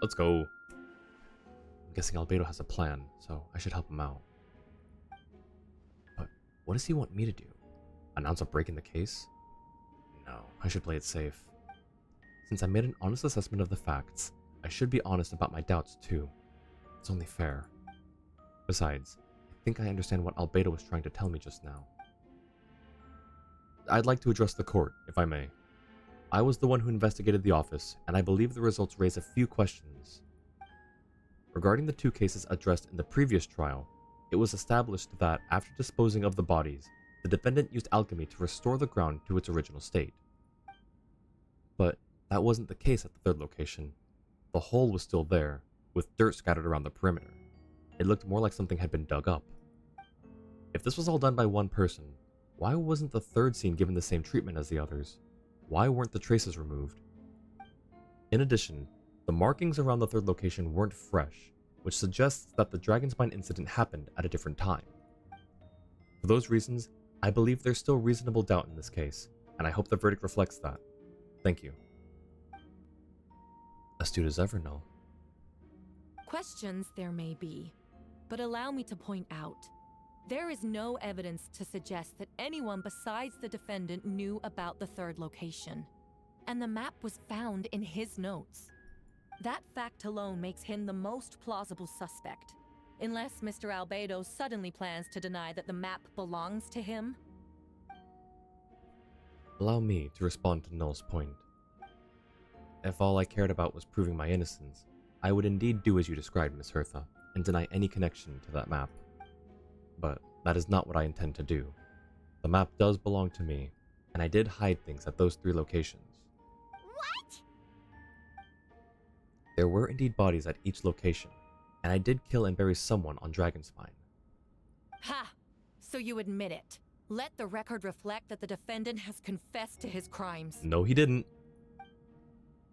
Speaker 1: Let's go. I'm guessing Albedo has a plan, so I should help him out. But what does he want me to do? Announce a break in the case? No, I should play it safe. Since I made an honest assessment of the facts, I should be honest about my doubts too. It's only fair. Besides, I think I understand what Albedo was trying to tell me just now. I'd like to address the court, if I may. I was the one who investigated the office, and I believe the results raise a few questions. Regarding the 2 cases addressed in the previous trial, it was established that after disposing of the bodies, the defendant used alchemy to restore the ground to its original state. But that wasn't the case at the 3rd location. The hole was still there, with dirt scattered around the perimeter. It looked more like something had been dug up. If this was all done by one person, why wasn't the 3rd scene given the same treatment as the others? Why weren't the traces removed? In addition, the markings around the 3rd location weren't fresh, which suggests that the Dragonspine incident happened at a different time. For those reasons, I believe there's still reasonable doubt in this case, and I hope the verdict reflects that. Thank you. Astute as ever, no.
Speaker 11: Questions there may be, but allow me to point out. There is no evidence to suggest that anyone besides the defendant knew about the 3rd location, and the map was found in his notes. That fact alone makes him the most plausible suspect, unless Mr. Albedo suddenly plans to deny that the map belongs to him.
Speaker 1: Allow me to respond to Null's point. If all I cared about was proving my innocence, I would indeed do as you described, Miss Hertha, and deny any connection to that map. But that is not what I intend to do. The map does belong to me, and I did hide things at those 3 locations.
Speaker 3: What?
Speaker 1: There were indeed bodies at each location, and I did kill and bury someone on Dragonspine.
Speaker 11: Ha! So you admit it. Let the record reflect that the defendant has confessed to his crimes.
Speaker 1: No, he didn't.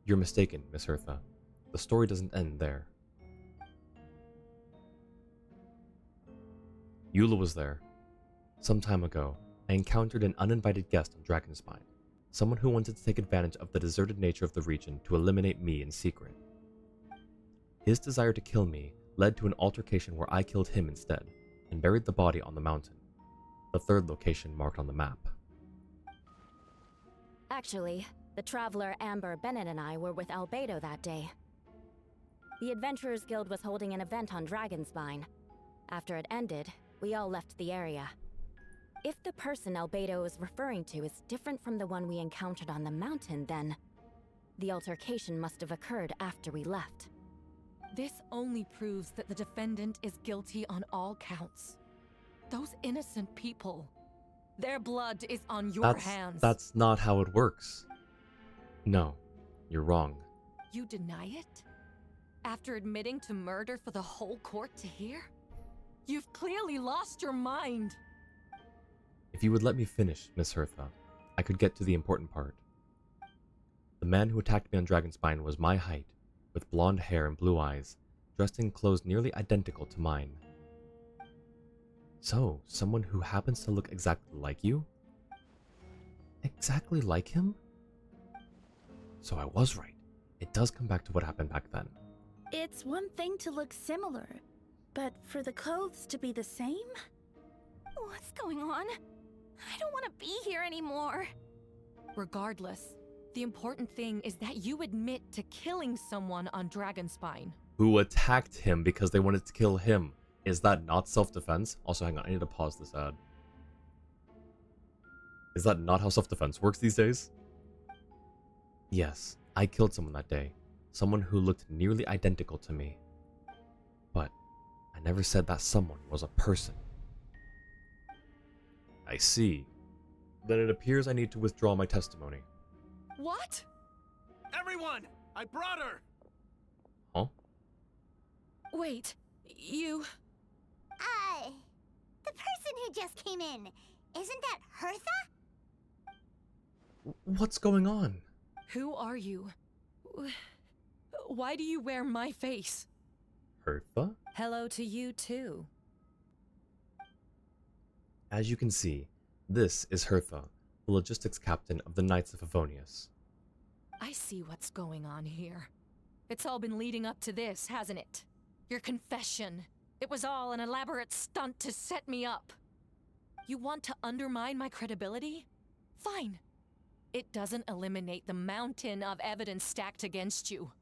Speaker 1: You're mistaken, Miss Hertha. The story doesn't end there. Eula was there. Some time ago, I encountered an uninvited guest on Dragonspine, someone who wanted to take advantage of the deserted nature of the region to eliminate me in secret. His desire to kill me led to an altercation where I killed him instead, and buried the body on the mountain, the 3rd location marked on the map.
Speaker 14: Actually, the traveler Amber Bennett and I were with Albedo that day. The Adventurers Guild was holding an event on Dragonspine. After it ended, we all left the area. If the person Albedo is referring to is different from the one we encountered on the mountain, then the altercation must have occurred after we left.
Speaker 11: This only proves that the defendant is guilty on all counts. Those innocent people, their blood is on your hands.
Speaker 1: That's not how it works. No, you're wrong.
Speaker 11: You deny it? After admitting to murder for the whole court to hear? You've clearly lost your mind.
Speaker 1: If you would let me finish, Miss Hertha, I could get to the important part. The man who attacked me on Dragonspine was my height, with blonde hair and blue eyes, dressed in clothes nearly identical to mine. So, someone who happens to look exactly like you? Exactly like him? So I was right. It does come back to what happened back then.
Speaker 7: It's one thing to look similar, but for the clothes to be the same?
Speaker 5: What's going on? I don't want to be here anymore.
Speaker 11: Regardless, the important thing is that you admit to killing someone on Dragonspine.
Speaker 1: Who attacked him because they wanted to kill him. Is that not self-defense? Also, hang on, I need to pause this ad. Is that not how self-defense works these days? Yes, I killed someone that day. Someone who looked nearly identical to me. But I never said that someone was a person. I see. Then it appears I need to withdraw my testimony.
Speaker 11: What?
Speaker 9: Everyone! I brought her!
Speaker 1: Huh?
Speaker 11: Wait, you...
Speaker 3: The person who just came in, isn't that Hertha?
Speaker 1: What's going on?
Speaker 11: Who are you? Why do you wear my face?
Speaker 1: Hertha?
Speaker 11: Hello to you too.
Speaker 1: As you can see, this is Hertha, the logistics captain of the Knights of Favonius.
Speaker 11: I see what's going on here. It's all been leading up to this, hasn't it? Your confession. It was all an elaborate stunt to set me up. You want to undermine my credibility? Fine. It doesn't eliminate the mountain of evidence stacked against you.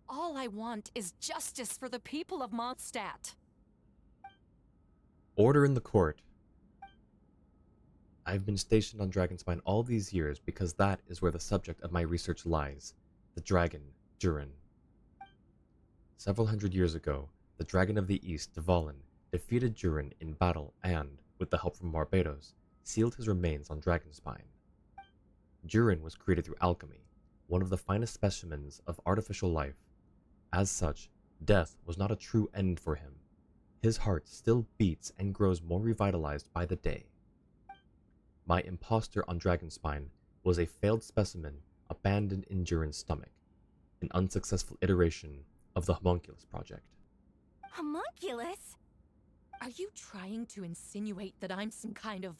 Speaker 11: All I want is justice for the people of Mondstadt.
Speaker 1: Order in the court. I've been stationed on Dragonspine all these years because that is where the subject of my research lies. The dragon, Durin. Several hundred years ago, the Dragon of the East, Dvalin, defeated Durin in battle and, with the help from Barbados, sealed his remains on Dragonspine. Durin was created through alchemy, one of the finest specimens of artificial life. As such, death was not a true end for him. His heart still beats and grows more revitalized by the day. My imposter on Dragonspine was a failed specimen abandoned in Durin's stomach, an unsuccessful iteration of the Homunculus project.
Speaker 5: Homunculus?
Speaker 11: Are you trying to insinuate that I'm some kind of...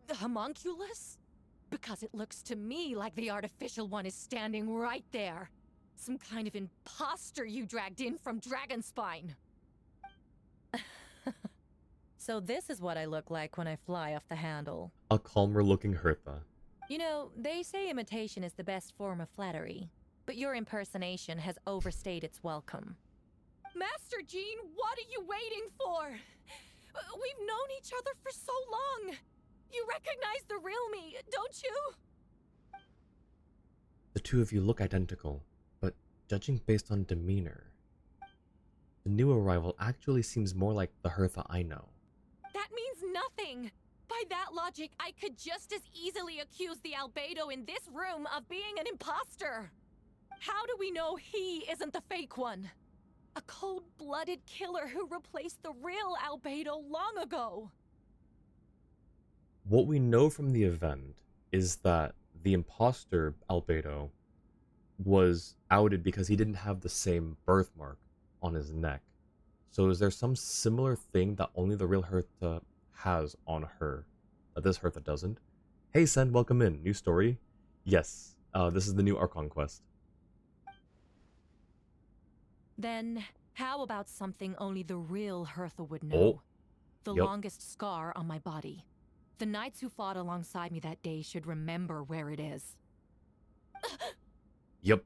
Speaker 11: the homunculus? Because it looks to me like the artificial one is standing right there. Some kind of imposter you dragged in from Dragonspine. So this is what I look like when I fly off the handle.
Speaker 1: A calmer looking Hertha.
Speaker 11: You know, they say imitation is the best form of flattery, but your impersonation has overstayed its welcome. Master Jean, what are you waiting for? We've known each other for so long. You recognize the real me, don't you?
Speaker 1: The two of you look identical, but judging based on demeanor, the new arrival actually seems more like the Hertha I know.
Speaker 11: That means nothing. By that logic, I could just as easily accuse the Albedo in this room of being an imposter. How do we know he isn't the fake one? A cold-blooded killer who replaced the real Albedo long ago.
Speaker 1: What we know from the event is that the imposter Albedo was outed because he didn't have the same birthmark on his neck. So is there some similar thing that only the real Hertha has on her that this Hertha doesn't? Hey Sen, welcome in. New story? Yes, this is the new Archon quest.
Speaker 11: Then, how about something only the real Hertha would know?
Speaker 1: Oh.
Speaker 11: The
Speaker 1: Yep.
Speaker 11: longest scar on my body. The knights who fought alongside me that day should remember where it is.
Speaker 1: Yep.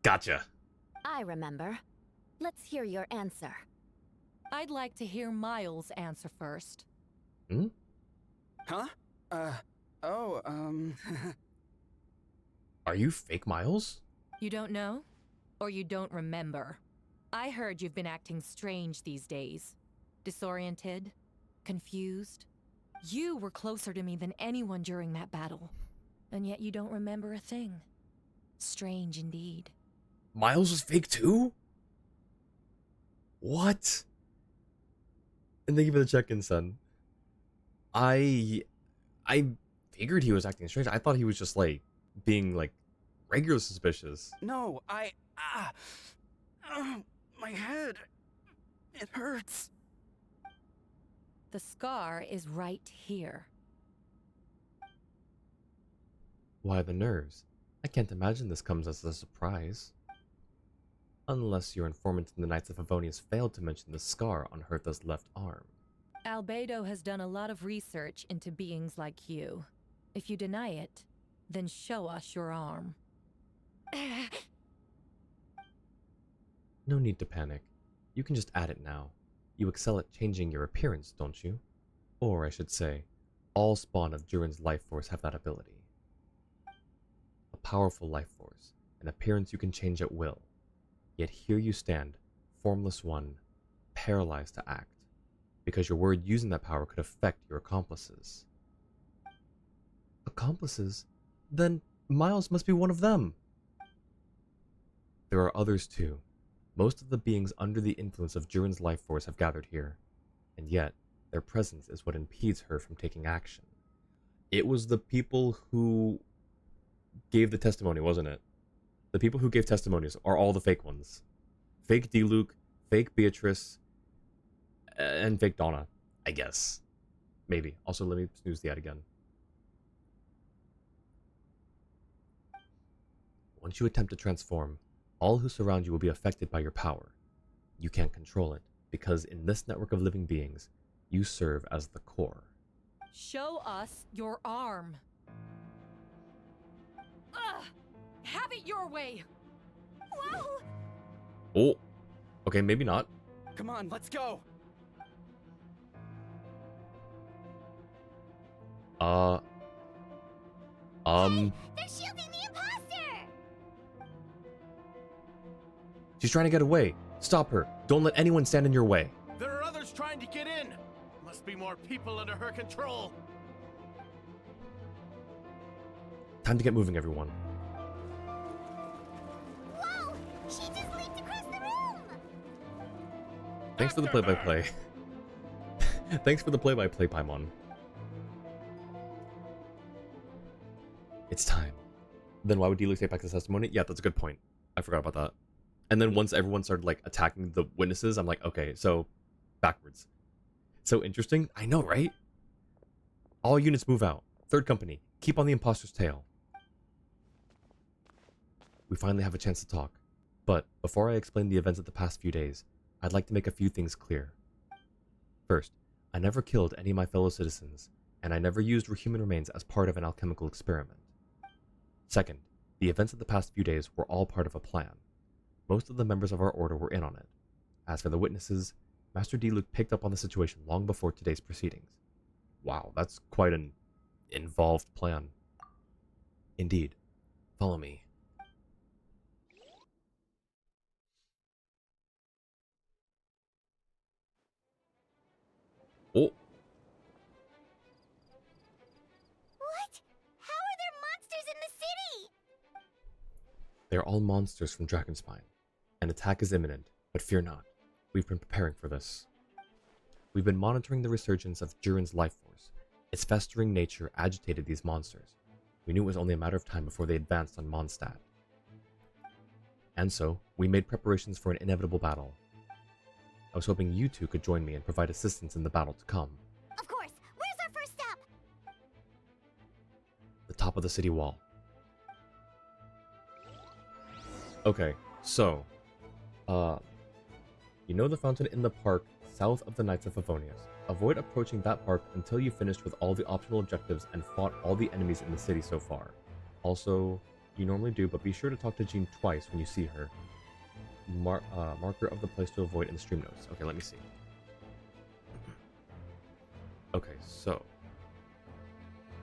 Speaker 1: Gotcha.
Speaker 14: I remember. Let's hear your answer.
Speaker 11: I'd like to hear Miles answer first.
Speaker 1: Hmm?
Speaker 4: Huh?
Speaker 1: Are you fake Miles?
Speaker 11: You don't know? Or you don't remember? I heard you've been acting strange these days. Disoriented? Confused? You were closer to me than anyone during that battle. And yet you don't remember a thing. Strange indeed.
Speaker 1: Miles was fake too? What? And thank you for the check-in, son. I figured he was acting strange. I thought he was just like being like regular suspicious.
Speaker 4: No, my head. It hurts.
Speaker 11: The scar is right here.
Speaker 1: Why the nerves? I can't imagine this comes as a surprise. Unless your informant in the Knights of Favonius failed to mention the scar on Hertha's left arm.
Speaker 11: Albedo has done a lot of research into beings like you. If you deny it, Then show us your arm.
Speaker 1: No need to panic. You can just add it now. You excel at changing your appearance, don't you? Or I should say, all spawn of Durin's life force have that ability. A powerful life force, an appearance you can change at will. Yet here you stand, formless one, paralyzed to act, because your word using that power could affect your accomplices. Accomplices? Then Miles must be one of them. There are others too. Most of the beings under the influence of Durin's life force have gathered here, and yet their presence is what impedes her from taking action. It was the people who gave the testimony, wasn't it? The people who gave testimonies are all the fake ones. Fake D-Luke, fake Beatrice, and fake Donna, I guess. Maybe. Also, let me snooze the ad again. Once you attempt to transform, all who surround you will be affected by your power. You can't control it, because in this network of living beings, you serve as the core.
Speaker 11: Show us your arm. Ugh! Have it your way!
Speaker 3: Whoa!
Speaker 1: Oh! Okay, maybe not.
Speaker 4: Come on, let's go!
Speaker 3: They're shielding the imposter!
Speaker 1: She's trying to get away. Stop her. Don't let anyone stand in your way.
Speaker 9: There are others trying to get in. Must be more people under her control.
Speaker 1: Time to get moving, everyone.
Speaker 3: Whoa! She just leaped across the room!
Speaker 1: Thanks for the play-by-play. Thanks for the play-by-play, Paimon. It's time. Then why would D-Luke take back the testimony? Yeah, that's a good point. I forgot about that. And then once everyone started, like, attacking the witnesses, I'm like, okay, so backwards. So interesting. I know, right? All units move out. Third company, keep on the imposter's tail. We finally have a chance to talk. But before I explain the events of the past few days, I'd like to make a few things clear. First, I never killed any of my fellow citizens, and I never used human remains as part of an alchemical experiment. Second, the events of the past few days were all part of a plan. Most of the members of our order were in on it. As for the witnesses, Master D-Luke picked up on the situation long before today's proceedings. Wow, that's quite an involved plan. Indeed. Follow me. Oh!
Speaker 3: What? How are there monsters in the city?
Speaker 1: They're all monsters from Dragonspine. An attack is imminent, but fear not. We've been preparing for this. We've been monitoring the resurgence of Durin's life force. Its festering nature agitated these monsters. We knew it was only a matter of time before they advanced on Mondstadt. And so, we made preparations for an inevitable battle. I was hoping you two could join me and provide assistance in the battle to come.
Speaker 3: Of course. Where's our first step?
Speaker 1: The top of the city wall. Okay, so, you know the fountain in the park south of the Knights of Favonius. Avoid approaching that park until you've finished with all the optional objectives and fought all the enemies in the city so far. Also, you normally do, but be sure to talk to Jean twice when you see her. Marker of the place to avoid in the stream notes. Okay, let me see. Okay, so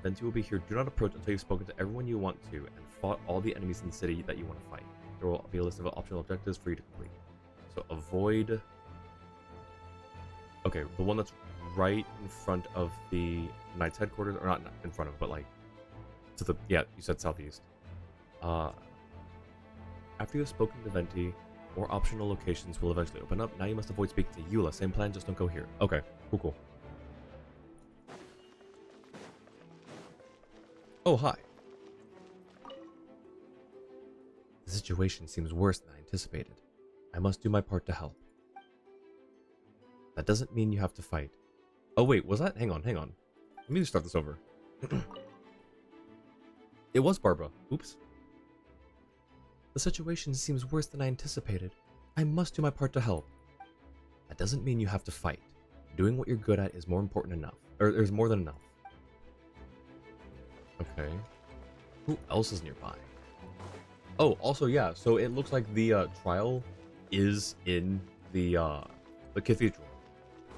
Speaker 1: Venti will be here. Do not approach until you've spoken to everyone you want to and fought all the enemies in the city that you want to fight. There will be a list of optional objectives for you to complete. So avoid... Okay, the one that's right in front of the Knight's headquarters, or not in front of, but like to the... Yeah, you said southeast. After you have spoken to Venti, more optional locations will eventually open up. Now you must avoid speaking to Eula. Same plan, just don't go here. Okay, cool. Oh, hi. The situation seems worse than I anticipated. I must do my part to help. That doesn't mean you have to fight. Oh wait, was that? Hang on. Let me just start this over. It was Barbara. Oops. The situation seems worse than I anticipated. I must do my part to help. That doesn't mean you have to fight. Doing what you're good at is more important enough. Or there's more than enough. Okay. Who else is nearby? Oh, also, yeah, so it looks like the trial is in the cathedral.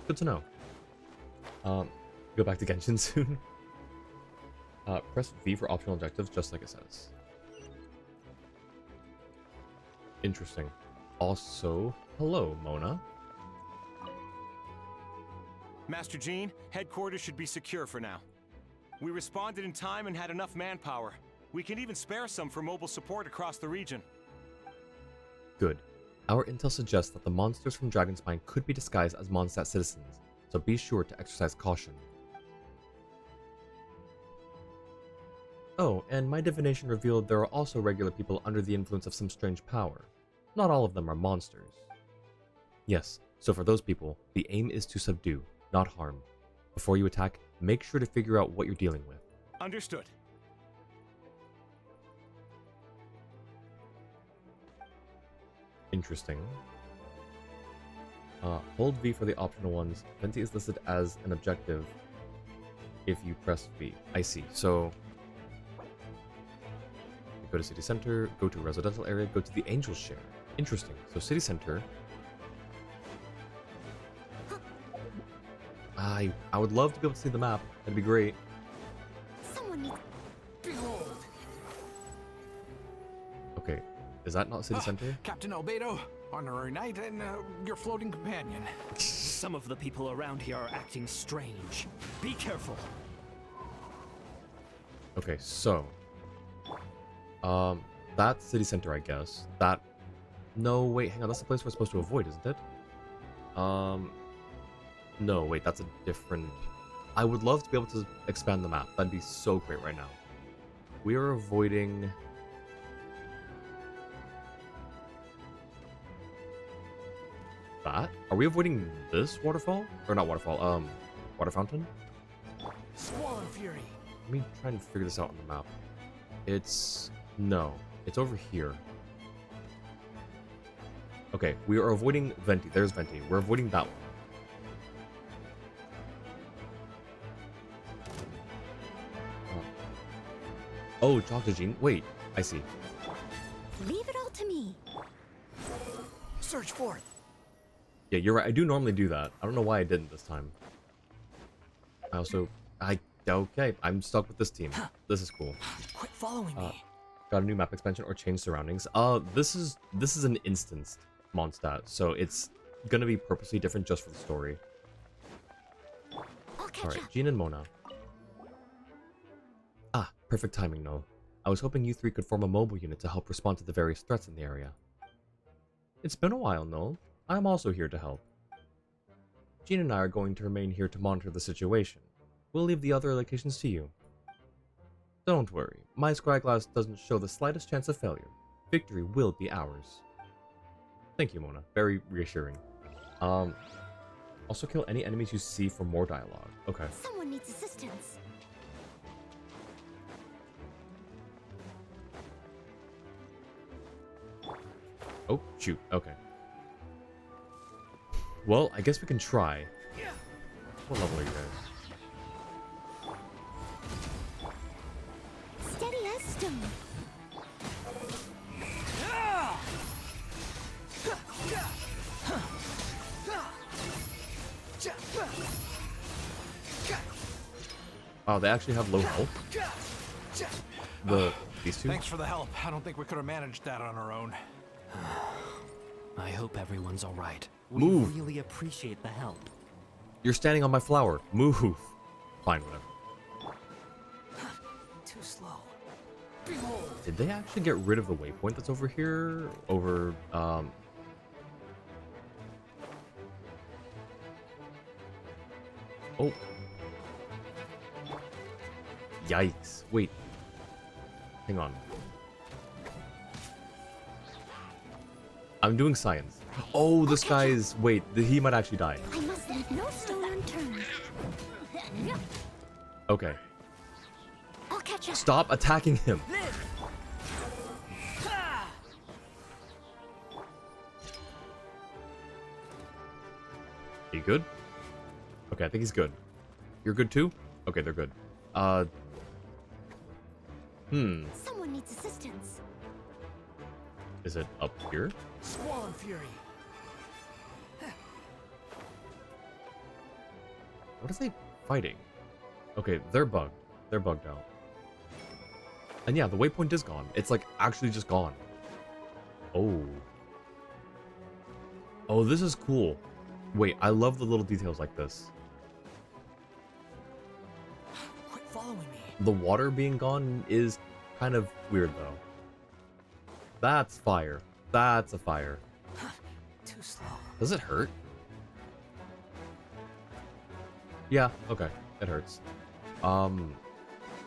Speaker 1: Good to know. Go back to Genshin soon. Press V for optional objectives, just like it says. Interesting. Also, hello, Mona.
Speaker 10: Master Jean, headquarters should be secure for now. We responded in time and had enough manpower. We can even spare some for mobile support across the region.
Speaker 1: Good. Our intel suggests that the monsters from Dragonspine could be disguised as Mondstadt citizens, so be sure to exercise caution. Oh, and my divination revealed there are also regular people under the influence of some strange power. Not all of them are monsters. Yes, so for those people, the aim is to subdue, not harm. Before you attack, make sure to figure out what you're dealing with.
Speaker 10: Understood.
Speaker 1: Interesting. Hold V for the optional ones. Venti is listed as an objective if you press V. I see. So, you go to City Center, go to a residential area, go to the Angel Share. Interesting. So, City Center. I would love to be able to see the map. That'd be great.
Speaker 3: Someone needs.
Speaker 13: Behold!
Speaker 1: Okay. Is that not City Center?
Speaker 13: Captain Albedo, honorary knight, and your floating companion.
Speaker 6: Some of the people around here are acting strange. Be careful.
Speaker 1: Okay, so that's City Center, I guess. No, wait, hang on, that's the place we're supposed to avoid, isn't it? No, wait, that's a different... I would love to be able to expand the map. That'd be so great right now. We are avoiding... that? Are we avoiding this waterfall? Or not waterfall, water fountain?
Speaker 13: Squall and Fury.
Speaker 1: Let me try and figure this out on the map. No, it's over here. Okay, we are avoiding Venti. There's Venti. We're avoiding that one. Oh, Dr. Jean. Wait, I see.
Speaker 5: Leave it all to me.
Speaker 13: Search forth.
Speaker 1: Yeah, you're right. I do normally do that. I don't know why I didn't this time. Okay, I'm stuck with this team. This is cool.
Speaker 13: Quit following me.
Speaker 1: Got a new map expansion or change surroundings. This is an instanced Mondstadt, so it's gonna be purposely different just for the story. Alright, Jean and Mona. Ah, perfect timing, Noel. I was hoping you three could form a mobile unit to help respond to the various threats in the area. It's been a while, Noel. I'm also here to help. Jean and I are going to remain here to monitor the situation. We'll leave the other locations to you. Don't worry, my scryglass doesn't show the slightest chance of failure. Victory will be ours. Thank you, Mona. Very reassuring. Also kill any enemies you see for more dialogue. Okay.
Speaker 3: Someone needs assistance.
Speaker 1: Oh, shoot. Okay. Well, I guess we can try. What level are you guys?
Speaker 3: Steady as stone.
Speaker 1: Oh, they actually have low health? These two?
Speaker 13: Thanks for the help. I don't think we could have managed that on our own.
Speaker 6: I hope everyone's all right.
Speaker 1: Move.
Speaker 6: We really appreciate the help.
Speaker 1: You're standing on my flower. Move. Fine, whatever.
Speaker 13: Too slow.
Speaker 1: Did they actually get rid of the waypoint that's over here? Over, Oh. Yikes. Wait. Hang on. I'm doing science. Oh, this guy's... Wait, he might actually die.
Speaker 3: I must leave no stone unturned.
Speaker 1: Okay.
Speaker 3: I'll catch up.
Speaker 1: Stop attacking him. Are you good? Okay, I think he's good. You're good too? Okay, they're good.
Speaker 3: Someone needs assistance.
Speaker 1: Is it up here?
Speaker 13: Squall Fury.
Speaker 1: What are they fighting? Okay, they're bugged. They're bugged out. And yeah, the waypoint is gone. It's like actually just gone. Oh. Oh, this is cool. Wait, I love the little details like this.
Speaker 4: Quit following me.
Speaker 1: The water being gone is kind of weird though. That's fire. That's a fire.
Speaker 4: Too slow.
Speaker 1: Does it hurt? Yeah, okay. It hurts.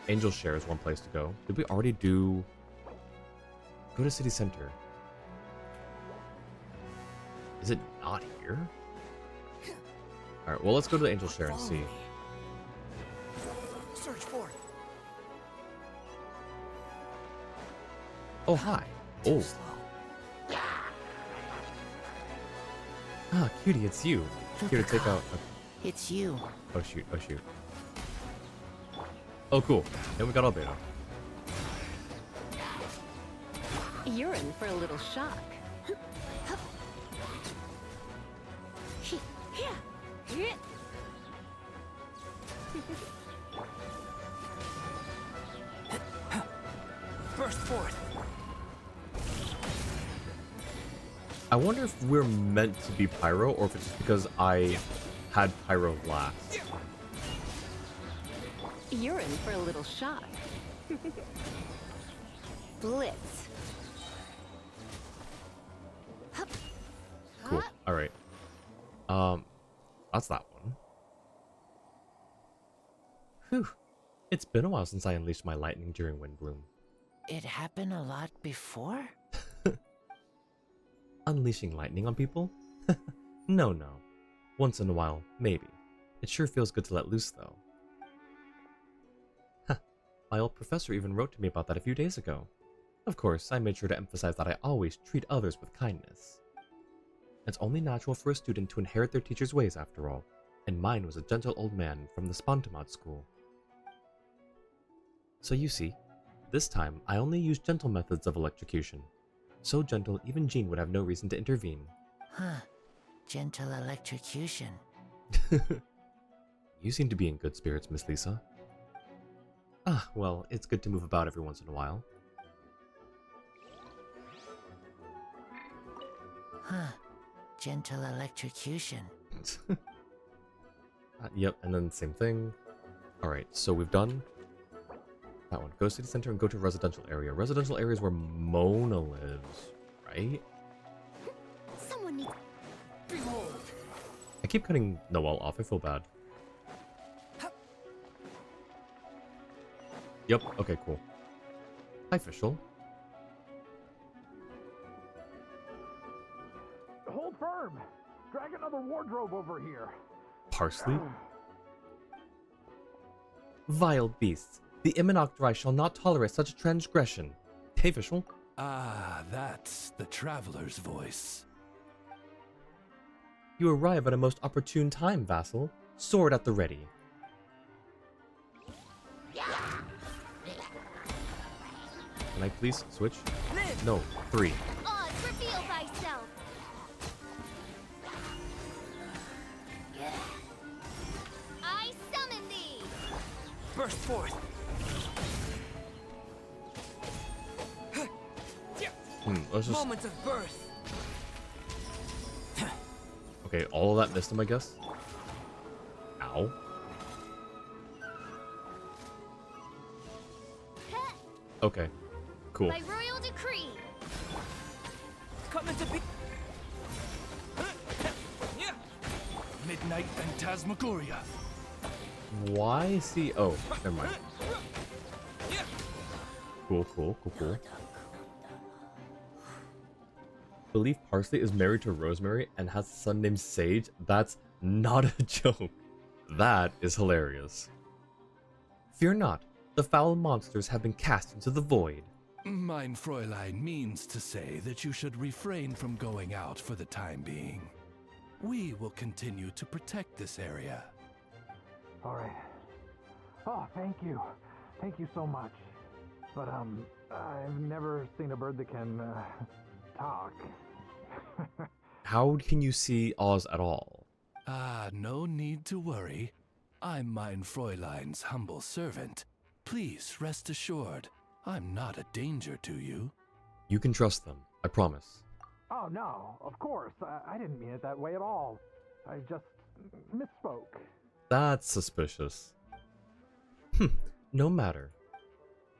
Speaker 1: Angel Share is one place to go. Did we already do... Go to City Center. Is it not here? Alright, well let's go to the Angel Share and see.
Speaker 13: Search for it.
Speaker 1: Oh, hi. Oh. Ah, cutie, it's you. Here to take out...
Speaker 6: It's you.
Speaker 1: Oh shoot, oh shoot. Oh cool, and we got Albedo.
Speaker 2: You're in for a little shock.
Speaker 4: Burst forth.
Speaker 1: I wonder if we're meant to be Pyro, or if it's just because I had Pyro last.
Speaker 2: You're in for a little shock. Blitz.
Speaker 1: Cool. Alright. That's that one. Whew. It's been a while since I unleashed my lightning during Windbloom.
Speaker 6: It happened a lot before?
Speaker 1: Unleashing lightning on people? No. Once in a while, maybe. It sure feels good to let loose, though. My old professor even wrote to me about that a few days ago. Of course, I made sure to emphasize that I always treat others with kindness. It's only natural for a student to inherit their teacher's ways, after all, and mine was a gentle old man from the Spontamod school. So you see, this time I only used gentle methods of electrocution. So gentle, even Jean would have no reason to intervene.
Speaker 6: Huh. Gentle electrocution.
Speaker 1: You seem to be in good spirits, Miss Lisa. Ah, well, it's good to move about every once in a while.
Speaker 6: Huh. Gentle electrocution.
Speaker 1: Yep, and then same thing. Alright, so we've done that one. Go City Center and go to residential area. Residential area is where Mona lives, right?
Speaker 3: Someone needs... Behold.
Speaker 1: I keep cutting Noelle off, I feel bad. Yep, okay, cool. Hi, Fischl.
Speaker 13: Hold firm. Drag another wardrobe over here.
Speaker 1: Parsley? Vile beasts. The Imminoctori shall not tolerate such a transgression. Hey, Fischl.
Speaker 15: Ah, that's the traveler's voice.
Speaker 1: You arrive at a most opportune time, vassal. Sword at the ready. Can I please switch? No, 3.
Speaker 3: Oz, reveal thyself. I summon thee.
Speaker 4: Burst forth.
Speaker 1: Let's just...
Speaker 4: Moments of birth.
Speaker 1: Okay, all of that missed him, I guess. Ow. Okay, cool.
Speaker 3: By royal decree.
Speaker 4: Coming to be.
Speaker 15: Midnight Phantasmagoria.
Speaker 1: Why is he... Oh, never mind. Cool. Believe Parsley is married to Rosemary and has a son named Sage? That's not a joke. That is hilarious. Fear not. The foul monsters have been cast into the void.
Speaker 15: Mein Fräulein means to say that you should refrain from going out for the time being. We will continue to protect this area.
Speaker 13: All right. Oh, thank you. Thank you so much.
Speaker 16: but I've never seen a bird that can talk.
Speaker 1: How can you see Oz at all?
Speaker 15: Ah, no need to worry. I'm mein Fräulein's humble servant. Please rest assured, I'm not a danger to you.
Speaker 1: You can trust them, I promise.
Speaker 16: Oh no, of course. I didn't mean it that way at all. I just misspoke.
Speaker 1: That's suspicious. No matter.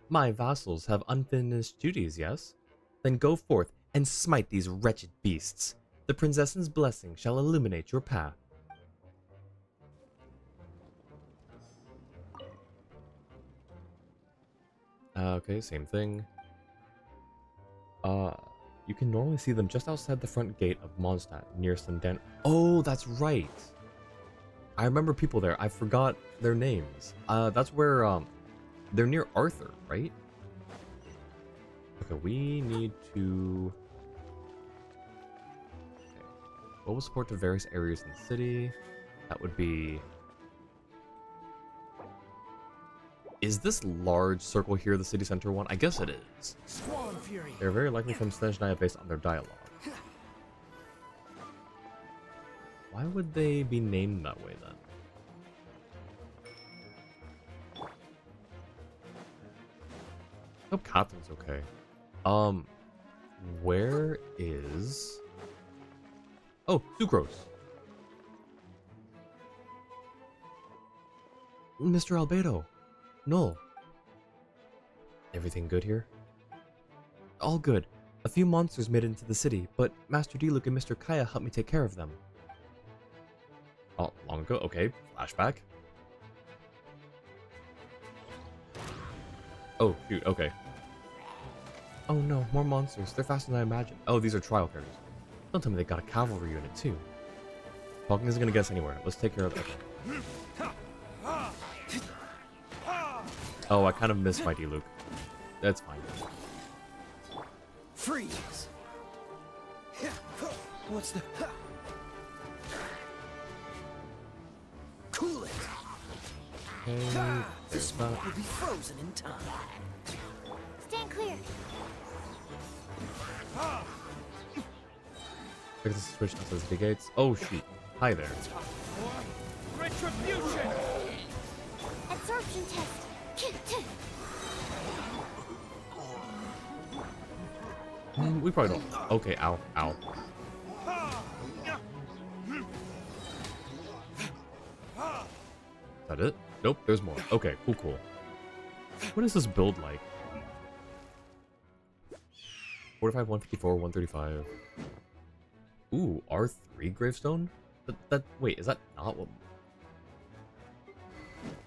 Speaker 1: My vassals have unfinished duties, yes? Then go forth and smite these wretched beasts. The princess's blessing shall illuminate your path. Okay, same thing. You can normally see them just outside the front gate of Mondstadt, near some den. Oh, that's right! I remember people there. I forgot their names. That's where, they're near Arthur, right? Okay, we need to... Okay. Global support to various areas in the city. That would be... Is this large circle here the city center one? I guess it is.
Speaker 13: Squall Fury.
Speaker 1: They're very likely from Snezhnaya based on their dialogue. Why would they be named that way then? I hope Catherine's okay. Where is... Oh, Sucrose. Mr. Albedo. Null. Everything good here? All good. A few monsters made it into the city, but Master Diluc and Mr. Kaya helped me take care of them. Oh, long ago? Okay, flashback. Oh, shoot, okay. Oh no, more monsters. They're faster than I imagined. Oh, these are trial characters. Don't tell me they got a cavalry unit too. Talking isn't gonna get us anywhere. Let's take care of that. Oh, I kind of missed my Diluc. That's fine.
Speaker 4: Freeze! What's the... Cool it!
Speaker 1: Okay,
Speaker 4: This spot will be frozen in time.
Speaker 3: Stand clear.
Speaker 1: There's a switch outside the city gates. Oh shoot. Hi there.
Speaker 9: Retribution!
Speaker 3: Absorption test.
Speaker 1: We probably don't. Okay, ow, ow. Is that it? Nope, there's more. Okay, cool, cool. What is this build like? 45, 154, 135. Ooh, R3 gravestone? Wait, is that not what...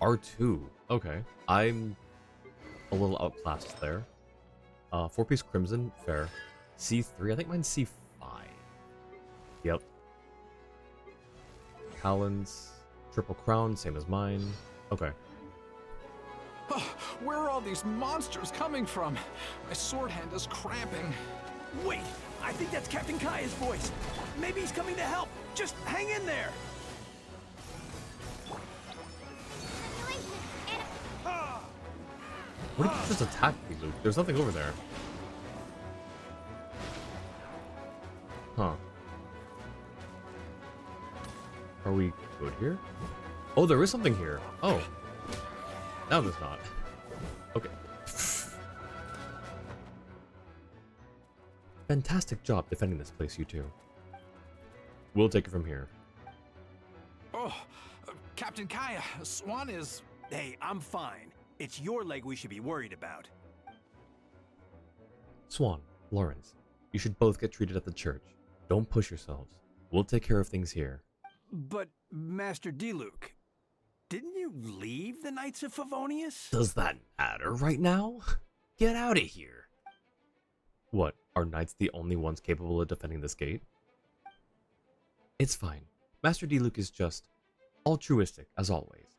Speaker 1: R2. Okay. I'm a little outclassed there. 4-piece crimson, fair. C3, I think mine's C5. Yep. Talons, triple crown, same as mine. Okay.
Speaker 13: Oh, where are all these monsters coming from? My sword hand is cramping.
Speaker 4: Wait! I think that's Captain Kaya's voice. Maybe he's coming to help. Just hang in there.
Speaker 1: What did you just attack me, Luke? There's nothing over there. Huh. Are we good here? Oh, there is something here. Oh. Now there's not. Okay. Fantastic job defending this place, you two. We'll take it from here.
Speaker 13: Oh, Captain Kaya, Swan is...
Speaker 4: Hey, I'm fine. It's your leg we should be worried about.
Speaker 1: Swan, Lawrence, you should both get treated at the church. Don't push yourselves. We'll take care of things here.
Speaker 4: But, Master Diluc, didn't you leave the Knights of Favonius?
Speaker 1: Does that matter right now? Get out of here. What, are knights the only ones capable of defending this gate? It's fine. Master Diluc is just altruistic, as always.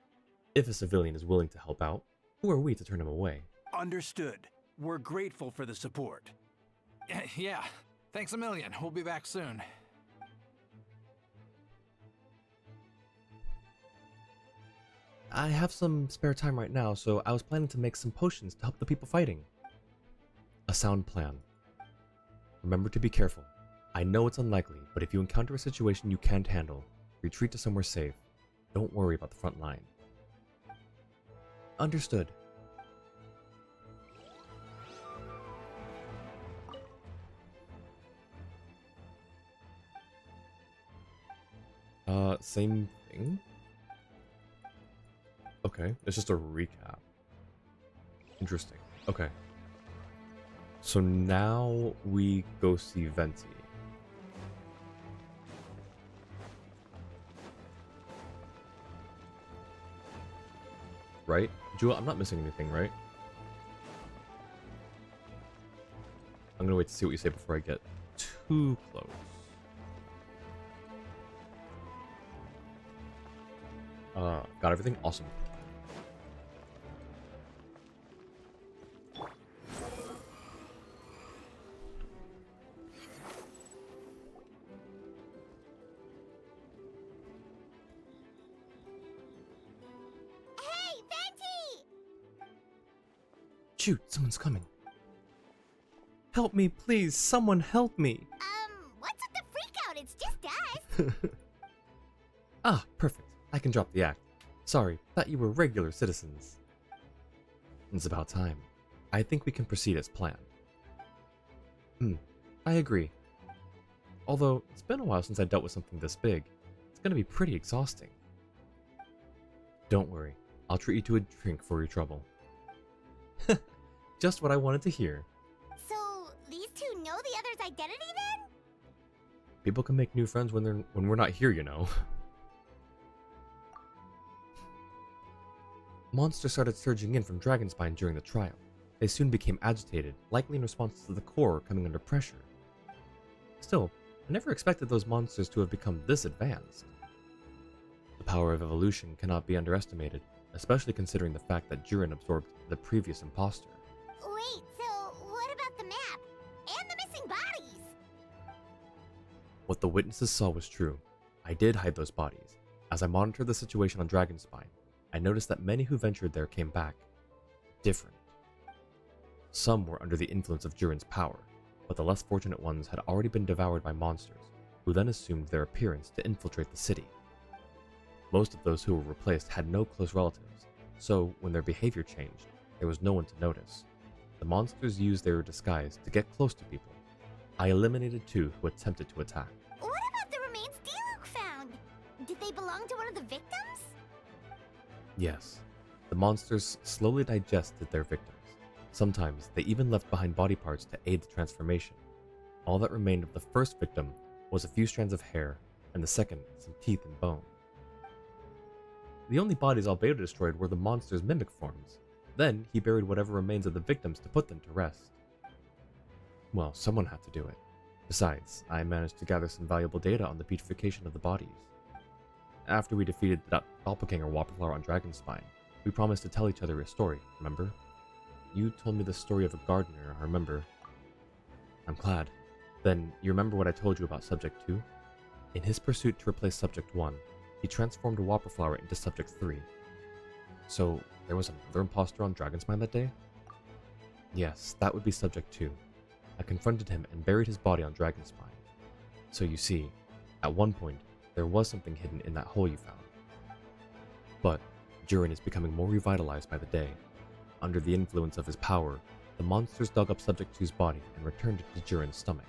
Speaker 1: If a civilian is willing to help out, who are we to turn him away?
Speaker 4: Understood. We're grateful for the support.
Speaker 13: Yeah, thanks a million. We'll be back soon.
Speaker 1: I have some spare time right now, so I was planning to make some potions to help the people fighting. A sound plan. Remember to be careful. I know it's unlikely, but if you encounter a situation you can't handle, retreat to somewhere safe. Don't worry about the front line. Understood. Same thing? Okay, it's just a recap. Interesting. Okay. So now we go see Venti. Right? Jewel, I'm not missing anything, right? I'm gonna wait to see what you say before I get too close. Got everything? Awesome.
Speaker 3: Hey, Venti!
Speaker 1: Shoot, someone's coming. Help me, please. Someone help me.
Speaker 3: What's with the freak out? It's just us.
Speaker 1: Ah, perfect. I can drop the act. Sorry, thought you were regular citizens. It's about time. I think we can proceed as planned. I agree. Although, it's been a while since I dealt with something this big. It's gonna be pretty exhausting. Don't worry. I'll treat you to a drink for your trouble. Just what I wanted to hear.
Speaker 3: So, these two know the other's identity then?
Speaker 1: People can make new friends when we're not here, you know. Monsters started surging in from Dragonspine during the trial. They soon became agitated, likely in response to the core coming under pressure. Still, I never expected those monsters to have become this advanced. The power of evolution cannot be underestimated, especially considering the fact that Jiren absorbed the previous imposter.
Speaker 3: Wait, so what about the map? And the missing bodies?
Speaker 1: What the witnesses saw was true. I did hide those bodies. As I monitored the situation on Dragonspine, I noticed that many who ventured there came back different. Some were under the influence of Jiren's power, but the less fortunate ones had already been devoured by monsters, who then assumed their appearance to infiltrate the city. Most of those who were replaced had no close relatives, so when their behavior changed, there was no one to notice. The monsters used their disguise to get close to people. I eliminated 2 who attempted to attack.
Speaker 3: What about the remains Diluc found? Did they belong to one of the victims?
Speaker 1: Yes, the monsters slowly digested their victims. Sometimes they even left behind body parts to aid the transformation. All that remained of the first victim was a few strands of hair, and the second some teeth and bone. The only bodies Albedo destroyed were the monster's mimic forms. Then he buried whatever remains of the victims to put them to rest. Well, someone had to do it. Besides, I managed to gather some valuable data on the putrefaction of the bodies. After we defeated the doppelganger Whopperflower on Dragonspine, we promised to tell each other a story, remember? You told me the story of a gardener, I remember. I'm glad. Then, you remember what I told you about Subject 2? In his pursuit to replace Subject 1, he transformed a Whopperflower into Subject 3. So, there was another imposter on Dragonspine that day? Yes, that would be Subject 2. I confronted him and buried his body on Dragonspine. So you see, at one point, there was something hidden in that hole you found. But Jiren is becoming more revitalized by the day. Under the influence of his power, the monsters dug up Subject 2's body and returned it to Jiren's stomach.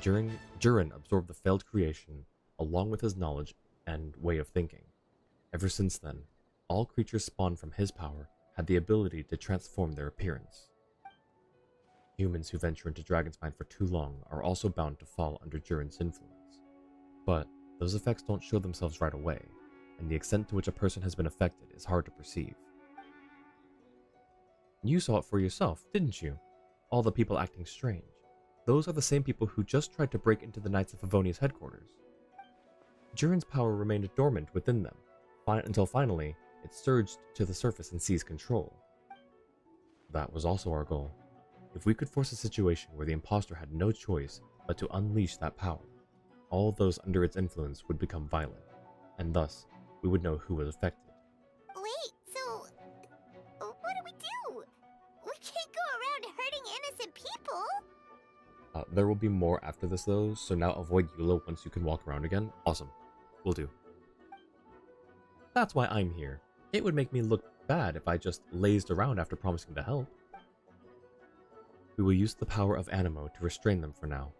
Speaker 1: Jiren absorbed the failed creation along with his knowledge and way of thinking. Ever since then, all creatures spawned from his power had the ability to transform their appearance. Humans who venture into Dragonspine for too long are also bound to fall under Jiren's influence. But those effects don't show themselves right away, and the extent to which a person has been affected is hard to perceive. You saw it for yourself, didn't you? All the people acting strange. Those are the same people who just tried to break into the Knights of Favonia's headquarters. Jiren's power remained dormant within them, until finally, it surged to the surface and seized control. That was also our goal. If we could force a situation where the imposter had no choice but to unleash that power, all those under its influence would become violent, and thus, we would know who was affected.
Speaker 3: Wait, so what do? We can't go around hurting innocent
Speaker 1: There will be more after this though, so now avoid Eula once you can walk around again. Awesome. Will do. That's why I'm here. It would make me look bad if I just lazed around after promising to help. We will use the power of Animo to restrain them for now.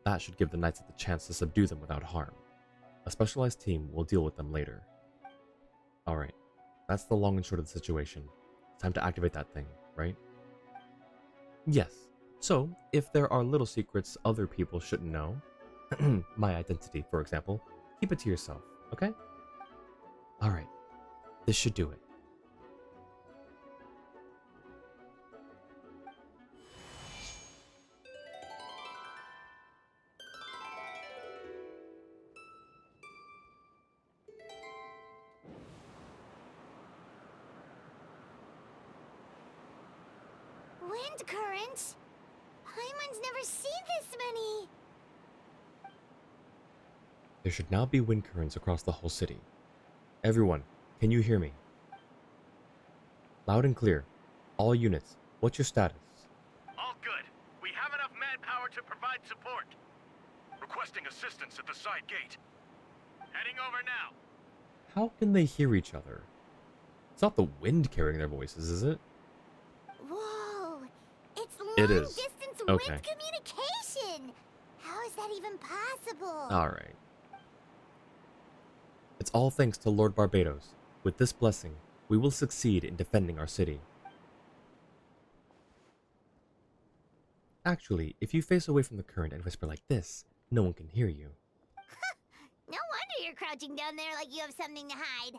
Speaker 1: That should give the knights the chance to subdue them without harm. A specialized team will deal with them later. Alright, that's the long and short of the situation. Time to activate that thing, right? Yes. So, if there are little secrets other people shouldn't know, my identity, for example, keep it to yourself, okay? Alright, this should do it.
Speaker 3: Wind currents? Paimon's never seen this many!
Speaker 1: There should now be wind currents across the whole city. Everyone, can you hear me? Loud and clear. All units, what's your status?
Speaker 9: All good. We have enough manpower to provide support. Requesting assistance at the side gate. Heading over now.
Speaker 1: How can they hear each other? It's not the wind carrying their voices, is it?
Speaker 3: Whoa! It's
Speaker 1: It is.
Speaker 3: long-distance
Speaker 1: Okay.
Speaker 3: wind communication! How is that even possible?
Speaker 1: Alright. It's all thanks to Lord Barbados. With this blessing, we will succeed in defending our city. Actually, if you face away from the current and whisper like this, no one can hear you.
Speaker 3: No wonder you're crouching down there like you have something to hide.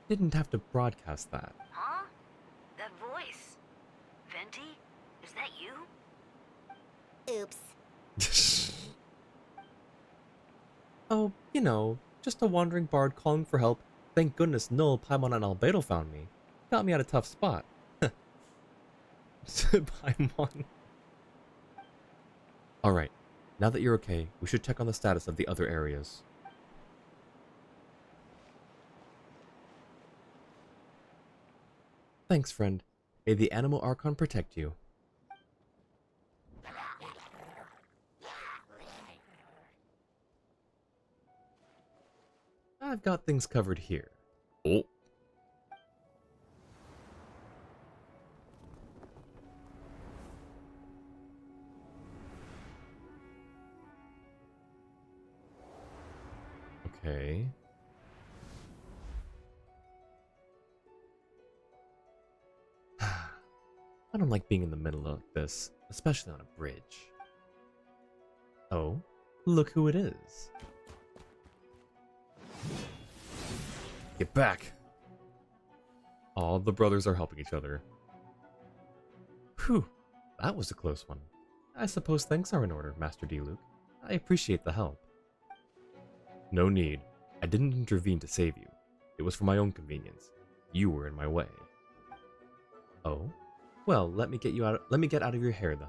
Speaker 1: Didn't have to broadcast that.
Speaker 12: Huh? That voice? Venti? Is that you?
Speaker 3: Oops.
Speaker 1: Oh, you know, just a wandering bard calling for help. Thank goodness Null, Paimon, and Albedo found me. Got me at a tough spot. Paimon. Alright, now that you're okay, we should check on the status of the other areas. Thanks, friend. May the animal Archon protect you. I've got things covered here. Oh. Okay. I don't like being in the middle of this, especially on a bridge. Oh, look who it is. Get back! All the brothers are helping each other. Whew, that was a close one. I suppose thanks are in order, Master D. Luke. I appreciate the help. No need. I didn't intervene to save you. It was for my own convenience. You were in my way. Oh? Well, let me get out of your hair then.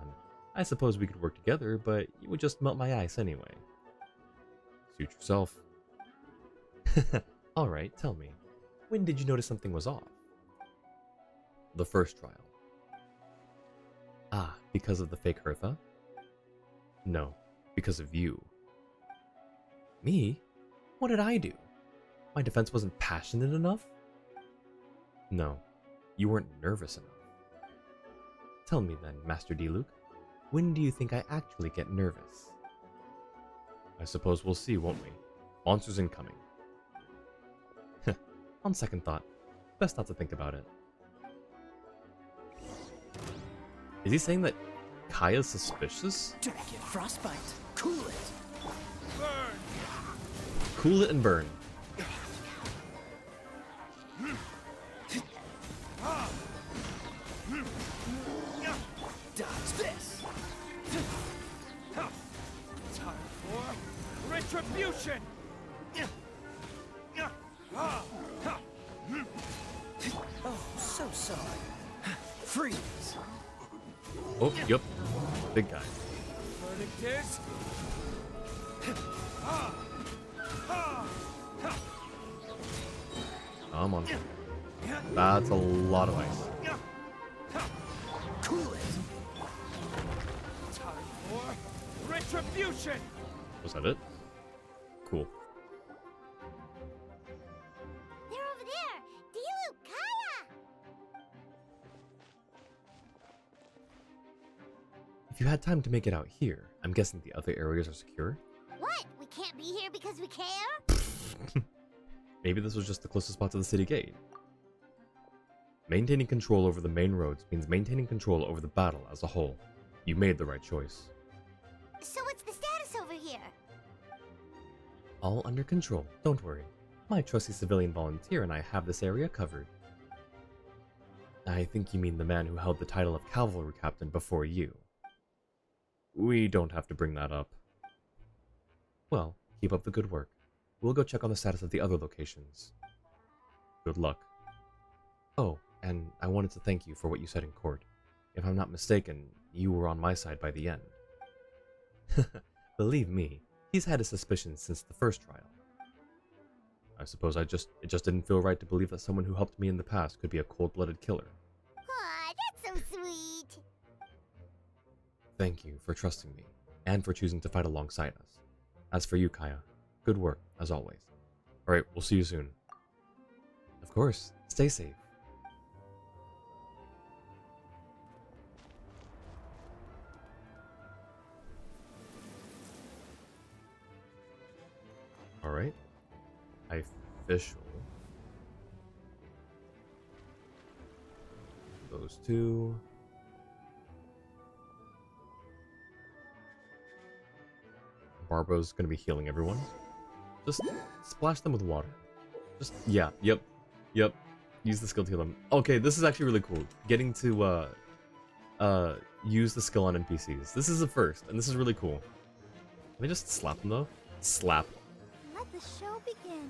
Speaker 1: I suppose we could work together, but you would just melt my ice anyway. Suit yourself. Alright, tell me. When did you notice something was off? The first trial. Ah, because of the fake Hertha? No, because of you. Me? What did I do? My defense wasn't passionate enough? No, you weren't nervous enough. Tell me then, Master D. Luke, when do you think I actually get nervous? I suppose we'll see, won't we? Monsters incoming. On second thought, best not to think about it. Is he saying that Kaya's suspicious?
Speaker 6: Don't get frostbite. Cool it.
Speaker 9: Burn!
Speaker 1: Cool it and burn.
Speaker 6: Dodge this.
Speaker 9: Time for retribution!
Speaker 6: Oh, so sorry. Freeze.
Speaker 1: Oh, yep. Big guy.
Speaker 9: Verdict is...
Speaker 1: Come on. That's a lot of ice.
Speaker 10: retribution!
Speaker 1: Was that it? Cool.
Speaker 3: They're over there! Dilu, Kaya!
Speaker 1: If you had time to make it out here, I'm guessing the other areas are secure?
Speaker 3: What? We can't be here because we care?
Speaker 1: Maybe this was just the closest spot to the city gate. Maintaining control over the main roads means maintaining control over the battle as a whole. You made the right choice.
Speaker 3: So what's the status over here?
Speaker 1: All under control, don't worry. My trusty civilian volunteer and I have this area covered. I think you mean the man who held the title of cavalry captain before you. We don't have to bring that up. Well, keep up the good work. We'll go check on the status of the other locations. Good luck. Oh, and I wanted to thank you for what you said in court. If I'm not mistaken, you were on my side by the end. Believe me, he's had his suspicions since the first trial. I suppose it just didn't feel right to believe that someone who helped me in the past could be a cold-blooded killer.
Speaker 3: Aw, that's so sweet.
Speaker 1: Thank you for trusting me, and for choosing to fight alongside us. As for you, Kaya, good work, as always. Alright, we'll see you soon. Of course, stay safe. Alright. Official. Those two. Barbara's gonna be healing everyone. Just splash them with water. Just, yeah, yep. Use the skill to heal them. Okay, this is actually really cool. Getting to, use the skill on NPCs. This is a first, and this is really cool. Can I just slap them though? Slap.
Speaker 3: Let the show begin.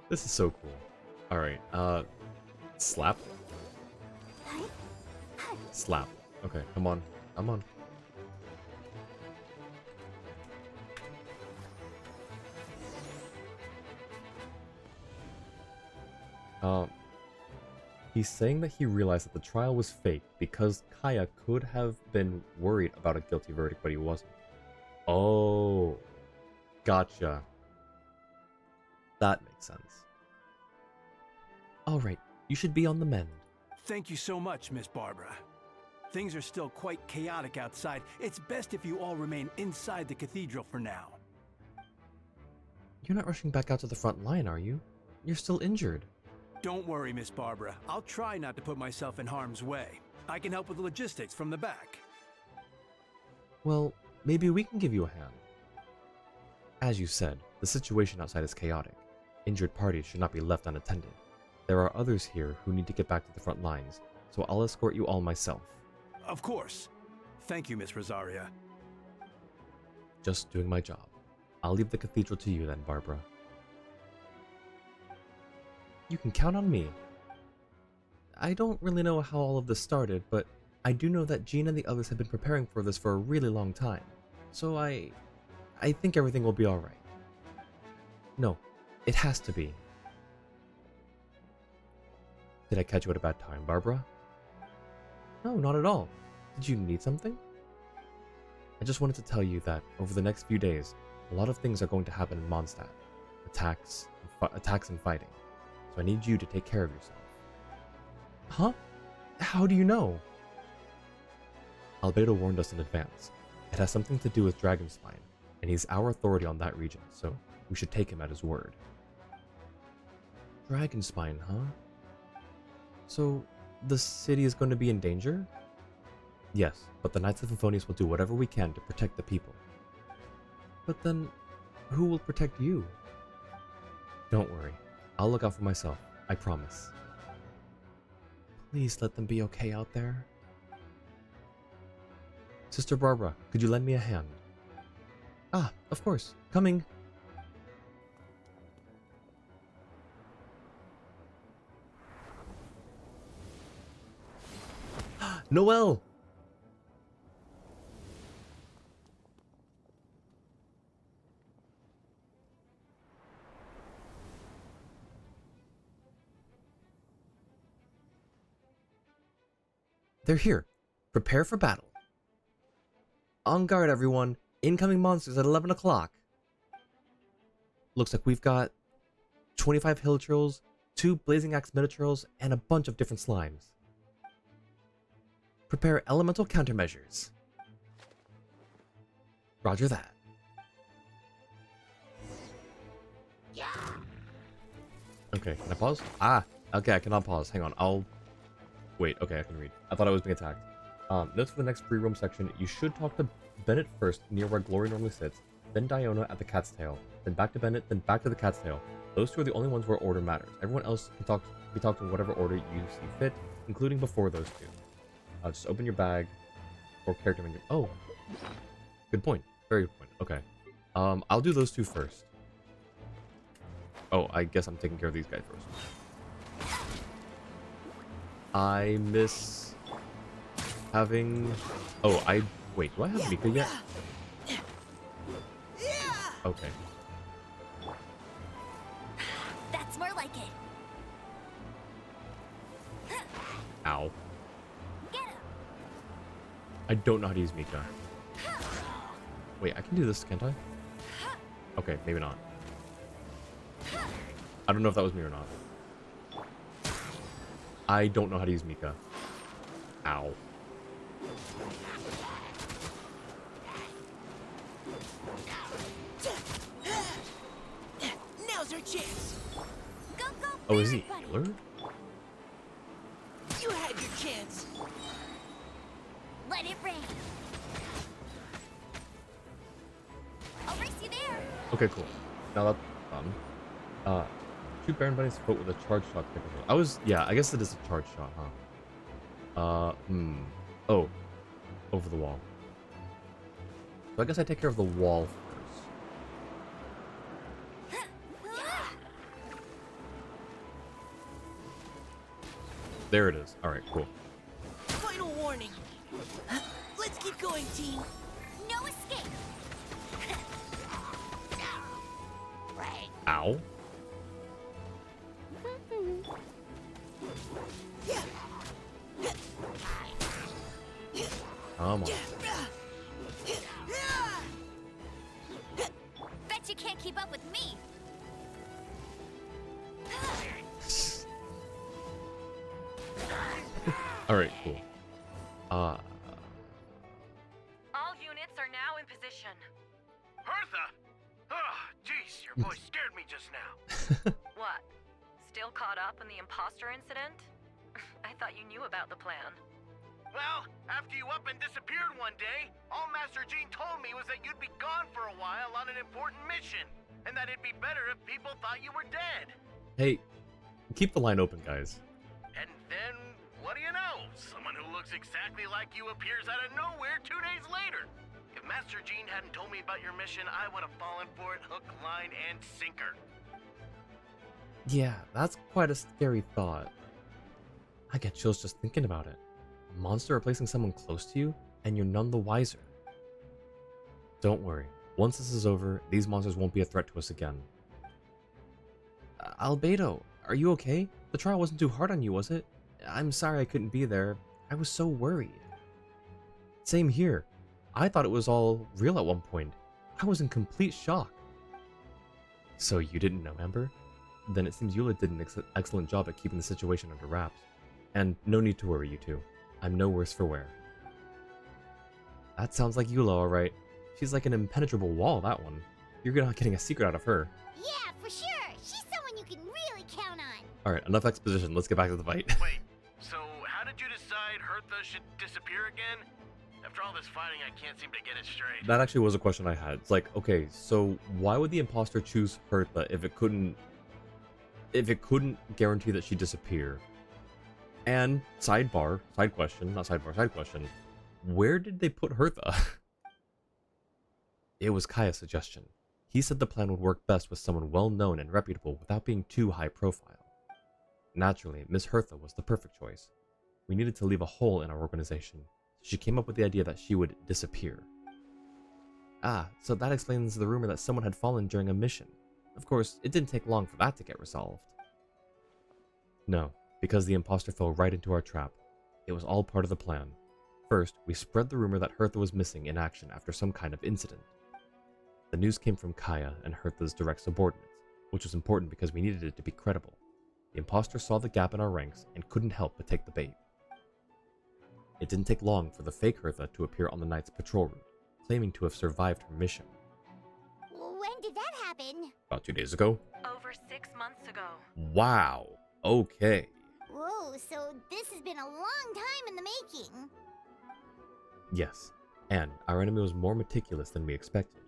Speaker 1: This is so cool. Alright, slap? Slap. Okay, come on. Come on. He's saying that he realized that the trial was fake because Kaya could have been worried about a guilty verdict, but he wasn't. Oh, gotcha. That makes sense. Alright, you should be on the mend.
Speaker 10: Thank you so much, Miss Barbara. Things are still quite chaotic outside. It's best if you all remain inside the cathedral for now.
Speaker 1: You're not rushing back out to the front line, are you? You're still injured.
Speaker 10: Don't worry, Miss Barbara. I'll try not to put myself in harm's way. I can help with the logistics from the back.
Speaker 1: Well, maybe we can give you a hand. As you said, the situation outside is chaotic. Injured parties should not be left unattended. There are others here who need to get back to the front lines, so I'll escort you all myself.
Speaker 10: Of course. Thank you, Miss Rosaria.
Speaker 1: Just doing my job. I'll leave the cathedral to you then, Barbara. You can count on me. I don't really know how all of this started, but I do know that Jean and the others have been preparing for this for a really long time. So I think everything will be alright. No, it has to be. Did I catch you at a bad time, Barbara? No, not at all. Did you need something? I just wanted to tell you that over the next few days, a lot of things are going to happen in Mondstadt. Attacks and fighting. So I need you to take care of yourself. Huh? How do you know? Albedo warned us in advance. It has something to do with Dragonspine, and he's our authority on that region, so we should take him at his word. Dragonspine, huh? So, the city is going to be in danger? Yes, but the Knights of Favonius will do whatever we can to protect the people. But then, who will protect you? Don't worry. I'll look out for myself. I promise. Please let them be okay out there. Sister Barbara, could you lend me a hand? Ah, of course. Coming. Noelle! They're here. Prepare for battle. On guard, everyone. Incoming monsters at 11 o'clock. Looks like we've got 25 hill trolls, 2 blazing axe minotaurs, and a bunch of different slimes. Prepare elemental countermeasures. Roger that. Okay, can I pause? Okay, I cannot pause. Hang on, wait, okay, I can read. I thought I was being attacked. Notes for the next free roam section. You should talk to Bennett first, near where Glory normally sits, then Diona at the Cat's Tail, then back to Bennett, then back to the Cat's Tail. Those 2 are the only ones where order matters. Everyone else can be talked in whatever order you see fit, including before those 2. Just open your bag, or character menu. Oh, good point. Very good point. Okay. I'll do those 2 first. Oh, I guess I'm taking care of these guys first. I miss having... Oh, wait, do I have Mika yet? Okay.
Speaker 5: That's more like it.
Speaker 1: Ow. I don't know how to use Mika. Wait, I can do this, can't I? Okay, maybe not. I don't know if that was me or not. I don't know how to use Mika. Ow.
Speaker 17: Now's our chance.
Speaker 5: Go, go,
Speaker 1: Oh, is he a healer?
Speaker 17: You had your chance.
Speaker 5: let it rain. I'll race you there.
Speaker 1: Okay, cool. Now that's done. Shoot Baron Bunny's foot with a charge shot. Yeah, I guess it is a charge shot, huh? Oh. Over the wall. So I guess I take care of the wall first. There it is. Alright, cool.
Speaker 17: Final warning. Let's keep going, team.
Speaker 5: No escape. Right.
Speaker 1: Ow. Come on.
Speaker 5: Bet you can't keep up with me.
Speaker 1: Alright, cool.
Speaker 11: All units are now in position.
Speaker 9: Hertha! Oh, jeez, your voice scared me just now.
Speaker 11: What? Still caught up in the imposter incident? I thought you knew about the plan.
Speaker 9: Well, after you up and disappeared one day, all Master Jean told me was that you'd be gone for a while on an important mission, and that it'd be better if people thought you were dead.
Speaker 1: Hey, keep the line open, guys.
Speaker 9: And then, what do you know? Someone who looks exactly like you appears out of nowhere 2 days later. If Master Jean hadn't told me about your mission, I would have fallen for it hook, line, and sinker.
Speaker 1: Yeah, that's quite a scary thought. I get chills just thinking about it. A monster replacing someone close to you, and you're none the wiser. Don't worry. Once this is over, these monsters won't be a threat to us again. Albedo, are you okay? The trial wasn't too hard on you, was it? I'm sorry I couldn't be there. I was so worried. Same here. I thought it was all real at one point. I was in complete shock. So you didn't know, Amber? Then it seems Eula did an excellent job at keeping the situation under wraps. And no need to worry, you two. I'm no worse for wear. That sounds like Eula, alright. She's like an impenetrable wall, that one. You're not getting a secret out of her.
Speaker 3: Yeah, for sure. She's someone you can really count on.
Speaker 1: Alright, enough exposition. Let's get back to the fight.
Speaker 9: Wait, so how did you decide Hertha should disappear again? After all this fighting, I can't seem to get it straight.
Speaker 1: That actually was a question I had. It's like, okay, so why would the imposter choose Hertha if it couldn't guarantee that she'd disappear? And side question, where did they put Hertha? It was Kaya's suggestion. He said the plan would work best with someone well known and reputable without being too high profile. Naturally, Miss Hertha was the perfect choice. We needed to leave a hole in our organization. She came up with the idea that she would disappear. So that explains the rumor that someone had fallen during a mission. Of course, it didn't take long for that to get resolved. No, because the imposter fell right into our trap. It was all part of the plan. First, we spread the rumor that Hertha was missing in action after some kind of incident. The news came from Kaya and Hertha's direct subordinates, which was important because we needed it to be credible. The imposter saw the gap in our ranks and couldn't help but take the bait. It didn't take long for the fake Hertha to appear on the Knight's patrol route, claiming to have survived her mission.
Speaker 3: When did that happen?
Speaker 1: About 2 days ago.
Speaker 11: Over 6 months ago.
Speaker 1: Wow. Okay.
Speaker 3: Whoa, so this has been a long time in the making.
Speaker 1: Yes, and our enemy was more meticulous than we expected.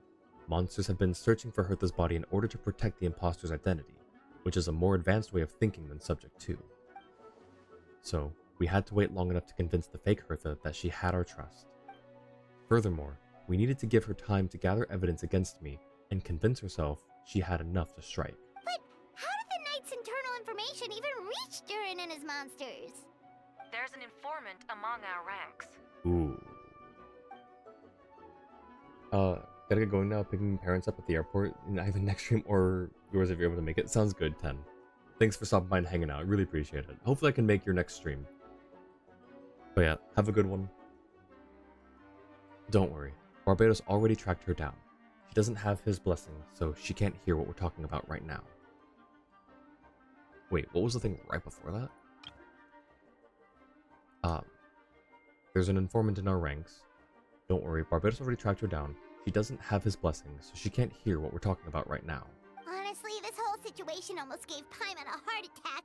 Speaker 1: Monsters have been searching for Hertha's body in order to protect the imposter's identity, which is a more advanced way of thinking than Subject 2. So, we had to wait long enough to convince the fake Hertha that she had our trust. Furthermore, we needed to give her time to gather evidence against me and convince herself she had enough to strike.
Speaker 3: But how did the Knight's internal information even reach Durin and his monsters?
Speaker 11: There's an informant among our ranks.
Speaker 1: Ooh. Gotta get going now, picking parents up at the airport in either next stream or yours if you're able to make it. Sounds good, 10. Thanks for stopping by and hanging out. I really appreciate it. Hopefully I can make your next stream. But yeah, have a good one. Don't worry, Barbados already tracked her down. She doesn't have his blessing, so she can't hear what we're talking about right now. Wait, what was the thing right before that? There's an informant in our ranks. Don't worry, Barbados already tracked her down. She doesn't have his blessing, so she can't hear what we're talking about right now.
Speaker 3: Honestly, this whole situation almost gave Paimon a heart attack.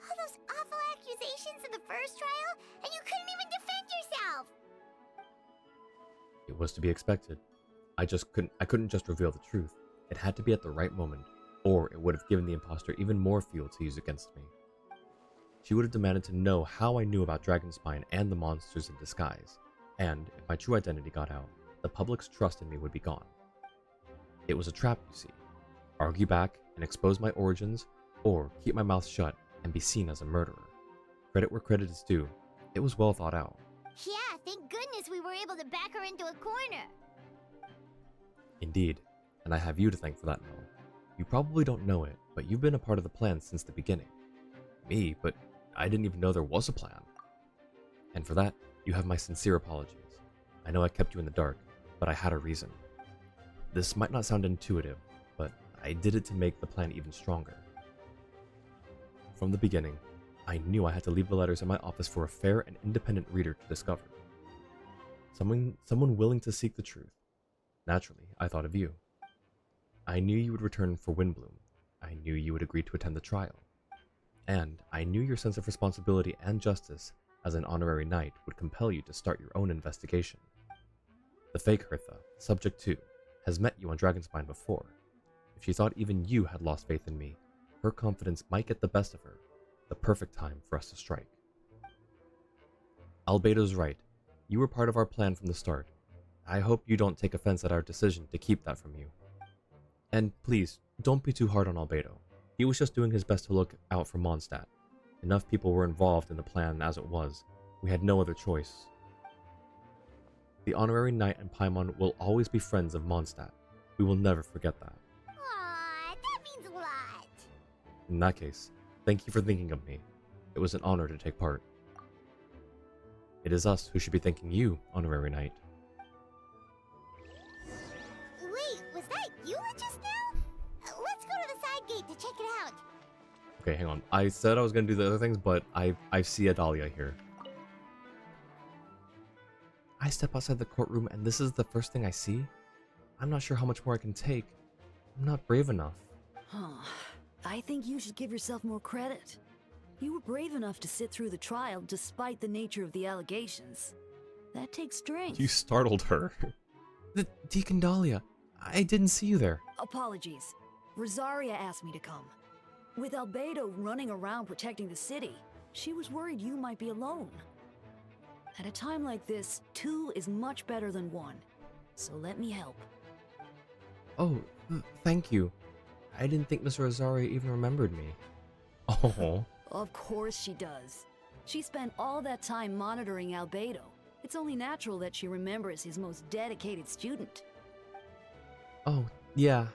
Speaker 3: All those awful accusations in the first trial, and you couldn't even defend yourself!
Speaker 1: It was to be expected. I couldn't just reveal the truth. It had to be at the right moment, or it would have given the imposter even more fuel to use against me. She would have demanded to know how I knew about Dragonspine and the monsters in disguise, and if my true identity got out, the public's trust in me would be gone. It was a trap, you see. Argue back and expose my origins, or keep my mouth shut and be seen as a murderer. Credit where credit is due. It was well thought out.
Speaker 3: Yeah, thank goodness we were able to back her into a corner.
Speaker 1: Indeed, and I have you to thank for that, Mel. You probably don't know it, but you've been a part of the plan since the beginning. Me, but I didn't even know there was a plan. And for that, you have my sincere apologies. I know I kept you in the dark, but I had a reason. This might not sound intuitive, but I did it to make the plan even stronger. From the beginning, I knew I had to leave the letters in my office for a fair and independent reader to discover. Someone willing to seek the truth. Naturally, I thought of you. I knew you would return for Windbloom. I knew you would agree to attend the trial. And I knew your sense of responsibility and justice as an honorary knight would compel you to start your own investigation. The fake Hertha, Subject 2, has met you on Dragonspine before. If she thought even you had lost faith in me, her confidence might get the best of her. The perfect time for us to strike. Albedo's right. You were part of our plan from the start. I hope you don't take offense at our decision to keep that from you. And please, don't be too hard on Albedo. He was just doing his best to look out for Mondstadt. Enough people were involved in the plan as it was. We had no other choice. The honorary knight and Paimon will always be friends of Mondstadt. We will never forget that.
Speaker 3: Aww, that means a lot.
Speaker 1: In that case, thank you for thinking of me. It was an honor to take part. It is us who should be thanking you, honorary knight.
Speaker 3: Wait, was that you just now? Let's go to the side gate to check it out.
Speaker 1: Okay, hang on. I said I was going to do the other things, but I see Adalia here. I step outside the courtroom and this is the first thing I see? I'm not sure how much more I can take. I'm not brave enough.
Speaker 12: Huh. I think you should give yourself more credit. You were brave enough to sit through the trial despite the nature of the allegations. That takes strength.
Speaker 1: You startled her. Deacon Dahlia, I didn't see you there.
Speaker 12: Apologies. Rosaria asked me to come. With Albedo running around protecting the city, she was worried you might be alone. At a time like this, 2 is much better than 1. So let me help.
Speaker 1: Oh, thank you. I didn't think Miss Rosaria even remembered me. Oh.
Speaker 12: Of course she does. She spent all that time monitoring Albedo. It's only natural that she remembers his most dedicated student.
Speaker 1: Oh, yeah.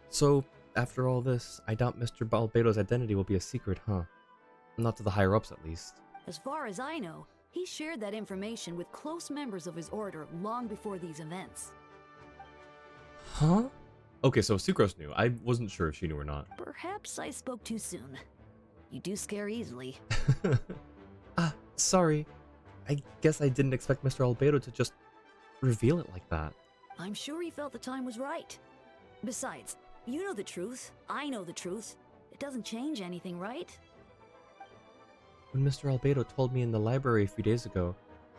Speaker 1: So, after all this, I doubt Mr. Albedo's identity will be a secret, huh? Not to the higher-ups, at least.
Speaker 12: As far as I know, He shared that information with close members of his order long before these events.
Speaker 1: Huh? Okay, so Sucrose knew. I wasn't sure if she knew or not.
Speaker 12: Perhaps I spoke too soon. You do scare easily.
Speaker 1: Sorry. I guess I didn't expect Mr. Albedo to just reveal it like that.
Speaker 12: I'm sure he felt the time was right. Besides, you know the truth. I know the truth. It doesn't change anything, right?
Speaker 1: When Mr. Albedo told me in the library a few days ago,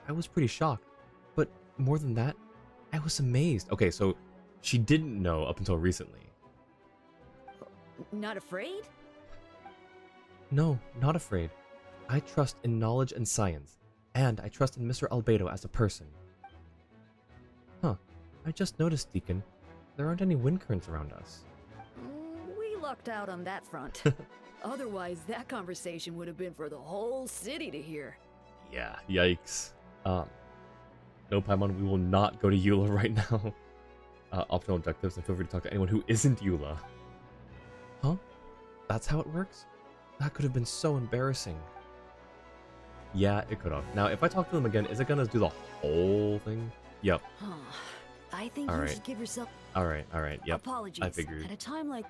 Speaker 1: I was pretty shocked. But more than that, I was amazed. Okay, so she didn't know up until recently.
Speaker 12: Not afraid?
Speaker 1: No, not afraid. I trust in knowledge and science, and I trust in Mr. Albedo as a person. Huh, I just noticed, Deacon, there aren't any wind currents around us.
Speaker 12: We lucked out on that front. Otherwise, that conversation would have been for the whole city to hear.
Speaker 1: Yeah, yikes. No, Paimon, we will not go to Eula right now. Optional objectives, and feel free to talk to anyone who isn't Eula. Huh? That's how it works? That could have been so embarrassing. Yeah, it could have. Now, if I talk to them again, is it gonna do the whole thing? Yep.
Speaker 12: I think
Speaker 1: All
Speaker 12: you
Speaker 1: right.
Speaker 12: should give yourself
Speaker 1: Alright, yep.
Speaker 12: apologies.
Speaker 1: I figured.
Speaker 12: At a time like...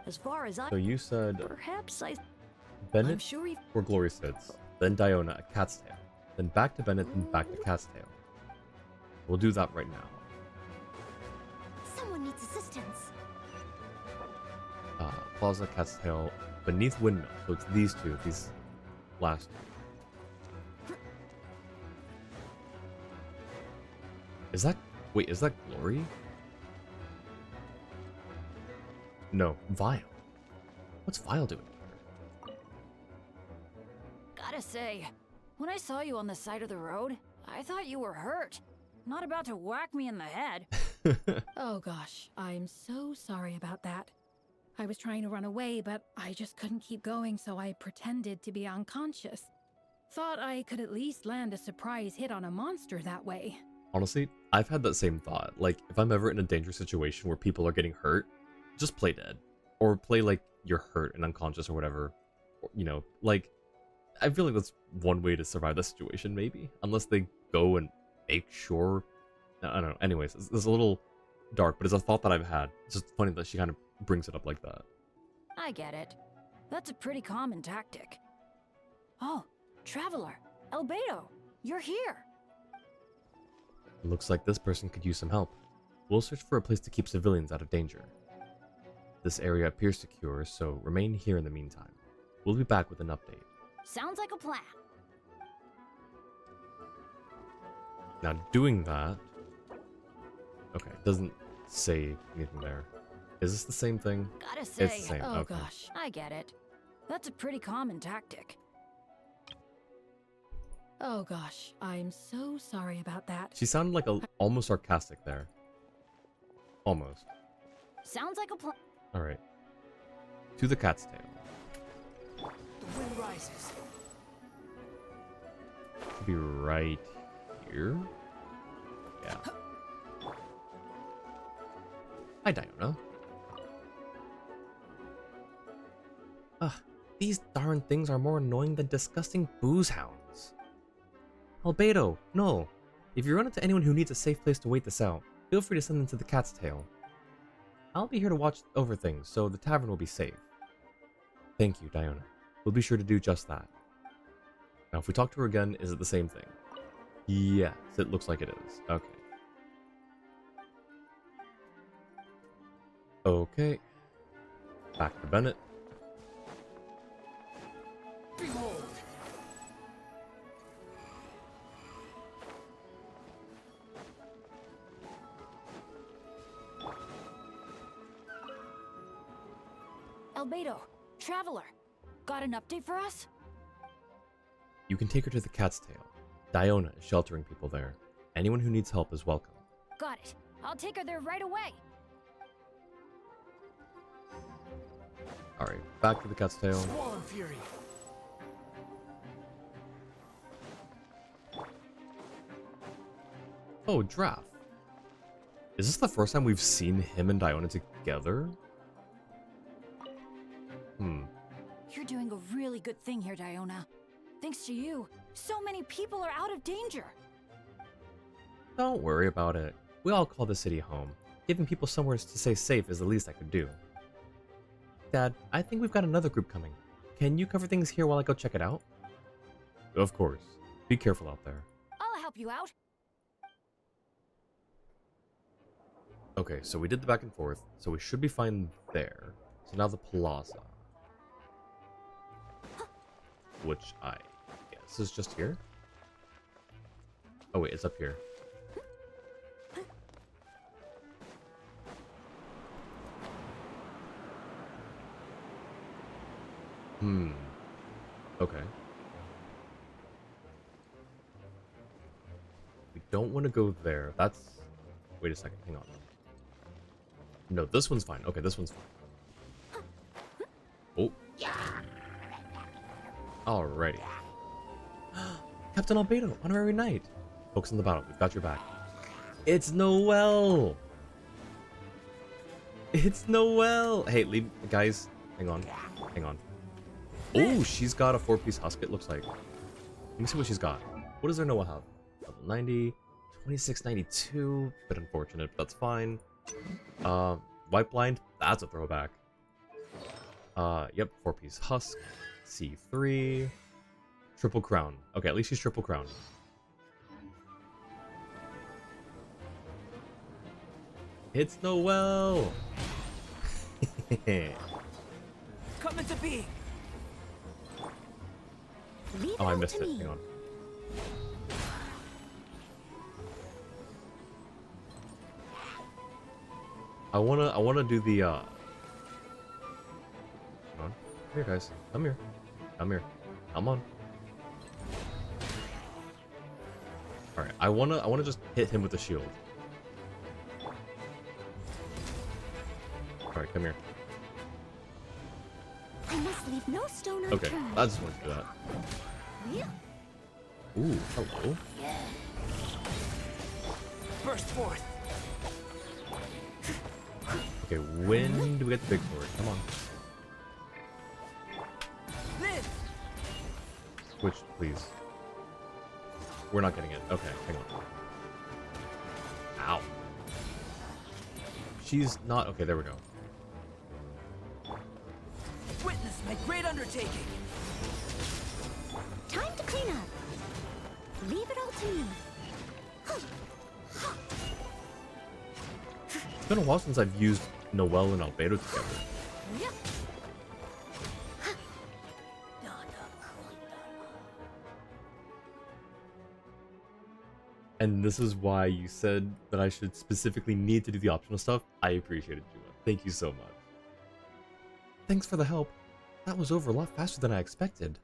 Speaker 12: As far as I...
Speaker 1: So you said
Speaker 12: Perhaps I'm
Speaker 1: Bennett
Speaker 12: sure he...
Speaker 1: or Glory sits, then Diona at Cat's Tail, then back to Bennett, then back to Cat's Tail. We'll do that right now.
Speaker 3: Someone needs assistance.
Speaker 1: Plaza, Cat's Tail, beneath Windmill. So it's these two, these last two. Is that... Wait, is that Glory? No, Vile. What's Vile doing here?
Speaker 5: Gotta say, when I saw you on the side of the road, I thought you were hurt. Not about to whack me in the head.
Speaker 8: Oh gosh, I'm so sorry about that. I was trying to run away, but I just couldn't keep going, so I pretended to be unconscious. Thought I could at least land a surprise hit on a monster that way.
Speaker 1: Honestly, I've had that same thought. Like, if I'm ever in a dangerous situation where people are getting hurt, just play dead. Or play like you're hurt and unconscious or whatever. Or, you know, like, I feel like that's one way to survive the situation, maybe. Unless they go and make sure. I don't know. Anyways, it's a little dark, but it's a thought that I've had. It's just funny that she kind of brings it up like that.
Speaker 5: I get it. That's a pretty common tactic. Oh, Traveler, Albedo, you're here.
Speaker 1: Looks like this person could use some help. We'll search for a place to keep civilians out of danger. This area appears secure, so remain here in the meantime. We'll be back with an update.
Speaker 5: Sounds like a plan.
Speaker 1: Now, doing that... Okay, it doesn't say anything there. Is this the same thing?
Speaker 5: Gotta say,
Speaker 1: it's the same.
Speaker 5: oh
Speaker 1: Okay.
Speaker 5: gosh, I get it. That's a pretty common tactic.
Speaker 8: Oh gosh, I'm so sorry about that.
Speaker 1: She sounded like almost sarcastic there. Almost.
Speaker 5: Sounds like a plan.
Speaker 1: Alright. To the Cat's Tail.
Speaker 17: The wind rises.
Speaker 1: Should be right here. Yeah. Hi, Diona. Ugh, these darn things are more annoying than disgusting booze hounds. Albedo, no. If you run into anyone who needs a safe place to wait this out, feel free to send them to the Cat's Tail. I'll be here to watch over things, so the tavern will be safe. Thank you, Diona. We'll be sure to do just that. Now, if we talk to her again, is it the same thing? Yes, it looks like it is. Okay. Okay. Back to Bennett.
Speaker 17: Behold!
Speaker 5: Albedo, Traveler, got an update for us?
Speaker 1: You can take her to the Cat's Tail. Diona is sheltering people there. Anyone who needs help is welcome.
Speaker 5: Got it. I'll take her there right away.
Speaker 1: Alright, back to the Cat's Tail.
Speaker 17: Swan Fury!
Speaker 1: Oh, Draft. Is this the first time we've seen him and Diona together?
Speaker 5: You're doing a really good thing here, Diona. Thanks to you, so many people are out of danger.
Speaker 1: Don't worry about it. We all call the city home. Giving people somewhere to stay safe is the least I could do. Dad, I think we've got another group coming. Can you cover things here while I go check it out? Of course. Be careful out there.
Speaker 5: I'll help you out.
Speaker 1: Okay, so we did the back and forth, so we should be fine there. So now the plaza. Which I guess is just here? Oh wait, it's up here. Okay. We don't want to go there. That's... Wait a second, hang on. No, this one's fine. Okay, this one's fine. Oh. Alrighty. Captain Albedo, honorary knight. Focus on the battle. We've got your back. It's Noelle! It's Noelle! Hey, leave... Guys, hang on. Hang on. Oh, she's got a 4-piece husk, it looks like. Let me see what she's got. What does their Noelle have? Level 90, 2692. Bit unfortunate, but that's fine. White blind, that's a throwback. Yep, 4-piece husk. C3. Triple crown. Okay, at least she's triple crown. It's Noelle!
Speaker 17: Coming to be.
Speaker 1: Oh, I missed it. Hang on. I wanna do the Come on. Come here, guys. Come here. Come here. Come on. Alright, I wanna just hit him with the shield. Alright, come here.
Speaker 3: I must leave no stone
Speaker 1: Okay,
Speaker 3: unturned.
Speaker 1: I just wanted to do that. Ooh, hello.
Speaker 17: Burst forth.
Speaker 1: Okay, when do we get the big sword? Come on.
Speaker 17: Live.
Speaker 1: Switch, please. We're not getting it. Okay, hang on. Ow. She's not... Okay, there we go.
Speaker 17: Witness my great undertaking.
Speaker 3: Time to clean up. Leave it all to me.
Speaker 1: It's been a while since I've used Noelle and Albedo together. And this is why you said that I should specifically need to do the optional stuff. I appreciate it, Jua. Thank you so much. Thanks for the help. That was over a lot faster than I expected.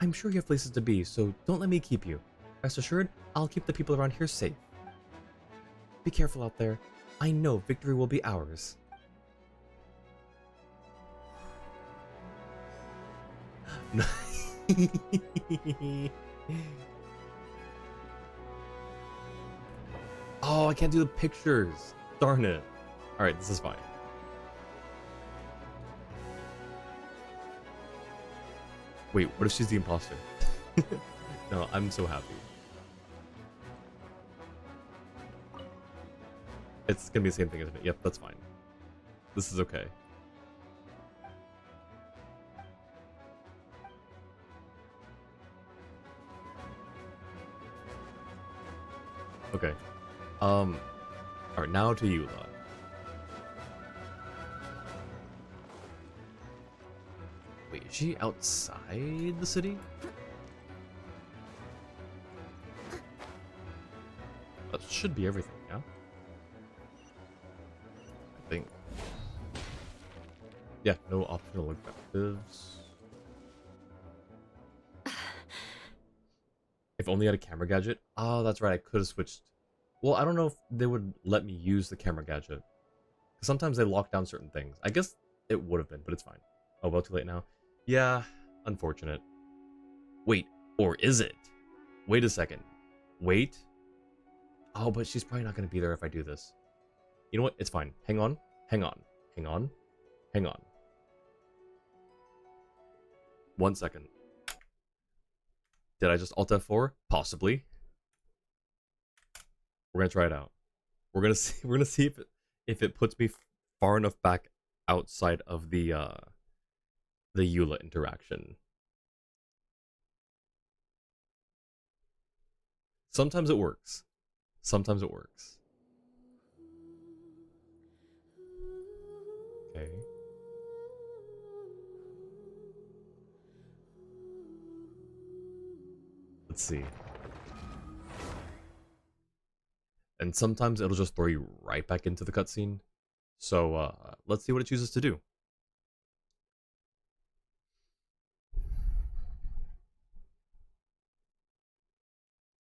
Speaker 1: I'm sure you have places to be, so don't let me keep you. Rest assured, I'll keep the people around here safe. Be careful out there. I know victory will be ours. Oh, I can't do the pictures. Darn it. Alright, this is fine. Wait, what if she's the imposter? No, I'm so happy. It's gonna be the same thing, isn't it? Yep, that's fine. This is okay. Okay. Alright, now to Eula. Wait, is she outside the city? That should be everything, yeah? I think. Yeah, no optional objectives. If only I had a camera gadget. Oh, that's right, I could have switched. Well, I don't know if they would let me use the camera gadget. Because sometimes they lock down certain things. I guess it would have been, but it's fine. Oh, well, too late now. Yeah, unfortunate. Wait, or is it? Wait a second. Wait. Oh, but she's probably not going to be there if I do this. You know what? It's fine. Hang on. Hang on. Hang on. Hang on. 1 second. Did I just Alt F4? Possibly. We're gonna try it out. We're gonna see. We're gonna see if it puts me far enough back outside of the Eula interaction. Sometimes it works. Sometimes it works. Okay. Let's see. And sometimes it'll just throw you right back into the cutscene. So let's see what it chooses to do.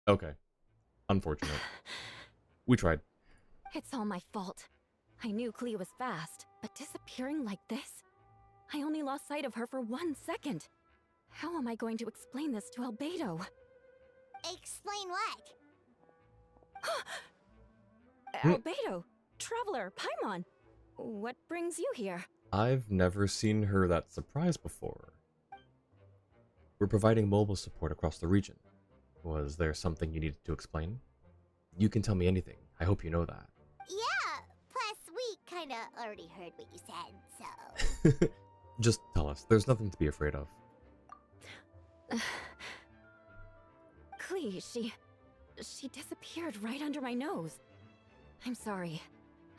Speaker 1: Okay. Unfortunate. We tried.
Speaker 14: It's all my fault. I knew Clea was fast, but disappearing like this? I only lost sight of her for 1 second. How am I going to explain this to Albedo?
Speaker 3: Explain what?
Speaker 14: Albedo, Traveler, Paimon, what brings you here?
Speaker 1: I've never seen her that surprised before. We're providing mobile support across the region. Was there something you needed to explain? You can tell me anything. I hope you know that.
Speaker 3: Yeah, plus we kinda already heard what you said, so...
Speaker 1: Just tell us. There's nothing to be afraid of.
Speaker 14: Clea, she disappeared right under my nose. I'm sorry.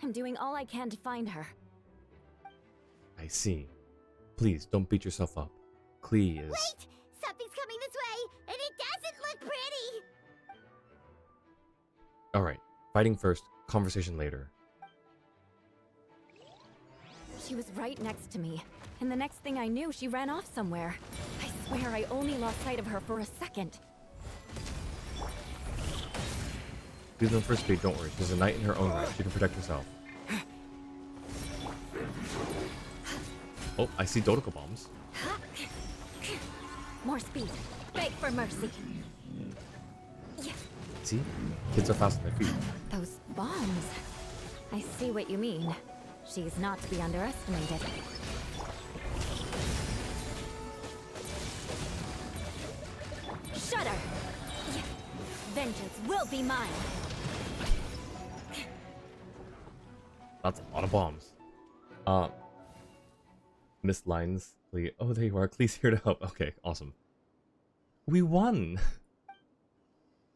Speaker 14: I'm doing all I can to find her.
Speaker 1: I see. Please, don't beat yourself up. Clea is...
Speaker 3: Wait! Something's coming this way, and it doesn't look pretty!
Speaker 1: Alright, fighting first, conversation later.
Speaker 14: She was right next to me, and the next thing I knew, she ran off somewhere. I swear I only lost sight of her for a second.
Speaker 1: She's on first speed, don't worry. She's a knight in her own right. She can protect herself. Oh, I see Dodoko bombs.
Speaker 14: More speed. Beg for mercy.
Speaker 1: See? Kids are fast on their feet.
Speaker 14: Those bombs. I see what you mean. She's not to be underestimated. Shudder! Vengeance will be mine!
Speaker 1: That's a lot of bombs. Missed lines. Clea. Oh, there you are. Clea's here to help. Okay, awesome. We won!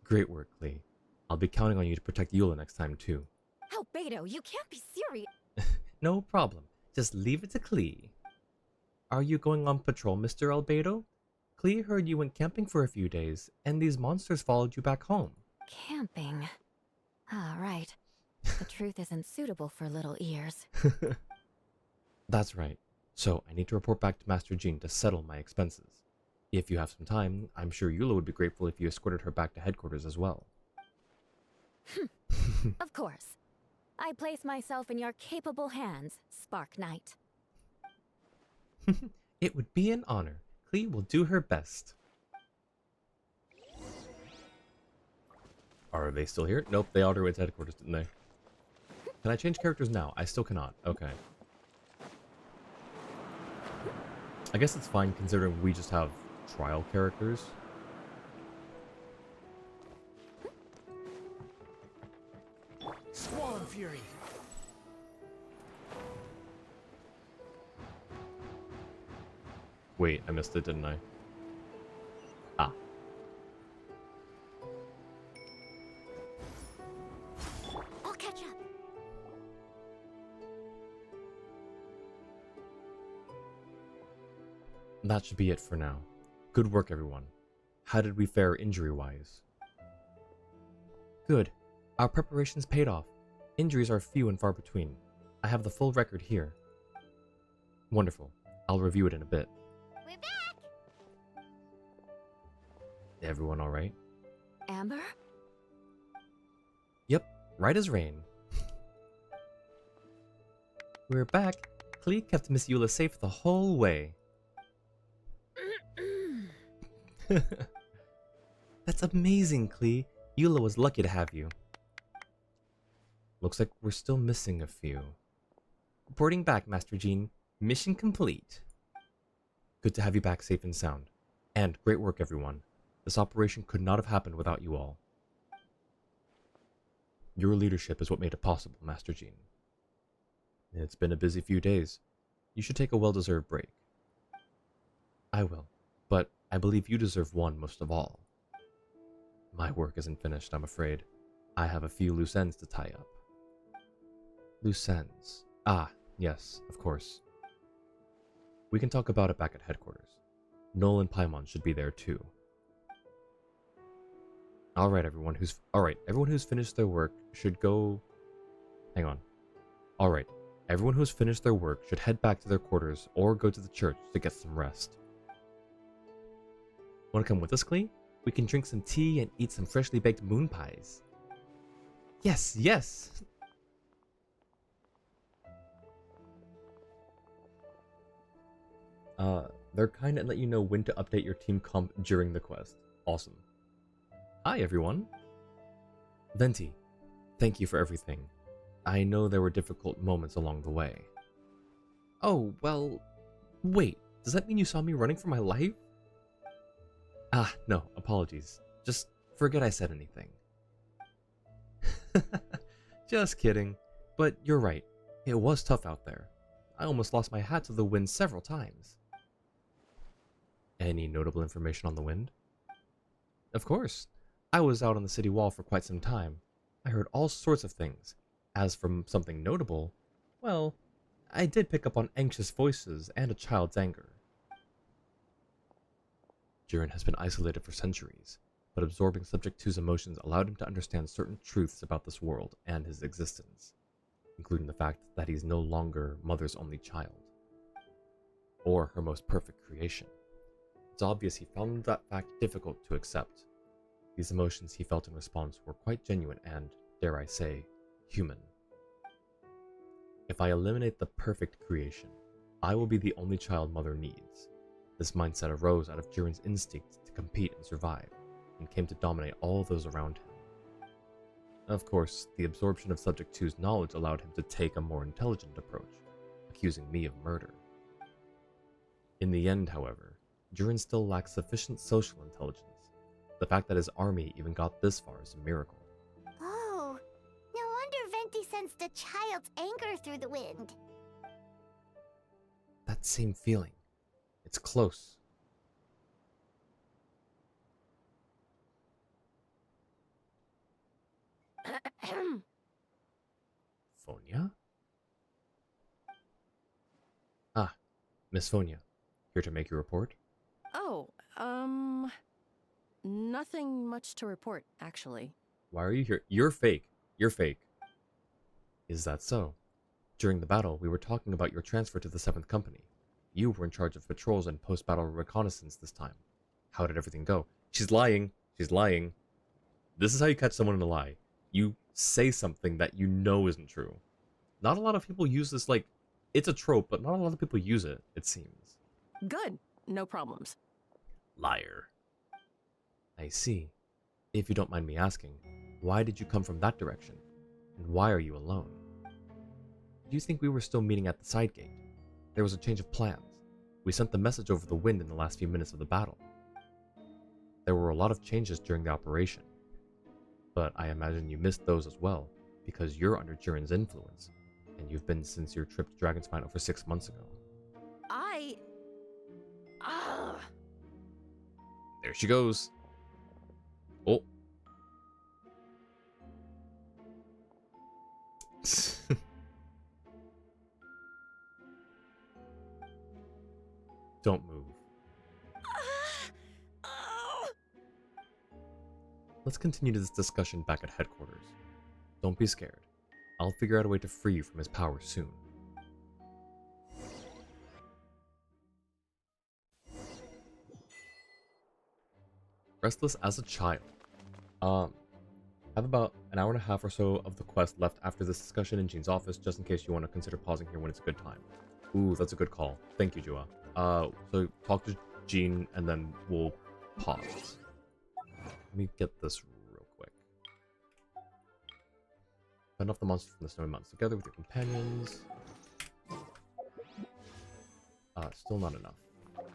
Speaker 1: Great work, Clea. I'll be counting on you to protect Eula next time, too.
Speaker 14: Albedo, you can't be serious!
Speaker 1: No problem. Just leave it to Clea. Are you going on patrol, Mr. Albedo? Clea heard you went camping for a few days, and these monsters followed you back home.
Speaker 14: Camping. Ah, right. The truth isn't suitable for little ears.
Speaker 1: That's right. So, I need to report back to Master Jean to settle my expenses. If you have some time, I'm sure Eula would be grateful if you escorted her back to headquarters as well.
Speaker 14: Of course. I place myself in your capable hands, Spark Knight.
Speaker 1: It would be an honor. Clea will do her best. Are they still here? Nope, they ought to to headquarters, didn't they? Can I change characters now? I still cannot. Okay. I guess it's fine considering we just have trial characters.
Speaker 17: Squall and Fury.
Speaker 1: Wait, I missed it, didn't I? Ah.
Speaker 3: I'll catch up.
Speaker 1: That should be it for now. Good work, everyone. How did we fare injury-wise? Good. Our preparations paid off. Injuries are few and far between. I have the full record here. Wonderful. I'll review it in a bit.
Speaker 3: We're back!
Speaker 1: Everyone alright?
Speaker 14: Amber?
Speaker 1: Yep, right as rain. We're back. Clea kept Miss Eula safe the whole way. That's amazing, Clea. Eula was lucky to have you. Looks like we're still missing a few. Reporting back, Master Jean. Mission complete. Good to have you back safe and sound. And great work, everyone. This operation could not have happened without you all. Your leadership is what made it possible, Master Jean. It's been a busy few days. You should take a well-deserved break. I will, but I believe you deserve one most of all. My work isn't finished, I'm afraid. I have a few loose ends to tie up. Loose ends. Ah, yes, of course. We can talk about it back at headquarters. Noel and Paimon should be there too. Everyone who's finished their work should go... Hang on. Alright, everyone who's finished their work should head back to their quarters or go to the church to get some rest. Wanna come with us, Klee? We can drink some tea and eat some freshly baked moon pies. Yes, yes! They're kind and let you know when to update your team comp during the quest. Awesome. Hi, everyone. Venti, thank you for everything. I know there were difficult moments along the way. Oh, well... Wait, does that mean you saw me running for my life? Ah, no, apologies. Just forget I said anything. Just kidding. But you're right. It was tough out there. I almost lost my hat to the wind several times. Any notable information on the wind? Of course. I was out on the city wall for quite some time. I heard all sorts of things. As from something notable, well, I did pick up on anxious voices and a child's anger. Jiren has been isolated for centuries, but absorbing Subject 2's emotions allowed him to understand certain truths about this world and his existence, including the fact that he's no longer Mother's only child, or her most perfect creation. It's obvious he found that fact difficult to accept. These emotions he felt in response were quite genuine and, dare I say, human. If I eliminate the perfect creation, I will be the only child Mother needs. This mindset arose out of Jiren's instinct to compete and survive, and came to dominate all those around him. Of course, the absorption of Subject 2's knowledge allowed him to take a more intelligent approach, accusing me of murder. In the end, however, Jiren still lacks sufficient social intelligence. The fact that his army even got this far is a miracle.
Speaker 3: Oh, no wonder Venti sensed a child's anger through the wind.
Speaker 1: That same feeling. It's close. Fonia? Ah, Miss Fonia. Here to make your report?
Speaker 18: Oh, nothing much to report, actually.
Speaker 1: Why are you here? You're fake. You're fake. Is that so? During the battle, we were talking about your transfer to the 7th Company. You were in charge of patrols and post-battle reconnaissance this time. How did everything go? She's lying. She's lying. This is how you catch someone in a lie. You say something that you know isn't true. Not a lot of people use this, like, it's a trope, but not a lot of people use it, it seems.
Speaker 18: Good. No problems.
Speaker 1: Liar. I see. If you don't mind me asking, why did you come from that direction? And why are you alone? Do you think we were still meeting at the side gate? There was a change of plans. We sent the message over the wind in the last few minutes of the battle. There were a lot of changes during the operation. But I imagine you missed those as well, because you're under Jiren's influence, and you've been since your trip to Dragonspine over 6 months ago. There she goes. Oh. Don't move. Let's continue this discussion back at headquarters. Don't be scared. I'll figure out a way to free you from his power soon. Restless as a child. Have about an hour and a half or so of the quest left after this discussion in Jean's office, just in case you want to consider pausing here when it's a good time. Ooh, that's a good call. Thank you, Jua. So talk to Jean and then we'll pause. Let me get this real quick. Fend off the monsters from the snowy mountains together with your companions. Still not enough.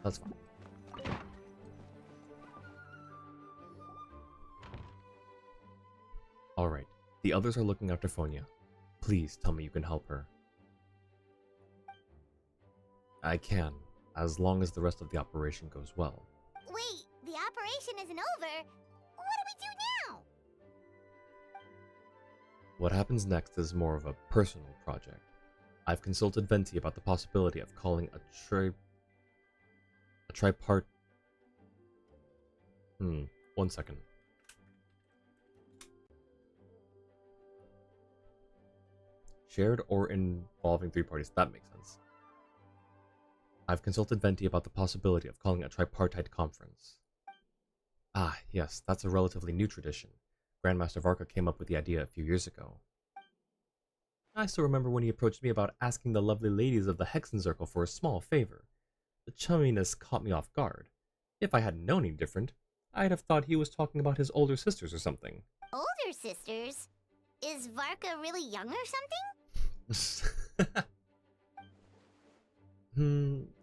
Speaker 1: That's fine. Alright, the others are looking after Fonia. Please tell me you can help her. I can, as long as the rest of the operation goes well.
Speaker 3: Wait, the operation isn't over. What do we do now?
Speaker 1: What happens next is more of a personal project. I've consulted Venti about the possibility of calling a tripart... one second. Shared or involving 3 parties, that makes sense. I've consulted Venti about the possibility of calling a tripartite conference. Ah, yes, that's a relatively new tradition. Grandmaster Varka came up with the idea a few years ago. I still remember when he approached me about asking the lovely ladies of the Hexen Circle for a small favor. The chumminess caught me off guard. If I hadn't known any different, I'd have thought he was talking about his older sisters or something.
Speaker 3: Older sisters? Is Varka really young or something?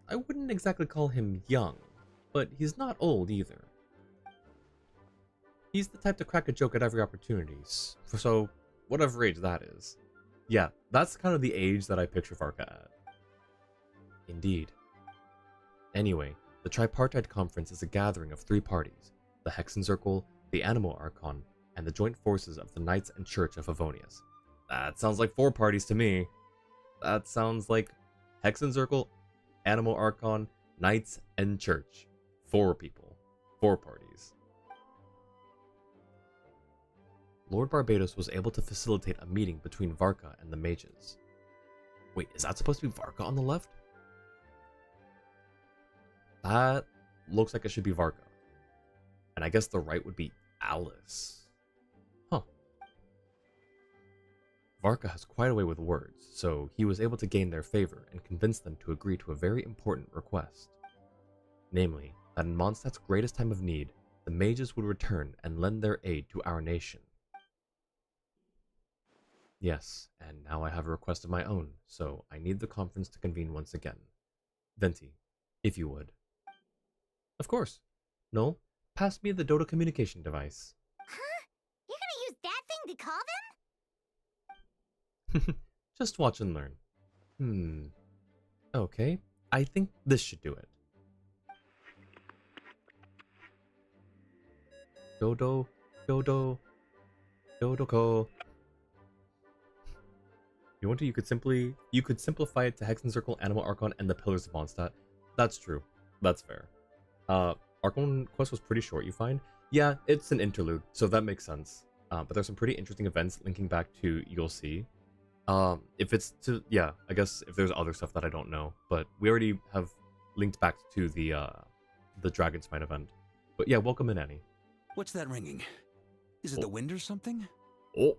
Speaker 1: I wouldn't exactly call him young, but he's not old either. He's the type to crack a joke at every opportunity, so whatever age that is. Yeah, that's kind of the age that I picture Varka at. Indeed. Anyway, the Tripartite Conference is a gathering of 3 parties, the Hexen Circle, the Animal Archon, and the joint forces of the Knights and Church of Favonius. That sounds like 4 parties to me. That sounds like Hexen Circle, Animal Archon, Knights, and Church. 4 people. 4 parties. Lord Barbados was able to facilitate a meeting between Varka and the mages. Wait, is that supposed to be Varka on the left? That looks like it should be Varka. And I guess the right would be Alice. Huh. Varka has quite a way with words, so he was able to gain their favor and convince them to agree to a very important request. Namely, that in Mondstadt's greatest time of need, the mages would return and lend their aid to our nation. Yes, and now I have a request of my own, so I need the conference to convene once again. Venti, if you would. Of course. Noel, pass me the Dodo communication device.
Speaker 3: Huh? You're gonna use that thing to call them?
Speaker 1: Just watch and learn. Okay, I think this should do it. Dodo, Dodo, Dodoko. You want to? You could simplify it to Hexen Circle, Animal Archon, and the Pillars of Mondstadt. That's true. That's fair. Archon quest was pretty short, you find? Yeah, it's an interlude, so that makes sense. But there's some pretty interesting events linking back to You'll See. If it's to, yeah, I guess if there's other stuff that I don't know, but we already have linked back to the Dragon Spine event. But yeah, welcome in, Annie.
Speaker 19: What's that ringing? Is it the wind or something?
Speaker 1: Oh.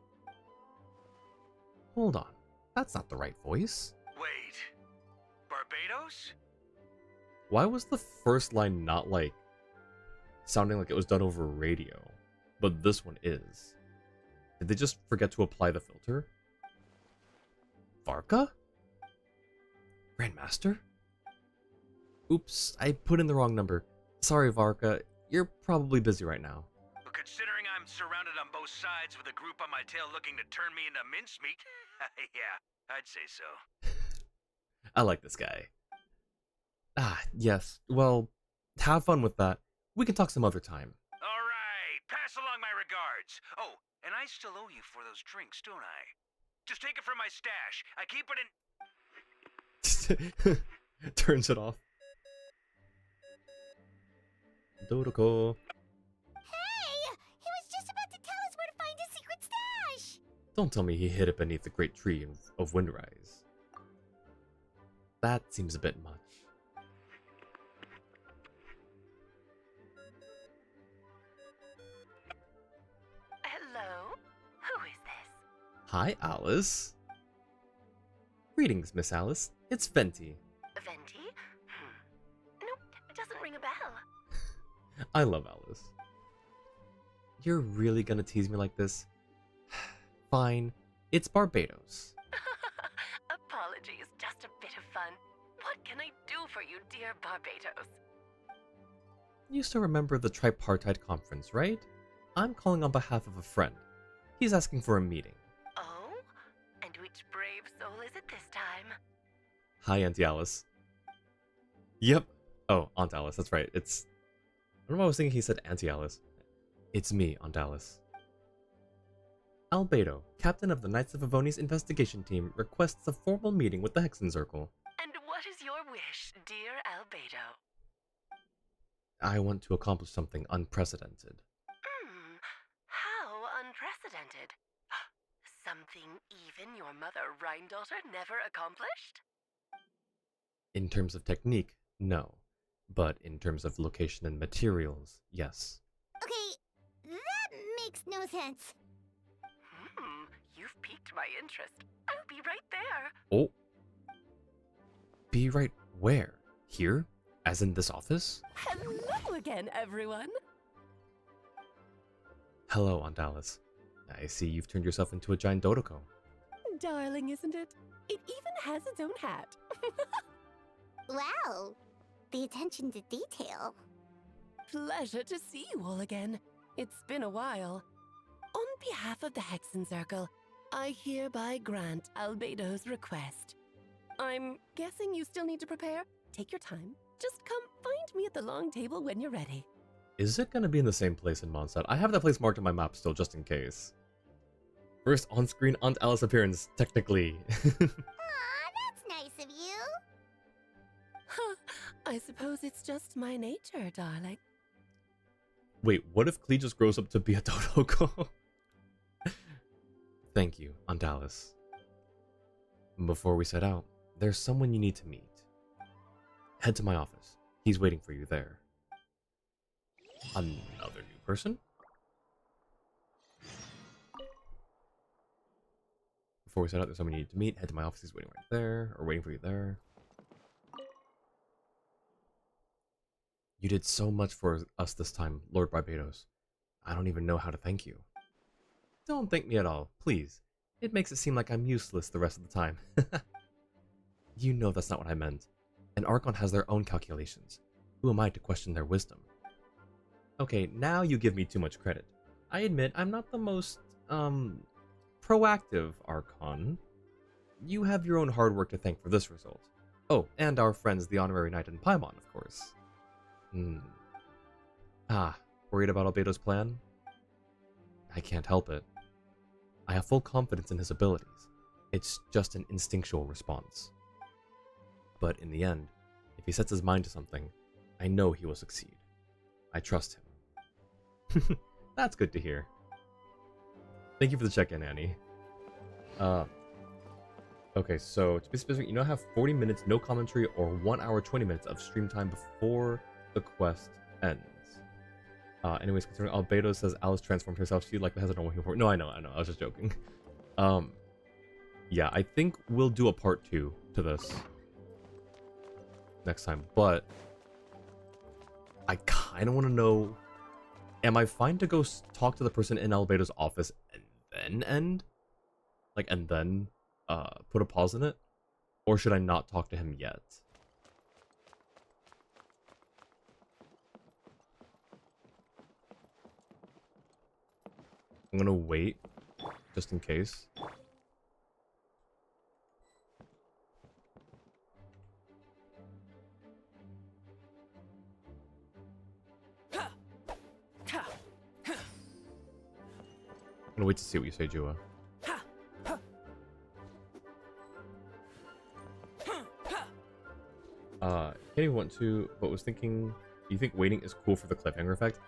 Speaker 1: Hold on. That's not the right voice.
Speaker 9: Wait. Barbados?
Speaker 1: Why was the first line not like sounding like it was done over radio, but this one is? Did they just forget to apply the filter? Varka? Grandmaster? Oops, I put in the wrong number. Sorry, Varka. You're probably busy right now.
Speaker 9: But considering I'm surrounded on both sides with a group on my tail looking to turn me into mincemeat, yeah, I'd say so.
Speaker 1: I like this guy. Ah, yes. Well, have fun with that. We can talk some other time.
Speaker 9: All right, pass along my regards. Oh, and I still owe you for those drinks, don't I? Just take it from my stash. I keep it in...
Speaker 1: Turns it off. Dodoko.
Speaker 3: Hey! He was just about to tell us where to find his secret stash!
Speaker 1: Don't tell me he hid it beneath the great tree of Windrise. That seems a bit much.
Speaker 5: Hello? Who is this?
Speaker 1: Hi, Alice. Greetings, Miss Alice. It's Venti.
Speaker 5: Venti? Nope, it doesn't ring a bell.
Speaker 1: I love Alice. You're really gonna tease me like this? Fine. It's Barbados.
Speaker 5: Apologies, just a bit of fun. What can I do for you, dear Barbados?
Speaker 1: You still remember the tripartite conference, right? I'm calling on behalf of a friend. He's asking for a meeting.
Speaker 17: Oh? And which brave soul is it this time?
Speaker 1: Hi, Auntie Alice. Yep. Oh, Aunt Alice, that's right. It's... I don't know why I was thinking he said Auntie Alice. It's me, Aunt Alice. Albedo, captain of the Knights of Avoni's investigation team, requests a formal meeting with the Hexen Circle.
Speaker 17: And what is your wish, dear Albedo?
Speaker 1: I want to accomplish something unprecedented.
Speaker 17: How unprecedented. Something even your mother Rhine-daughter never accomplished?
Speaker 1: In terms of technique, no. But in terms of location and materials, yes.
Speaker 3: Okay, that makes no sense.
Speaker 17: You've piqued my interest. I'll be right there.
Speaker 1: Oh. Be right where? Here? As in this office?
Speaker 17: Hello again, everyone.
Speaker 1: Hello, Aunt Alice. I see you've turned yourself into a giant Dodoko.
Speaker 17: Darling, isn't it? It even has its own hat.
Speaker 3: Wow, the attention to detail.
Speaker 17: Pleasure to see you all again. It's been a while. On behalf of the Hexen Circle, I hereby grant Albedo's request. I'm guessing you still need to prepare? Take your time. Just come find me at the long table when you're ready.
Speaker 1: Is it gonna be in the same place in Mondstadt? I have that place marked on my map still, just in case. First on-screen Aunt Alice appearance, technically.
Speaker 3: Aw, that's nice of you.
Speaker 17: I suppose it's just my nature, darling.
Speaker 1: Wait, what if Klee just grows up to be a Dodoko? Thank you, Aunt Alice. Before we set out, there's someone you need to meet. Head to my office. He's waiting for you there. Another new person? Before we set out, there's someone you need to meet. Head to my office. He's waiting right there, or waiting for you there. You did so much for us this time, Lord Barbados. I don't even know how to thank you. Don't thank me at all, please. It makes it seem like I'm useless the rest of the time. You know that's not what I meant. An Archon has their own calculations. Who am I to question their wisdom? Okay, now you give me too much credit. I admit I'm not the most, proactive Archon. You have your own hard work to thank for this result. Oh, and our friends the Honorary Knight and Paimon, of course. Worried about Albedo's plan? I can't help it. I have full confidence in his abilities. It's just an instinctual response. But in the end, if he sets his mind to something, I know he will succeed. I trust him. That's good to hear. Thank you for the check-in, Annie. Okay, so to be specific, you now have 40 minutes, no commentary, or 1 hour 20 minutes of stream time before the quest ends. Anyways, considering Albedo says Alice transformed herself, she likely has a normal human form. No, I know, I was just joking. Yeah, I think we'll do a part 2 to this next time, but I kind of want to know, am I fine to go talk to the person in Albedo's office and then end? Like, and then put a pause in it? Or should I not talk to him yet? I'm gonna wait, just in case. I'm gonna wait to see what you say, Jua. Can't even want to, but was thinking, do you think waiting is cool for the cliffhanger effect?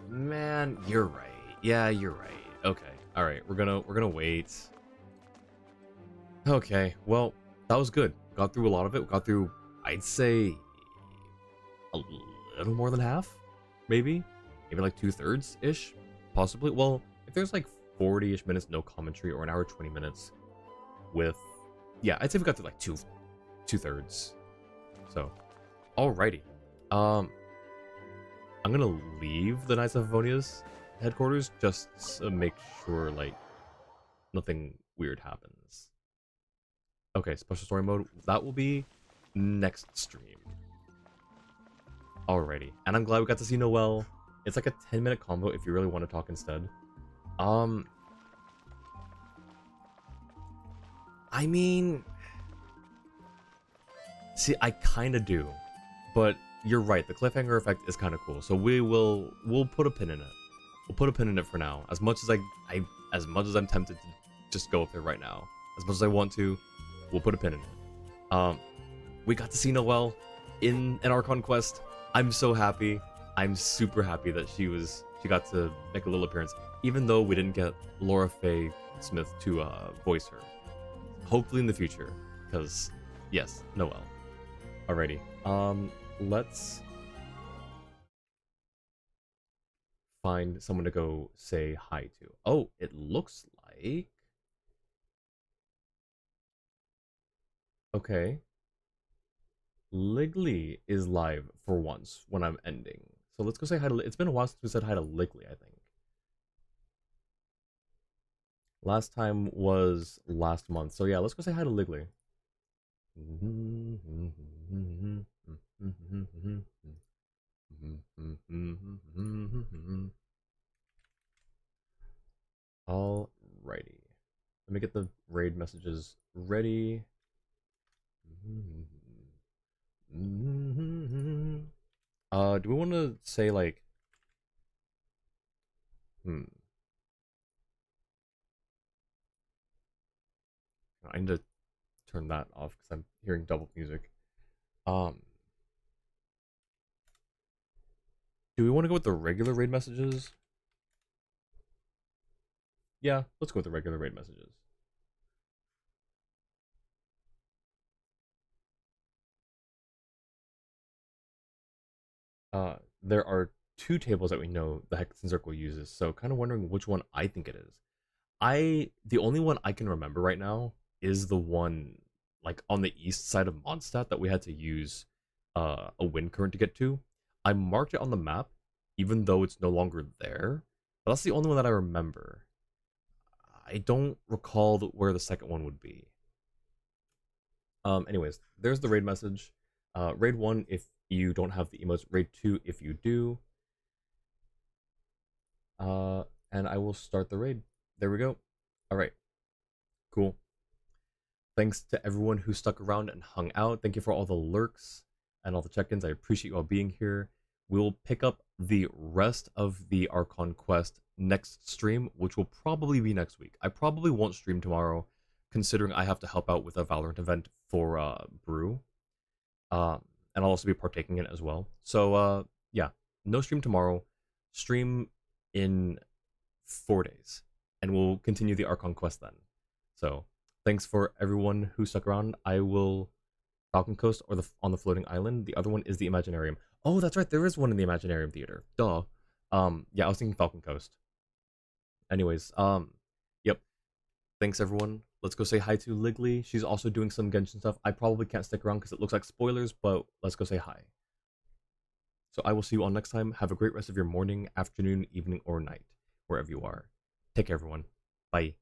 Speaker 1: Man, you're right. Yeah, you're right. Okay. Alright, we're gonna wait. Okay, well, that was good. Got through a lot of it. Got through, I'd say, a little more than half? Maybe? Maybe like 2/3-ish? Possibly? Well, if there's like 40-ish minutes, no commentary, or an hour 20 minutes with... Yeah, I'd say we got through like two-thirds. So, alrighty. I'm gonna leave the Knights of Avonia's headquarters just to make sure, like, nothing weird happens. Okay, special story mode. That will be next stream. Alrighty. And I'm glad we got to see Noelle. It's like a 10-minute combo if you really want to talk instead. I mean... See, I kind of do. But you're right, the cliffhanger effect is kind of cool. So we'll put a pin in it. We'll put a pin in it for now. As much as I'm tempted to just go up there right now. As much as I want to, we'll put a pin in it. We got to see Noelle in an Archon quest. I'm so happy. I'm super happy that she got to make a little appearance, even though we didn't get Laura Faye Smith to voice her. Hopefully in the future, because yes, Noelle. Alrighty. Let's find someone to go say hi to. Oh, it looks like... Okay. Ligley is live for once when I'm ending. So let's go say hi to... It's been a while since we said hi to Ligley, I think. Last time was last month. So yeah, let's go say hi to Ligley. Alrighty. Let me get the raid messages ready. Do we want to say like... I need to turn that off because I'm hearing double music. Do we want to go with the regular raid messages? Yeah, let's go with the regular raid messages. There are 2 tables that we know the Hexen Circle uses, so kind of wondering which one I think it is. The only one I can remember right now is the one like on the east side of Mondstadt that we had to use a wind current to get to. I marked it on the map, even though it's no longer there. But that's the only one that I remember. I don't recall where the second one would be. Anyways, there's the raid message. Raid 1 if you don't have the emotes. Raid 2 if you do. And I will start the raid. There we go. Alright. Cool. Thanks to everyone who stuck around and hung out. Thank you for all the lurks and all the check-ins. I appreciate you all being here. We'll pick up the rest of the Archon quest next stream, which will probably be next week. I probably won't stream tomorrow, considering I have to help out with a Valorant event for Brew. And I'll also be partaking in it as well. So, yeah, no stream tomorrow. Stream in 4 days. And we'll continue the Archon quest then. So, thanks for everyone who stuck around. I will... Falcon Coast or on the floating island. The other one is the Imaginarium. Oh, that's right. There is one in the Imaginarium Theater. Duh. Yeah, I was thinking Falcon Coast. Anyways, yep. Thanks, everyone. Let's go say hi to Ligley. She's also doing some Genshin stuff. I probably can't stick around because it looks like spoilers, but let's go say hi. So I will see you all next time. Have a great rest of your morning, afternoon, evening, or night, wherever you are. Take care, everyone. Bye.